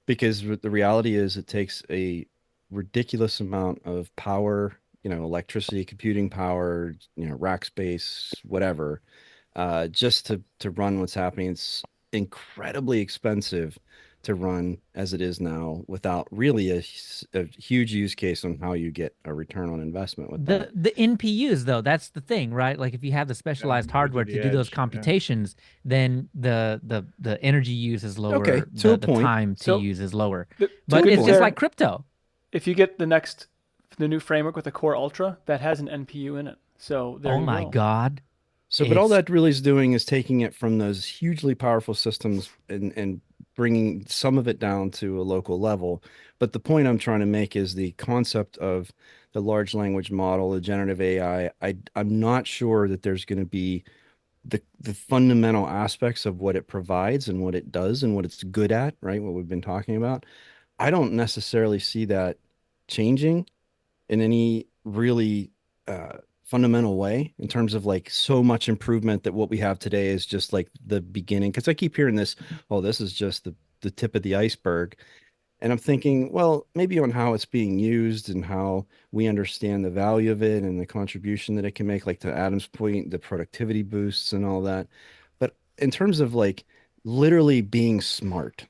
because the reality is it takes a ridiculous amount of power, electricity, computing power, rack space, whatever, just to run what's happening. It's incredibly expensive to run as it is now without really a huge use case on how you get a return on investment with that. The NPUs though, that's the thing, right? Like if you have the specialized we do hardware the to do those edge, yeah. computations, then the energy use is lower. Okay, to a the point. time to So, use is lower. To But be it's fair, like crypto. if you get the new framework with the Core Ultra, that has an NPU in it. So there Oh you my go. God. So, but all It's- that really is doing is taking it from those hugely powerful systems and bringing some of it down to a local level. But the point I'm trying to make is the concept of the large language model, the generative AI. I'm not sure that there's going to be the fundamental aspects of what it provides and what it does and what it's good at, right? What we've been talking about. I don't necessarily see that changing in any really fundamental way in terms of like so much improvement that what we have today is just like the beginning. Because I keep hearing this, oh, this is just the tip of the iceberg. And I'm thinking, well, maybe on how it's being used and how we understand the value of it and the contribution that it can make, like to Adam's point, the productivity boosts and all that. But in terms of like literally being smart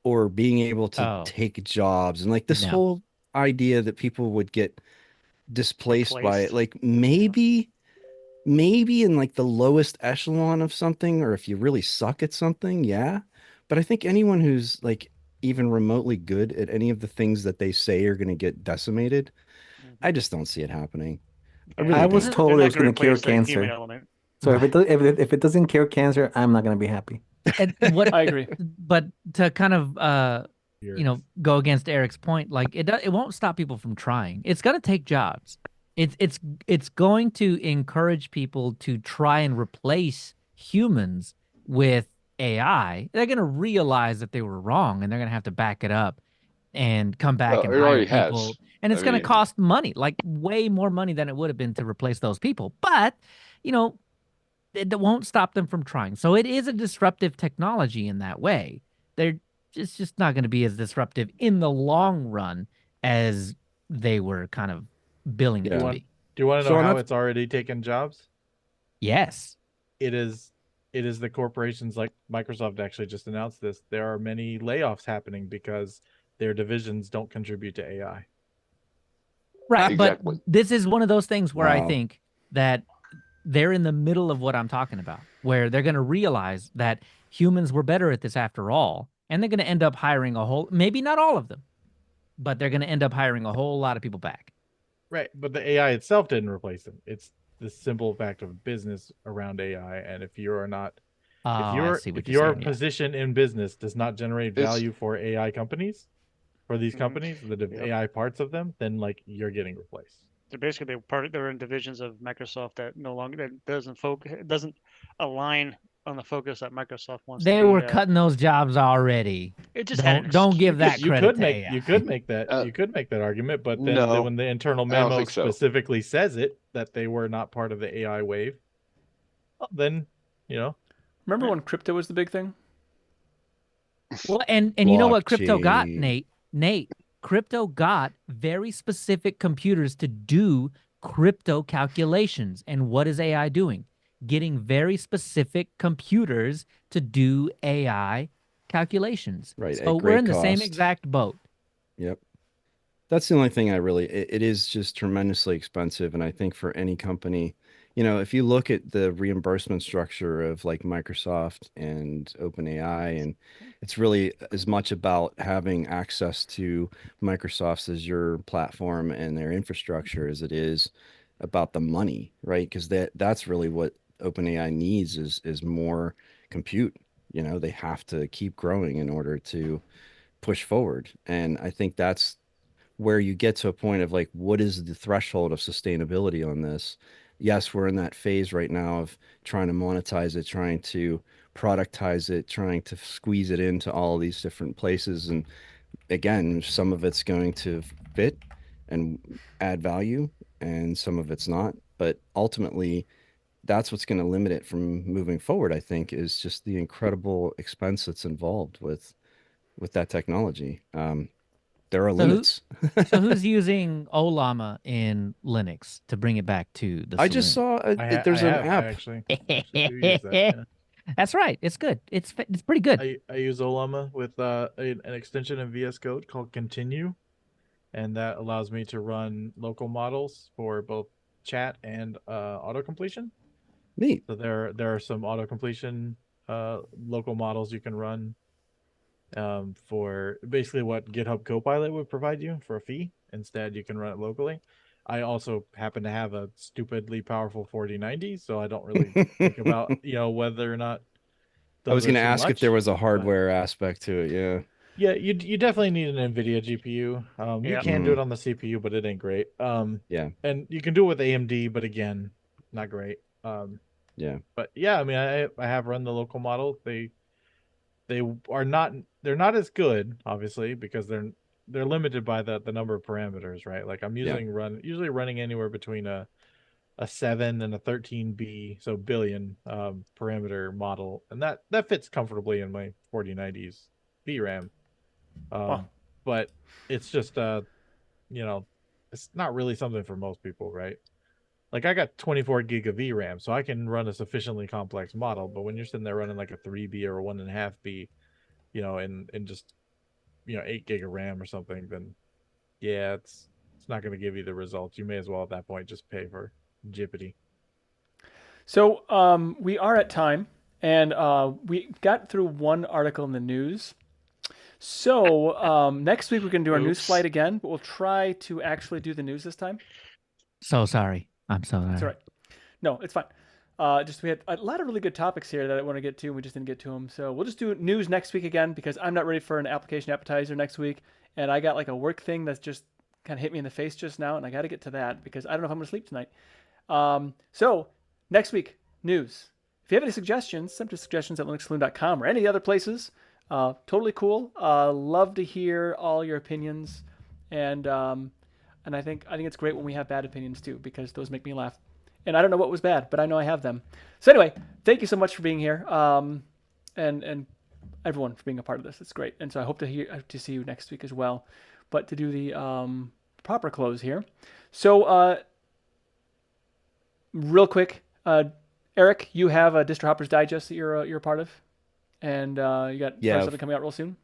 or being able to oh take jobs and like this no. whole idea that people would get displaced by it, Replaced. like maybe in like the lowest echelon of something, or if you really suck at something, yeah. But I think anyone who's like even remotely good at any of the things that they say are going to get decimated, I just don't see it happening. I Yeah, really I was don't. told they're it not was going to cure replace the human cancer. element. So if it doesn't cure cancer, I'm not going to be happy. And what I agree. but to kind of Yours. go against Eric's point, like it won't stop people from trying. It's going to take jobs. It's going to encourage people to try and replace humans with AI. They're going to realize that they were wrong, and they're going to have to back it up and come back Well, and it hire already people. has. And it's I going to mean- cost money, like way more money than it would have been to replace those people. But, it won't stop them from trying. So it is a disruptive technology in that way. It's just not going to be as disruptive in the long run as they were kind of billing it Yeah. to Do be. you want to So know how enough- it's already taken jobs? Yes. It is the corporations like Microsoft actually just announced this. There are many layoffs happening because their divisions don't contribute to AI. Right. Exactly. But this is one of those things where I Wow. think that they're in the middle of what I'm talking about, where they're going to realize that humans were better at this after all. And they're going to end up hiring maybe not all of them, but they're going to end up hiring a whole lot of people back. Right, but the AI itself didn't replace them. It's the simple fact of business around AI, and if you are not, Oh, I see what if you're your saying. Yeah. position in business does not generate It's- value for AI companies, for these Mhm. companies, the Yep. AI parts of them, then like you're getting replaced. They're basically they're in divisions of Microsoft that no longer that doesn't align on the focus that Microsoft wants They to be were at. cutting those jobs already. It just had an Don't give excuse. that You credit could to make AI. you could make that Uh, you could make that argument, but then no, when the internal I don't memo think so. specifically says it that they were not part of the AI wave, well, then Remember when crypto was the big thing? Well, and you know what crypto got, Blockchain. Nate? Nate, crypto got very specific computers to do crypto calculations. And what is AI doing? Getting very specific computers to do AI calculations. Right, So at we're in great the same cost. exact boat. Yep. That's the only thing it is just tremendously expensive. And I think for any company, if you look at the reimbursement structure of like Microsoft and OpenAI, and it's really as much about having access to Microsoft's Azure platform and their infrastructure as it is about the money, right? Because that's really what OpenAI needs is more compute. They have to keep growing in order to push forward. And I think that's where you get to a point of like, what is the threshold of sustainability on this? Yes, we're in that phase right now of trying to monetize it, trying to productize it, trying to squeeze it into all these different places. And again, some of it's going to fit and add value, and some of it's not. But ultimately, that's what's going to limit it from moving forward, I think, is just the incredible expense that's involved with that technology. There are So limits. so who's using Olama in Linux to bring it back to the I just Saloon? saw I there's an have app. actually do use that. Yeah. That's right. It's good. It's pretty good. I use Olama with an extension in VS Code called Continue, and that allows me to run local models for both chat and auto completion. Neat. So there are some auto completion local models you can run for basically what GitHub Copilot would provide you for a fee. Instead, you can run it locally. I also happen to have a stupidly powerful 4090, so I don't really think about whether or not I was those are going to too ask if there much. was a But hardware aspect to it. Yeah. yeah, you definitely need an NVIDIA GPU. You Yeah. can do Mhm. it on the CPU, but it ain't great. Yeah. And you can do it with AMD, but again, not great. Yeah. But yeah, I mean, I have run the local model. They are not they're not as good, obviously, because they're limited by the number of parameters, right? Like I'm Yeah. usually running anywhere between a 7 and a 13B, so billion parameter model, and that fits comfortably in my 4090's VRAM. Wow. But it's just it's not really something for most people, right? Like I got 24 gig of VRAM, so I can run a sufficiently complex model. But when you're sitting there running like a 3B or a 1.5B, and just 8 gig of RAM or something, then yeah, it's not going to give you the results. You may as well at that point just pay for Jippity. So we are at time, and we got through one article in the news. So next week we're going to do our news Oops. flight again, but we'll try to actually do the news this time. So sorry. I'm so sorry. It's all right. No, it's fine. Just we had a lot of really good topics here that I want to get to, and we just didn't get to them. So we'll just do news next week again because I'm not ready for an application appetizer next week, and I got like a work thing that's just kind of hit me in the face just now, and I got to get to that because I don't know if I'm going to sleep tonight. So next week, news. If you have any suggestions, send to suggestions@linuxsaloon.com or any other places. Totally cool. Love to hear all your opinions, and I think it's great when we have bad opinions too because those make me laugh. And I don't know what was bad, but I know I have them. So anyway, thank you so much for being here, and everyone for being a part of this. It's great, and so I hope to see you next week as well. But to do the proper close here, so real quick, Eric, you have a Distro Hoppers Digest that you're a part of, and you got Yeah. something coming out real soon.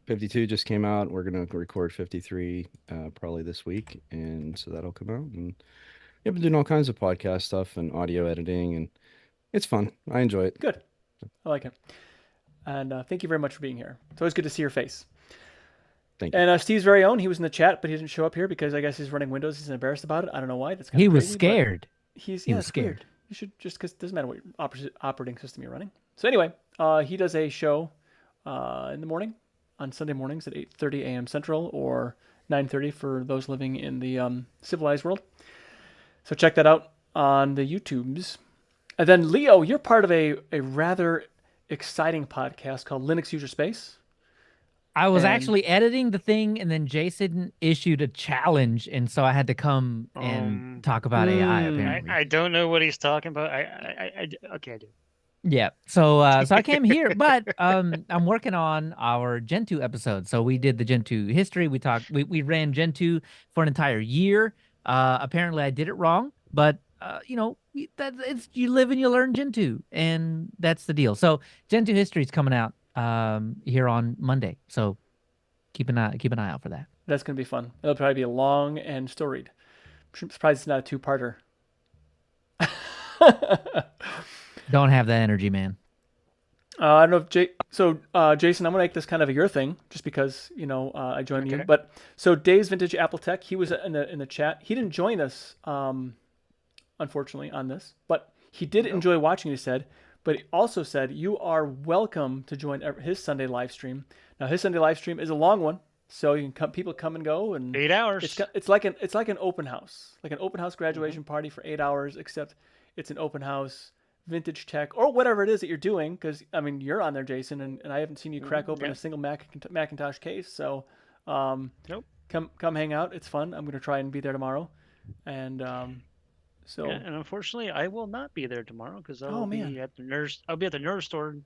52 just came out. We're going to record 53 probably this week. And so that'll come out. And yeah, been doing all kinds of podcast stuff and audio editing. And it's fun. I enjoy it. Good, I like it, and thank you very much for being here. It's always good to see your face. Thank you. And Steve's very own, he was in the chat, but he didn't show up here because I guess he's running Windows. He's embarrassed about it. I don't know why. That's kind He of was crazy, but scared. He was it's scared. weird. You should just because it doesn't matter what operating system you're running. So anyway, he does a show in the morning on Sunday mornings at 8:30 a.m. Central or 9:30 for those living in the civilized world. So check that out on the YouTubes. And then Leo, you're part of a rather exciting podcast called Linux User Space. I was And- actually editing the thing, and then Jason issued a challenge, and so I had to come and talk about AI. Apparently, I don't know what he's talking about. Okay, I do. Yeah. So I came here, but I'm working on our Gen 2 episode. So we did the Gen 2 history. We ran Gen 2 for an entire year. Apparently I did it wrong, but it's you live and you learn Gen 2, and that's the deal. So Gen 2 history is coming out here on Monday. So keep an eye out for that. That's going to be fun. It'll probably be long and storied. I'm surprised it's not a two-parter. Don't have that energy, man. I don't know if Jason, I'm gonna make this kind of a your thing, just because I joined you. Okay. But so Dave's Vintage Apple Tech, he was in the chat. He didn't join us, unfortunately, on this, but he did enjoy watching. He said, but he also said you are welcome to join his Sunday live stream. Now his Sunday live stream is a long one, so you can people come and go, and 8 hours. it's like an open house, graduation party for 8 hours, except it's an open house. Vintage tech or whatever it is that you're doing, because I mean you're on there, Jason, and I haven't seen you crack open a single Macintosh case. So Nope. come hang out. It's fun. I'm gonna try and be there tomorrow, and so Yeah, and unfortunately, I will not be there tomorrow because I'll man. be at the nerd store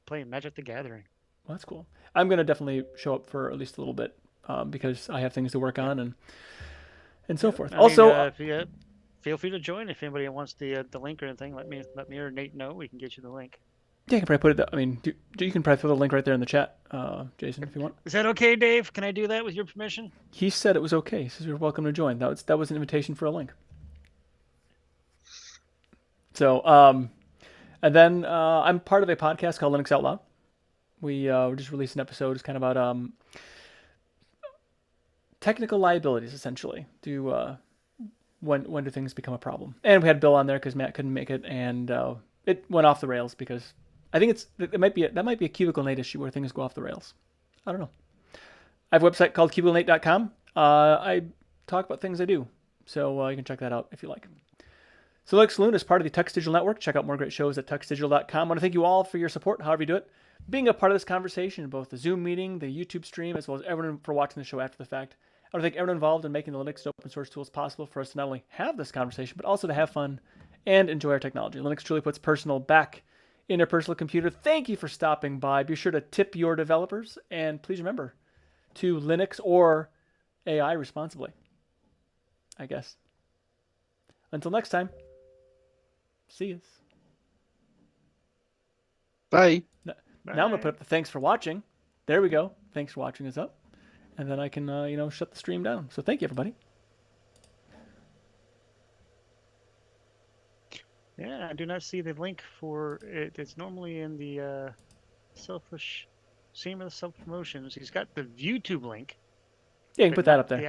playing Magic the Gathering. well, that's cool. I'm gonna definitely show up for at least a little bit because I have things to work on and so forth. I Also, mean, if you, feel free to join if anybody wants the link or anything. Let me or Nate know. We can get you the link. yeah, you can probably put it. I mean, you can probably throw the link right there in the chat, Jason, if you want. Is that okay, Dave? Can I do that with your permission? He said it was okay. He says you're welcome to join. That was an invitation for a link. So, and then I'm part of a podcast called Linux Out Loud. We just released an episode. It's kind of about technical liabilities, essentially. When do things become a problem? And we had Bill on there because Matt couldn't make it, and it went off the rails because I think that might be a Cubicle Nate issue where things go off the rails. I don't know. I have a website called cubiclenate.com. I talk about things I do, so you can check that out if you like. So Saloon is part of the Tux Digital Network. Check out more great shows at tuxdigital.com. I want to thank you all for your support, however you do it, being a part of this conversation, both the Zoom meeting, the YouTube stream, as well as everyone for watching the show after the fact. I want to thank everyone involved in making the Linux and open source tools possible for us to not only have this conversation, but also to have fun and enjoy our technology. Linux truly puts personal back in your personal computer. Thank you for stopping by. Be sure to tip your developers, and please remember to Linux or AI responsibly, I guess. Until next time, see you. Bye. Now I'm going to put up the thanks for watching. There we go. Thanks for watching is up. And then I can, shut the stream down. So thank you, everybody. Yeah, I do not see the link for it. It's normally in the seamless self promotions. He's got the YouTube link. Yeah, you can but put that not up there. the